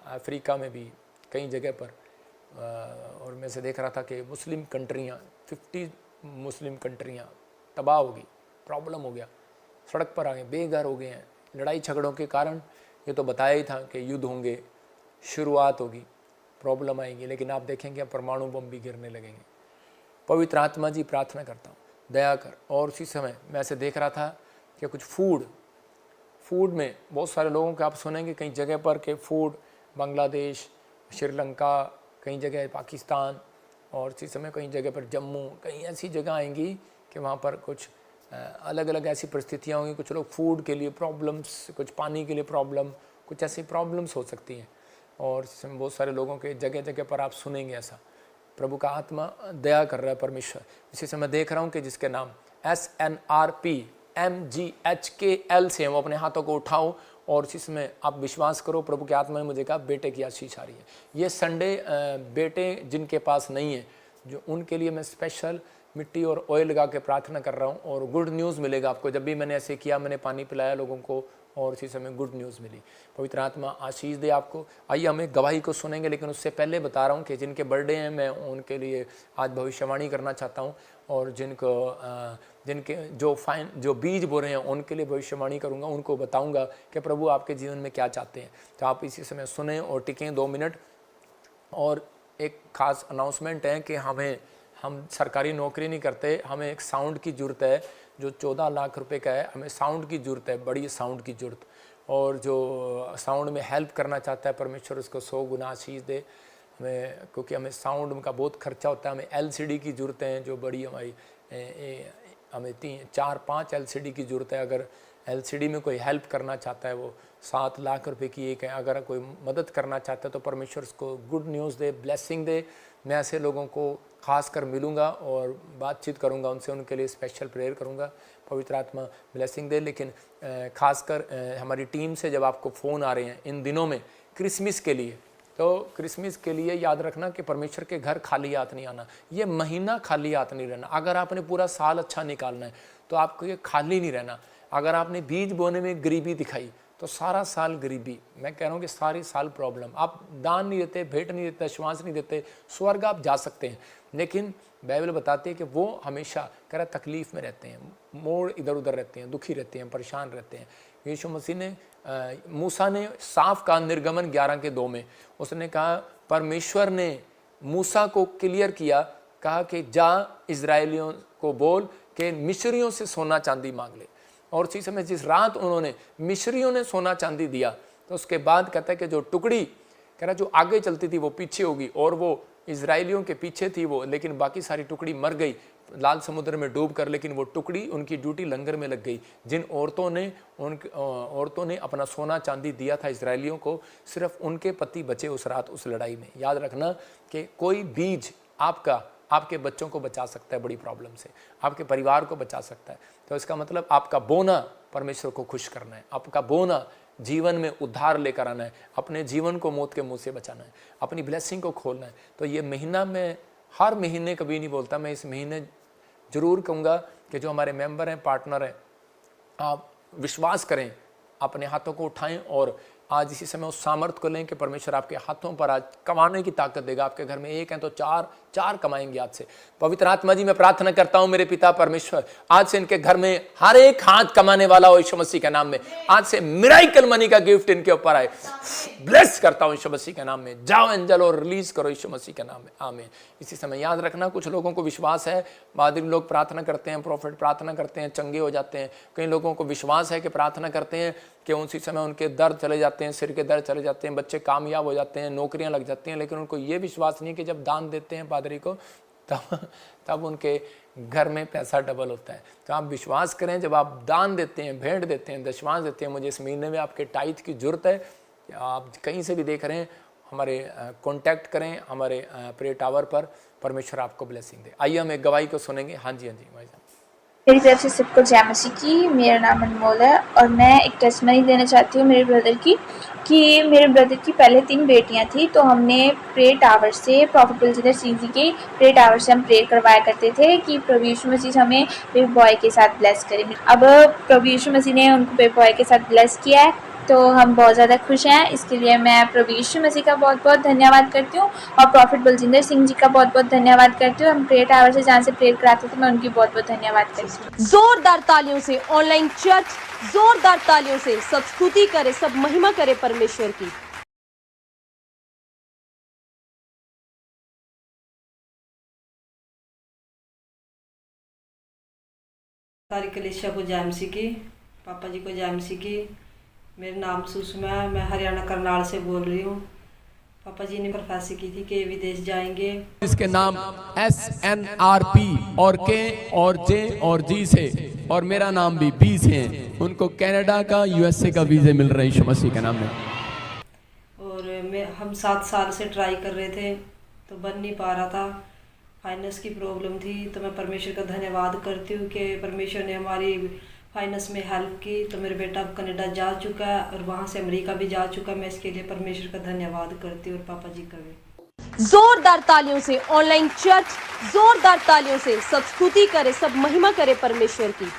अफ्रीका में भी कई जगह पर। और मैं से देख रहा था कि मुस्लिम कंट्रियाँ 50 मुस्लिम कंट्रियाँ तबाह हो गई, प्रॉब्लम हो गया, सड़क पर आ गए, बेघर हो गए हैं लड़ाई झगड़ों के कारण। ये तो बताया ही था कि युद्ध होंगे, शुरुआत होगी, प्रॉब्लम आएगी, लेकिन आप देखेंगे अब परमाणु बम भी गिरने लगेंगे। पवित्र आत्मा जी प्रार्थना करता हूँ, दया कर। और उसी समय मैं ऐसे देख रहा था कि कुछ फूड में बहुत सारे लोगों के आप सुनेंगे कई जगह पर कि फूड बांग्लादेश, श्रीलंका, कई जगह पाकिस्तान, और इसी समय कई जगह पर जम्मू, कई ऐसी जगह आएंगी कि वहाँ पर कुछ अलग अलग ऐसी परिस्थितियाँ होंगी। कुछ लोग फूड के लिए प्रॉब्लम्स, कुछ पानी के लिए प्रॉब्लम, कुछ ऐसी प्रॉब्लम्स हो सकती हैं। और इस समय बहुत सारे लोगों के जगह जगह पर आप सुनेंगे ऐसा। प्रभु का आत्मा दया कर रहा है परमेश्वर। इसी समय देख रहा हूँ कि जिसके नाम SNRP MGHKL से वो अपने हाथों को उठाओ, और इसी समय आप विश्वास करो, प्रभु के आत्मा ने मुझे कहा बेटे की आशीष आ रही है। ये संडे बेटे जिनके पास नहीं है, जो उनके लिए मैं स्पेशल मिट्टी और ऑयल लगा के प्रार्थना कर रहा हूँ, और गुड न्यूज़ मिलेगा आपको। जब भी मैंने ऐसे किया, मैंने पानी पिलाया लोगों को, और इसी समय गुड न्यूज़ मिली। पवित्र आत्मा आशीष दे आपको। आइए हम एक गवाही को सुनेंगे, लेकिन उससे पहले बता रहा हूँ कि जिनके बर्थडे हैं मैं उनके लिए आज भविष्यवाणी करना चाहता हूँ, और जिनके जो बीज बो रहे हैं उनके लिए भविष्यवाणी करूँगा, उनको बताऊँगा कि प्रभु आपके जीवन में क्या चाहते हैं। तो आप इसी समय सुने और टिकें 2 मिनट। और एक खास अनाउंसमेंट है कि हम सरकारी नौकरी नहीं करते, हमें एक साउंड की ज़रूरत है जो 14 लाख रुपए का है। हमें साउंड की ज़रूरत है, बड़ी साउंड की ज़रूरत, और जो साउंड में हेल्प करना चाहता है परमेश्वर उसको 100 गुना आशीष दे हमें, क्योंकि हमें साउंड का बहुत खर्चा होता है। हमें LCD की ज़रूरत है, जो बड़ी हमारी हमें 4-5 LCD की ज़रूरत है। अगर LCD में कोई हेल्प करना चाहता है, वो 7 लाख रुपए की एक है। अगर कोई मदद करना चाहता है तो परमेश्वर उसको गुड न्यूज़ दे, ब्लेसिंग दे। मैं ऐसे लोगों को खास कर मिलूँगा और बातचीत करूँगा उनसे, उनके लिए स्पेशल प्रेयर करूँगा। पवित्र आत्मा ब्लेसिंग दे। लेकिन खासकर हमारी टीम से जब आपको फ़ोन आ रहे हैं इन दिनों में क्रिसमस के लिए, तो क्रिसमस के लिए याद रखना कि परमेश्वर के घर खाली हाथ नहीं आना, ये महीना खाली हाथ नहीं रहना। अगर आपने पूरा साल अच्छा निकालना है तो आपको ये खाली नहीं रहना। अगर आपने बीज बोने में गरीबी दिखाई तो सारा साल गरीबी, मैं कह रहा हूँ कि सारी साल प्रॉब्लम। आप दान नहीं देते, भेंट नहीं देते, श्वास नहीं देते, स्वर्ग आप जा सकते हैं, लेकिन बाइबल बताती है कि वो हमेशा कह रहा तकलीफ में रहते हैं, मोड़ इधर उधर रहते हैं, दुखी रहते हैं, परेशान रहते हैं। यीशु मसीह ने मूसा ने साफ कहा निर्गमन 11:2 में, उसने कहा परमेश्वर ने मूसा को क्लियर किया, कहा कि जा इजरायलियों को बोल कि मिस्रियों से सोना चांदी मांग ले। और उसी समय जिस रात उन्होंने मिस्रियों ने सोना चांदी दिया, तो उसके बाद कहता है कि जो टुकड़ी कह रहा जो आगे चलती थी वो पीछे होगी, और वो इजरायलियों के पीछे थी वो, लेकिन बाकी सारी टुकड़ी मर गई लाल समुद्र में डूब कर। लेकिन वो टुकड़ी उनकी ड्यूटी लंगर में लग गई। जिन औरतों ने अपना सोना चांदी दिया था इजरायलियों को, सिर्फ उनके पति बचे उस रात उस लड़ाई में। याद रखना कि कोई बीज आपके बच्चों को बचा सकता है, बड़ी प्रॉब्लम से आपके परिवार को बचा सकता है। तो इसका मतलब आपका बोना परमेश्वर को खुश करना है, आपका बोना जीवन में उद्धार लेकर आना है, अपने जीवन को मौत के मुंह से बचाना है, अपनी ब्लेसिंग को खोलना है। तो ये महीना मैं हर महीने कभी नहीं बोलता, मैं इस महीने ज़रूर कहूँगा कि जो हमारे मेंबर हैं, पार्टनर हैं, आप विश्वास करें अपने हाथों को उठाएं और आज इसी समय उस सामर्थ्य को लें कि परमेश्वर आपके हाथों पर आज कमाने की ताकत देगा। आपके घर में एक है तो चार कमाएंगे आज से। पवित्र आत्मा जी, मैं प्रार्थना करता हूं मेरे पिता परमेश्वर, आज से इनके घर में हर एक हाथ कमाने वाला हो यीशु मसीह के नाम में। आज से मिराकल मनी का गिफ्ट इनके ऊपर आए। ब्लेस करता हूं यीशु मसीह के नाम में। जाओ एंजल और रिलीज करो यीशु मसीह के नाम में, आमीन। इसी समय याद रखना, कुछ लोगों को विश्वास है, बाद में लोग प्रार्थना करते हैं, प्रॉफिट प्रार्थना करते हैं, चंगे हो जाते हैं। कई लोगों को विश्वास है कि प्रार्थना करते हैं कि उसी समय उनके दर्द चले जाते हैं, सिर के दर्द चले जाते हैं, बच्चे कामयाब हो जाते हैं, नौकरियां लग जाती हैं। लेकिन उनको ये विश्वास नहीं कि जब दान देते हैं पादरी को तब उनके घर में पैसा डबल होता है। तो आप विश्वास करें, जब आप दान देते हैं, भेंट देते हैं, दशमांश देते हैं, मुझे इस महीने में आपके टाइथ की जरूरत है। आप कहीं से भी देख रहे हैं, हमारे कांटेक्ट करें हमारे प्रे टावर पर। परमेश्वर आपको ब्लेसिंग दे। आइए हम एक गवाही को सुनेंगे। हाँ जी भाई साहब। मेरी तरफ से सबको जय मसीह की। मेरा नाम अनमोल है और मैं एक टेस्टमनी देना चाहती हूँ मेरे ब्रदर की, कि मेरे ब्रदर की पहले 3 बेटियाँ थी। तो हमने प्रे टावर से, प्रॉफिट बलजिंदर सिंह जी के प्रे टावर से हम प्रेयर करवाया करते थे कि प्रभु यीशु मसीह हमें बेबी बॉय के साथ ब्लेस करें। अब प्रभु यीशु मसीह ने उनको बेबी बॉय के साथ ब्लेस किया है, तो हम बहुत ज़्यादा खुश हैं। इसके लिए मैं प्रभु यीशु मसीह का बहुत बहुत धन्यवाद करती हूँ और प्रॉफिट बलजिंदर सिंह जी का बहुत बहुत धन्यवाद करती हूँ। हम प्रेयर टावर से जहाँ से प्रेयर कराते थे, मैं उनकी बहुत बहुत धन्यवाद करती हूँ। जोरदार तालियों से ऑनलाइन चर्च, जोरदार तालियों से सब स्तुति करे, सब महिमा करे परमेश्वर की। सारी कलीसिया को जय मसीह की, पापा जी को जय मसीह की। मेरा नाम सुषमा है, मैं हरियाणा करनाल से बोल रही हूँ। पापा जी ने प्रोफेसी की थी कि विदेश जाएंगे। इसके नाम SNRP और K और J और G से, और मेरा नाम भी B से है। उनको कनाडा का, USA का वीज़े मिल रहे हैं यीशु मसीह के नाम में। और हम 7 साल से ट्राई कर रहे थे तो बन नहीं पा रहा था, फाइनेंस की प्रॉब्लम थी। तो मैं परमेश्वर का धन्यवाद करती हूँ कि परमेश्वर ने हमारी फाइनेंस में हेल्प की। तो मेरा बेटा अब कनाडा जा चुका है और वहाँ से अमेरिका भी जा चुका है। मैं इसके लिए परमेश्वर का धन्यवाद करती हूँ और पापा जी का भी। जोरदार तालियों से ऑनलाइन चर्च, जोरदार तालियों से सब स्तुति करे, सब महिमा करे परमेश्वर की।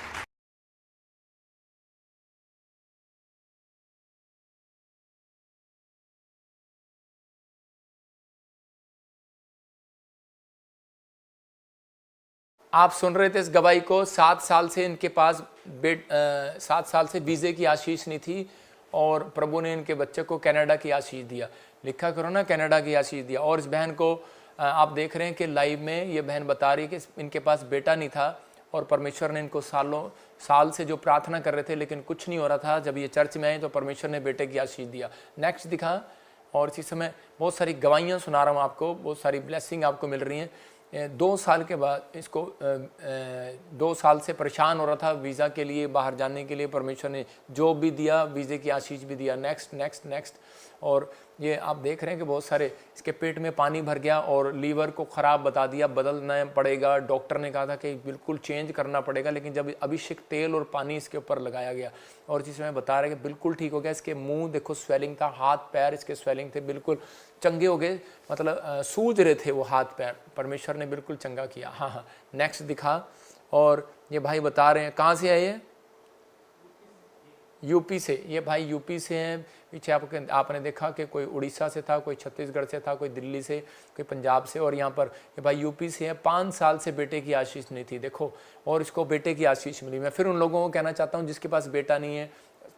आप सुन रहे थे इस गवाही को। 7 साल से इनके पास 7 साल से वीज़े की आशीष नहीं थी और प्रभु ने इनके बच्चे को कनाडा की आशीष दिया। लिखा करो ना, कनाडा की आशीष दिया। और इस बहन को आप देख रहे हैं कि लाइव में ये बहन बता रही है कि इनके पास बेटा नहीं था और परमेश्वर ने इनको साल से जो प्रार्थना कर रहे थे लेकिन कुछ नहीं हो रहा था, जब ये चर्च में आए तो परमेश्वर ने बेटे की आशीष दिया। नेक्स्ट दिखा। और इसी समय बहुत सारी गवाहियाँ सुना रहा हूँ आपको, बहुत सारी ब्लेसिंग आपको मिल रही हैं। 2 साल के बाद इसको 2 साल से परेशान हो रहा था वीज़ा के लिए, बाहर जाने के लिए। परमेश्वर ने जॉब भी दिया, वीज़े की आशीष भी दिया। नेक्स्ट। और ये आप देख रहे हैं कि बहुत सारे इसके पेट में पानी भर गया और लीवर को ख़राब बता दिया, बदलना पड़ेगा। डॉक्टर ने कहा था कि बिल्कुल चेंज करना पड़ेगा। लेकिन जब अभिषेक तेल और पानी इसके ऊपर लगाया गया और जिसमें बता रहे कि बिल्कुल ठीक हो गया। इसके मुंह देखो स्वेलिंग था, हाथ पैर इसके स्वेलिंग थे, बिल्कुल चंगे हो गए, मतलब सूज रहे थे वो हाथ पैर। परमेश्वर ने बिल्कुल चंगा किया। हाँ। नेक्स्ट दिखा। और ये भाई बता रहे हैं, कहाँ से आए ये? यूपी से। ये भाई यूपी से हैं। पीछे आपने देखा कि कोई उड़ीसा से था, कोई छत्तीसगढ़ से था, कोई दिल्ली से, कोई पंजाब से, और यहाँ पर ये भाई यूपी से है। 5 साल से बेटे की आशीष नहीं थी, देखो, और इसको बेटे की आशीष मिली। मैं फिर उन लोगों को कहना चाहता हूँ जिसके पास बेटा नहीं है,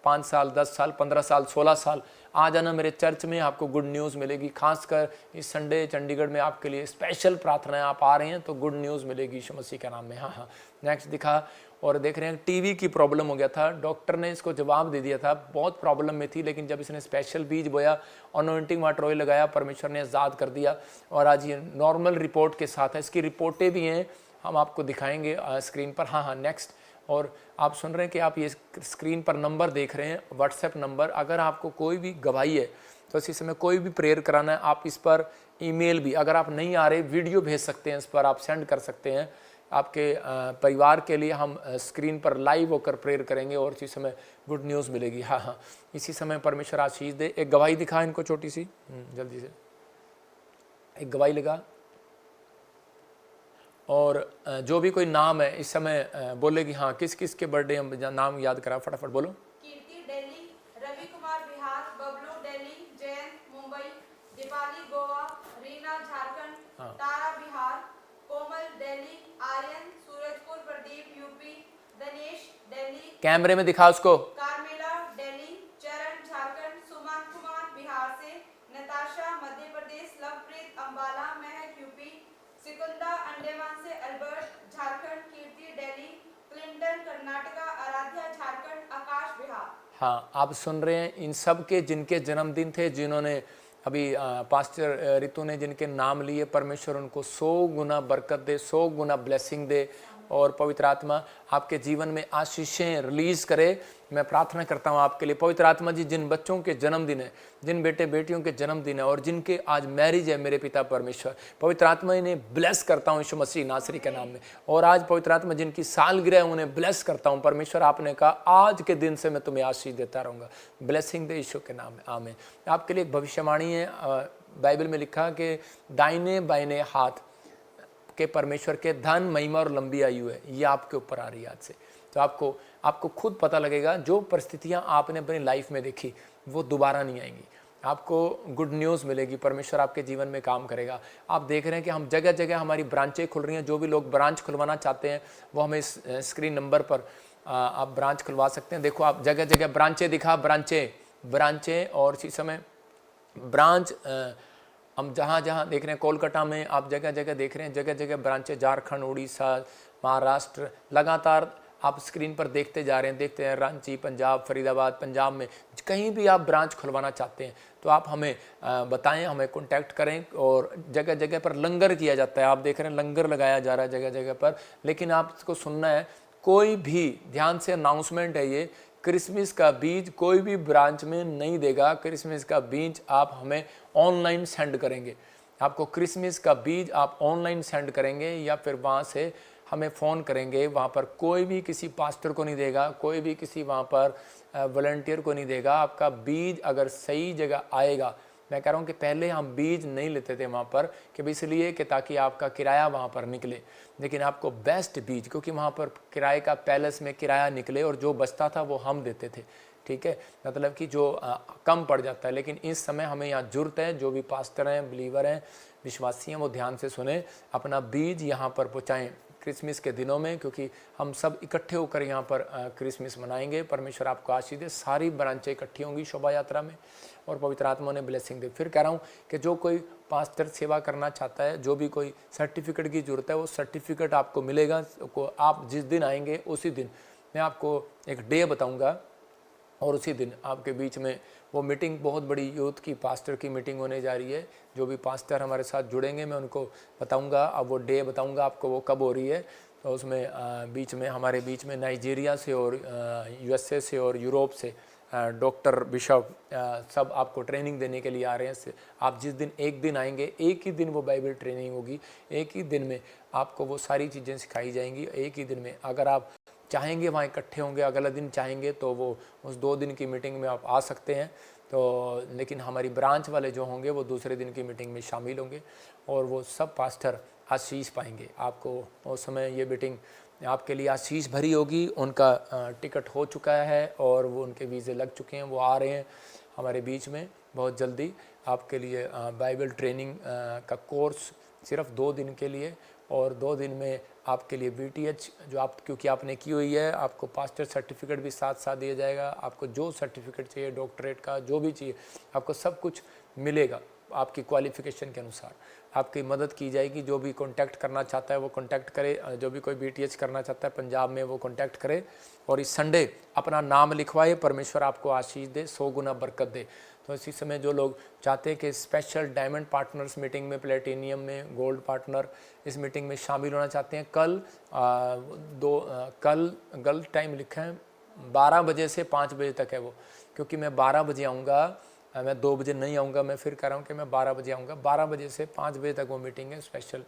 5 साल, 10 साल, 15 साल, 16 साल, आ जाना मेरे चर्च में, आपको गुड न्यूज़ मिलेगी। खासकर इस संडे चंडीगढ़ में आपके लिए स्पेशल प्रार्थना है। आप आ रहे हैं तो गुड न्यूज़ मिलेगी यीशु मसीह के नाम में। हाँ। नेक्स्ट दिखा। और देख रहे हैं टीवी की प्रॉब्लम हो गया था, डॉक्टर ने इसको जवाब दे दिया था, बहुत प्रॉब्लम में थी। लेकिन जब इसने स्पेशल बीज बोया, अनॉइंटिंग वाटर ऑयल लगाया, परमेश्वर ने आज़ाद कर दिया और आज ये नॉर्मल रिपोर्ट के साथ है। इसकी रिपोर्टें भी हैं, हम आपको दिखाएंगे स्क्रीन पर। हाँ। नेक्स्ट। और आप सुन रहे हैं कि आप ये स्क्रीन पर नंबर देख रहे हैं, व्हाट्सएप नंबर। अगर आपको कोई भी गवाही है तो इसी समय कोई भी प्रेयर कराना है, आप इस पर ईमेल भी, अगर आप नहीं आ रहे, वीडियो भेज सकते हैं, इस पर आप सेंड कर सकते हैं। आपके परिवार के लिए हम स्क्रीन पर लाइव होकर प्रेयर करेंगे और इसी समय गुड न्यूज़ मिलेगी। हाँ। इसी समय परमेश्वर आशीष दे। एक गवाही दिखा इनको छोटी सी, जल्दी से एक गवाही लगा। और जो भी कोई नाम है इस समय बोलेगी। हाँ, किस किस के बर्थडे हम नाम याद करा, फटाफट बोलो। कीर्ति दिल्ली, रवि कुमार बिहार, बबलू दिल्ली, जयंत मुंबई, दीपाली गोवा, रीना झारखंड, तारा बिहार, कोमल दिल्ली, आर्यन सूरजपुर, प्रदीप यूपी, दिनेश दिल्ली, कैमरे में दिखा उसको। कार्मेला दिल्ली, चरण झारखंड, सुमन कुमार बिहार से, नताशा मध्य प्रदेश, लवप्रीत अंबाला, महक यूपी, सिकुंदा अंडमान से, अल्बर्ट झारखंड, कीर्ति दिल्ली, क्लिंटन कर्नाटका, आराध्या झारखंड, आकाश बिहार। हाँ, आप सुन रहे हैं इन सब के जिनके जन्मदिन थे, जिन्होंने अभी पास्टर रितु ने जिनके नाम लिए, परमेश्वर उनको 100 गुना बरकत दे, 100 गुना ब्लेसिंग दे और पवित्र आत्मा आपके जीवन में आशीषें रिलीज करे। मैं प्रार्थना करता हूँ आपके लिए। पवित्र आत्मा जी, जिन बच्चों के जन्मदिन है, जिन बेटे बेटियों के जन्मदिन है और जिनके आज मैरिज है, मेरे पिता परमेश्वर, पवित्र आत्मा इन्हें ब्लेस करता हूँ यीशु मसीह नासरी के नाम में। और आज पवित्र आत्मा जिनकी सालगिरह है उन्हें ब्लेस करता हूँ परमेश्वर। आपने कहा आज के दिन से मैं तुम्हें आशीष देता रहूँगा। ब्लेसिंग दे यीशु के नाम में, आमीन। आपके लिए एक भविष्यवाणी है, बाइबल में लिखा कि दाहिने बाइने हाथ के परमेश्वर के धन, महिमा और लंबी आयु है, ये आपके ऊपर आ रही है आज से। तो आपको खुद पता लगेगा जो परिस्थितियां आपने अपनी लाइफ में देखी वो दोबारा नहीं आएंगी। आपको गुड न्यूज़ मिलेगी, परमेश्वर आपके जीवन में काम करेगा। आप देख रहे हैं कि हम जगह जगह हमारी ब्रांचें खुल रही हैं। जो भी लोग ब्रांच खुलवाना चाहते हैं वो हमें इस स्क्रीन नंबर पर आप ब्रांच खुलवा सकते हैं। देखो आप जगह जगह ब्रांचें दिखा, ब्रांचें और इसी समय ब्रांच हम जहाँ जहाँ देख रहे हैं, कोलकाता में आप जगह जगह देख रहे हैं, जगह जगह ब्रांचें, झारखंड, उड़ीसा, महाराष्ट्र, लगातार आप स्क्रीन पर देखते जा रहे हैं, देखते हैं। रांची, पंजाब, फरीदाबाद, पंजाब में कहीं भी आप ब्रांच खुलवाना चाहते हैं तो आप हमें बताएं, हमें कांटेक्ट करें। और जगह जगह पर लंगर किया जाता है, आप देख रहे हैं लंगर लगाया जा रहा है जगह जगह पर। लेकिन आपको सुनना है, कोई भी, ध्यान से अनाउंसमेंट है ये, क्रिसमस का बीज कोई भी ब्रांच में नहीं देगा। क्रिसमस का बीज आप हमें ऑनलाइन सेंड करेंगे। आपको क्रिसमस का बीज आप ऑनलाइन सेंड करेंगे या फिर वहाँ से हमें फ़ोन करेंगे। वहाँ पर कोई भी किसी पास्टर को नहीं देगा, कोई भी किसी वहाँ पर वॉलंटियर को नहीं देगा। आपका बीज अगर सही जगह आएगा, मैं कह रहा हूँ कि पहले हम बीज नहीं लेते थे वहाँ पर कि इसलिए कि ताकि आपका किराया वहाँ पर निकले, लेकिन आपको बेस्ट बीज, क्योंकि वहाँ पर किराए का पैलेस में किराया निकले और जो बचता था वो हम देते थे। ठीक है, मतलब कि जो कम पड़ जाता है। लेकिन इस समय हमें यहाँ ज़रूरत है, जो भी पास्टर हैं, बिलीवर हैं, विश्वासी हैं, वो ध्यान से सुने, अपना बीज यहाँ पर पहुँचाएँ क्रिसमस के दिनों में, क्योंकि हम सब इकट्ठे होकर यहाँ पर क्रिसमस मनाएंगे। परमेश्वर आपको आशीष दे। सारी ब्रांचें इकट्ठी होंगी शोभा यात्रा में और पवित्र आत्मा ने ब्लेसिंग दे। फिर कह रहा हूँ कि जो कोई पास्टर सेवा करना चाहता है, जो भी कोई सर्टिफिकेट की ज़रूरत है, वो सर्टिफिकेट आपको मिलेगा। आप जिस दिन आएंगे उसी दिन मैं आपको एक डे बताऊँगा और उसी दिन आपके बीच में वो मीटिंग, बहुत बड़ी यूथ की पास्टर की मीटिंग होने जा रही है। जो भी पास्टर हमारे साथ जुड़ेंगे मैं उनको बताऊंगा, अब वो डे बताऊंगा आपको वो कब हो रही है। तो उसमें बीच में हमारे बीच में नाइजीरिया से और यूएसए से और यूरोप से डॉक्टर बिशप सब आपको ट्रेनिंग देने के लिए आ रहे हैं। आप जिस दिन एक दिन आएंगे, एक ही दिन वो बाइबल ट्रेनिंग होगी, एक ही दिन में आपको वो सारी चीज़ें सिखाई जाएंगी, एक ही दिन में। अगर आप चाहेंगे वहाँ इकट्ठे होंगे, अगला दिन चाहेंगे तो वो उस 2 दिन की मीटिंग में आप आ सकते हैं। तो लेकिन हमारी ब्रांच वाले जो होंगे वो दूसरे दिन की मीटिंग में शामिल होंगे और वो सब पास्टर आशीष पाएंगे। आपको उस समय ये मीटिंग आपके लिए आशीष भरी होगी। उनका टिकट हो चुका है और वो उनके वीज़े लग चुके हैं, वो आ रहे हैं हमारे बीच में बहुत जल्दी। आपके लिए बाइबल ट्रेनिंग का कोर्स सिर्फ 2 दिन के लिए, और 2 दिन में आपके लिए BTH जो आप, क्योंकि आपने की हुई है, आपको पास्टर सर्टिफिकेट भी साथ साथ दिया जाएगा। आपको जो सर्टिफिकेट चाहिए, डॉक्टरेट का जो भी चाहिए, आपको सब कुछ मिलेगा आपकी क्वालिफ़िकेशन के अनुसार। आपकी मदद की जाएगी। जो भी कांटेक्ट करना चाहता है वो कांटेक्ट करे। जो भी कोई BTH करना चाहता है पंजाब में वो कांटेक्ट करे और इस संडे अपना नाम लिखवाए। परमेश्वर आपको आशीष दे, 100 गुना बरकत दे। तो इसी समय जो लोग चाहते हैं कि स्पेशल डायमंड पार्टनर्स मीटिंग में, प्लेटिनियम में, गोल्ड पार्टनर इस मीटिंग में शामिल होना चाहते हैं, कल टाइम लिखा है 12 बजे से 5 बजे तक है वो, क्योंकि मैं 12 बजे आऊँगा, मैं 2 बजे नहीं आऊँगा। मैं फिर कह रहा हूँ कि मैं 12 बजे आऊँगा। 12 बजे से 5 बजे तक वो मीटिंग है। स्पेशल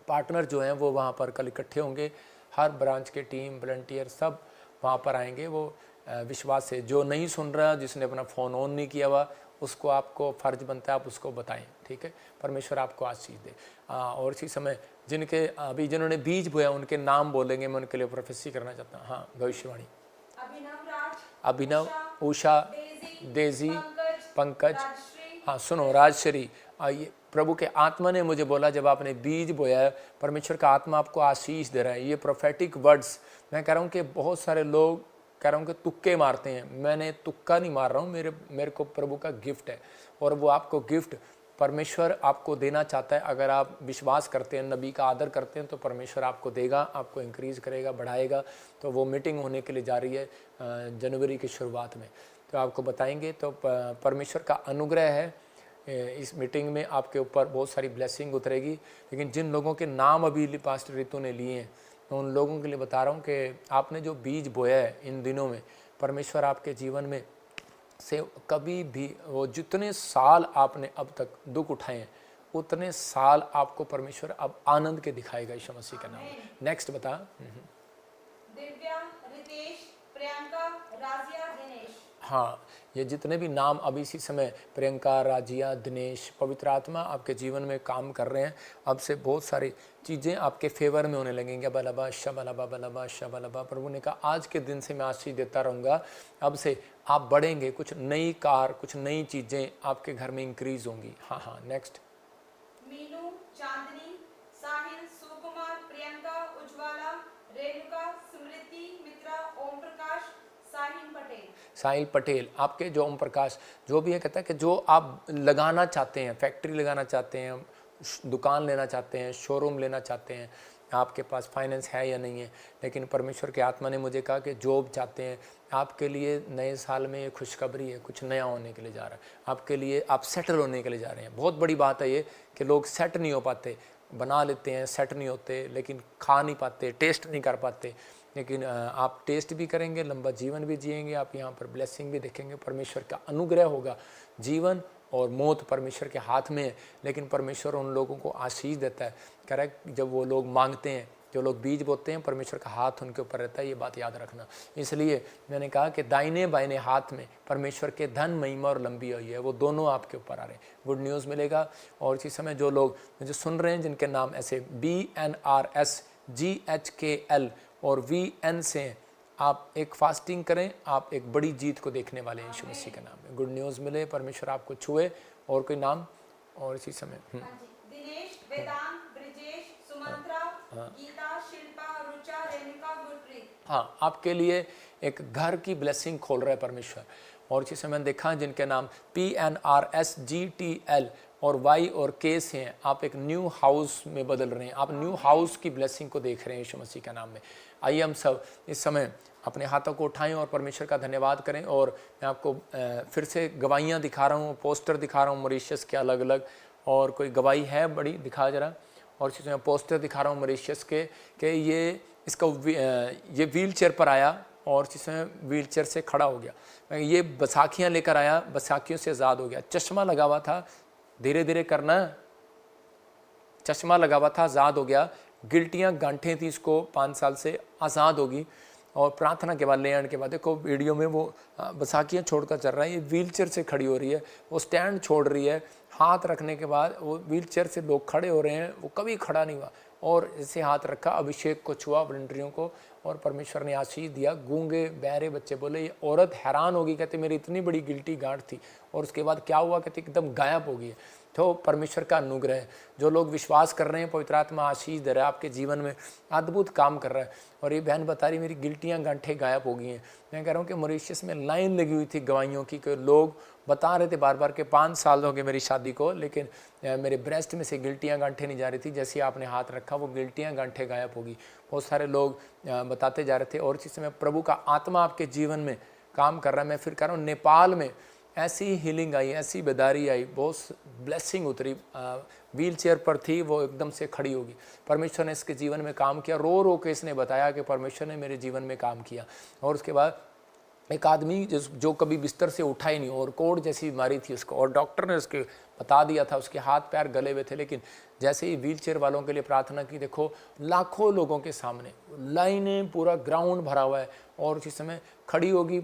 पार्टनर जो हैं वो वहाँ पर कल इकट्ठे होंगे। हर ब्रांच के टीम, वॉलंटियर सब वहाँ पर आएंगे। वो विश्वास से, जो नहीं सुन रहा, जिसने अपना फ़ोन ऑन नहीं किया हुआ, उसको आपको फ़र्ज बनता है आप उसको बताएं। ठीक है, परमेश्वर आपको आशीष दे। और इसी समय जिन्होंने बीज बोया उनके नाम बोलेंगे, मैं उनके लिए प्रोफेसी करना चाहता हूँ। हाँ, भविष्यवाणी। अभिनव, उषा, डेजी, पंकज, पंकज, राजश्री, हाँ सुनो राजश्री, ये प्रभु के आत्मा ने मुझे बोला जब आपने बीज बोया है, परमेश्वर का आत्मा आपको आशीष दे रहा है। ये प्रोफेटिक वर्ड्स मैं कह रहा हूँ कि बहुत सारे लोग कह रहा हूँ कि तुक्के मारते हैं, मैंने तुक्का नहीं मार रहा हूँ, मेरे को प्रभु का गिफ्ट है और वो आपको गिफ्ट परमेश्वर आपको देना चाहता है। अगर आप विश्वास करते हैं, नबी का आदर करते हैं, तो परमेश्वर आपको देगा, आपको इंक्रीज़ करेगा, बढ़ाएगा। तो वो मीटिंग होने के लिए जा रही है जनवरी की शुरुआत में, तो आपको बताएंगे। तो परमेश्वर का अनुग्रह है इस मीटिंग में, आपके ऊपर बहुत सारी ब्लेसिंग उतरेगी। लेकिन जिन लोगों के नाम अभी पास्टर रितु ने लिए हैं, मैं उन लोगों के लिए बता रहा हूँ कि आपने जो बीज बोया है इन दिनों में, परमेश्वर आपके जीवन में से कभी भी वो जितने साल आपने अब तक दुख उठाए हैं, उतने साल आपको परमेश्वर अब आनंद के दिखाएगा यीशु मसीह का नाम में। नेक्स्ट बता। दिव्या, रितेश, प्रियंका, राजिया, दिनेश। हाँ, ये जितने भी नाम अभी इसी समय प्रियंका, राजिया, दिनेश, पवित्र आत्मा आपके जीवन में काम कर रहे हैं। अब से बहुत सारी चीज़ें आपके फेवर में होने लगेंगे। बलबा शबलबा बलबा शबलबा, प्रभु ने कहा आज के दिन से मैं आशीष देता रहूँगा। अब से आप बढ़ेंगे, कुछ नई कार, कुछ नई चीज़ें आपके घर में इंक्रीज होंगी। हाँ हाँ, नेक्स्ट। मीनू, चांदनी, साहिल, सुकुमार, प्रियंका, उज्ज्वला, रेणुका, स्मृति, मित्रा, ओम प्रकाश, साहिल पटेल। साहिल पटेल, आपके जो ओम प्रकाश जो भी है, कहता है कि जो आप लगाना चाहते हैं, फैक्ट्री लगाना चाहते हैं, दुकान लेना चाहते हैं, शोरूम लेना चाहते हैं, आपके पास फाइनेंस है या नहीं है, लेकिन परमेश्वर के आत्मा ने मुझे कहा कि जॉब चाहते हैं, आपके लिए नए साल में ये खुशखबरी है, कुछ नया होने के लिए जा रहा है आपके लिए, आप सेटल होने के लिए जा रहे हैं। बहुत बड़ी बात है ये कि लोग सेट नहीं हो पाते, बना लेते हैं, सेट नहीं होते, लेकिन खा नहीं पाते, टेस्ट नहीं कर पाते। लेकिन आप टेस्ट भी करेंगे, लंबा जीवन भी जिएंगे, आप यहाँ पर ब्लेसिंग भी देखेंगे, परमेश्वर का अनुग्रह होगा। जीवन और मौत परमेश्वर के हाथ में है, लेकिन परमेश्वर उन लोगों को आशीष देता है। करेक्ट, जब वो लोग मांगते हैं, जो लोग बीज बोते हैं, परमेश्वर का हाथ उनके ऊपर रहता है, ये बात याद रखना। इसलिए मैंने कहा कि दाहिने बाइने हाथ में परमेश्वर के धन, महिमा और लंबी हुई है, वो दोनों आपके ऊपर आ रहे हैं। गुड न्यूज़ मिलेगा। और इसी समय जो लोग मुझे सुन रहे हैं, जिनके नाम ऐसे BNRS GHKL और VN से हैं, आप एक फास्टिंग करें, आप एक बड़ी जीत को देखने वाले हैं यीशु मसीह के नाम में। गुड न्यूज़ मिले, परमेश्वर आपको छुए। और कोई नाम? और इसी समय दिनेश, वेदांत, ब्रिजेश, सुमंत्रा, गीता, शिल्पा, रुचा, रेणुका, गुरप्रीत। हाँ, आपके लिए एक घर की ब्लेसिंग खोल रहा है परमेश्वर। और इसी समय देखा जिनके नाम PNRS GTL और Y और K से हैं, आप एक न्यू हाउस में बदल रहे हैं, आप न्यू हाउस की ब्लेसिंग को देख रहे हैं यीशु मसीह के नाम में। आइए हम सब इस समय अपने हाथों को उठाएं और परमेश्वर का धन्यवाद करें। और मैं आपको फिर से गवाहियाँ दिखा रहा हूँ, पोस्टर दिखा रहा हूँ मॉरिशस के अलग अलग। और कोई गवाही है बड़ी, दिखा जरा। और इसी समय पोस्टर दिखा रहा हूँ मॉरिशस के कि ये व्हील चेयर पर आया और इसी समय व्हील चेयर से खड़ा हो गया, ये बैसाखियाँ लेकर आया, बैसाखियों से आज़ाद हो गया। चश्मा लगा हुआ था, धीरे धीरे करना, चश्मा लगा हुआ था, आज़ाद हो गया। गिल्टियाँ गांठें थी, इसको 5 साल से आज़ाद होगी। और प्रार्थना के बाद, ले आने के बाद देखो वीडियो में वो बैसाखियाँ छोड़कर चल रहा है, ये व्हील चेयर से खड़ी हो रही है, वो स्टैंड छोड़ रही है, हाथ रखने के बाद वो व्हील चेयर से लोग खड़े हो रहे हैं, वो कभी खड़ा नहीं हुआ। और ऐसे हाथ रखा, अभिषेक को छुआ, वॉलंटियरों को, और परमेश्वर ने आशीष दिया। गूंगे बहरे बच्चे बोले, ये औरत हैरान होगी, कहते मेरी इतनी बड़ी गिल्टी गांठ थी, और उसके बाद क्या हुआ, कहते एकदम गायब हो गई। तो परमेश्वर का अनुग्रह है। जो लोग विश्वास कर रहे हैं, पवित्र आत्मा आशीष दे रहा है, आपके जीवन में अद्भुत काम कर रहा है। और ये बहन बता रही मेरी गिल्टियाँ गांठें गायब हो गई हैं। मैं कह रहा हूँ कि मॉरिशस में लाइन लगी हुई थी गवाहियों की, कि लोग बता रहे थे बार बार कि 5 साल हो गए मेरी शादी को, लेकिन मेरे ब्रेस्ट में से गिल्टियाँ गांठें नहीं जा रही थी। जैसे आपने हाथ रखा, वो गिल्टियाँ गांठें गायब होगी। बहुत सारे लोग बताते जा रहे थे। और इस समय प्रभु का आत्मा आपके जीवन में काम कर रहा है। मैं फिर कह रहा हूँ, नेपाल में ऐसी हीलिंग आई, ऐसी बेदारी आई, बहुत ब्लेसिंग उतरी। व्हील चेयर पर थी, वो एकदम से खड़ी होगी। परमेश्वर ने इसके जीवन में काम किया। रो रो के इसने बताया कि परमेश्वर ने मेरे जीवन में काम किया। और उसके बाद एक आदमी जो कभी बिस्तर से उठा ही नहीं, और कोढ़ जैसी बीमारी थी उसको, और डॉक्टर ने उसके बता दिया था, उसके हाथ पैर गले हुए थे, लेकिन जैसे ही व्हील चेयर वालों के लिए प्रार्थना की, देखो लाखों लोगों के सामने लाइनें, पूरा ग्राउंड भरा हुआ है, और उसी समय खड़ी होगी।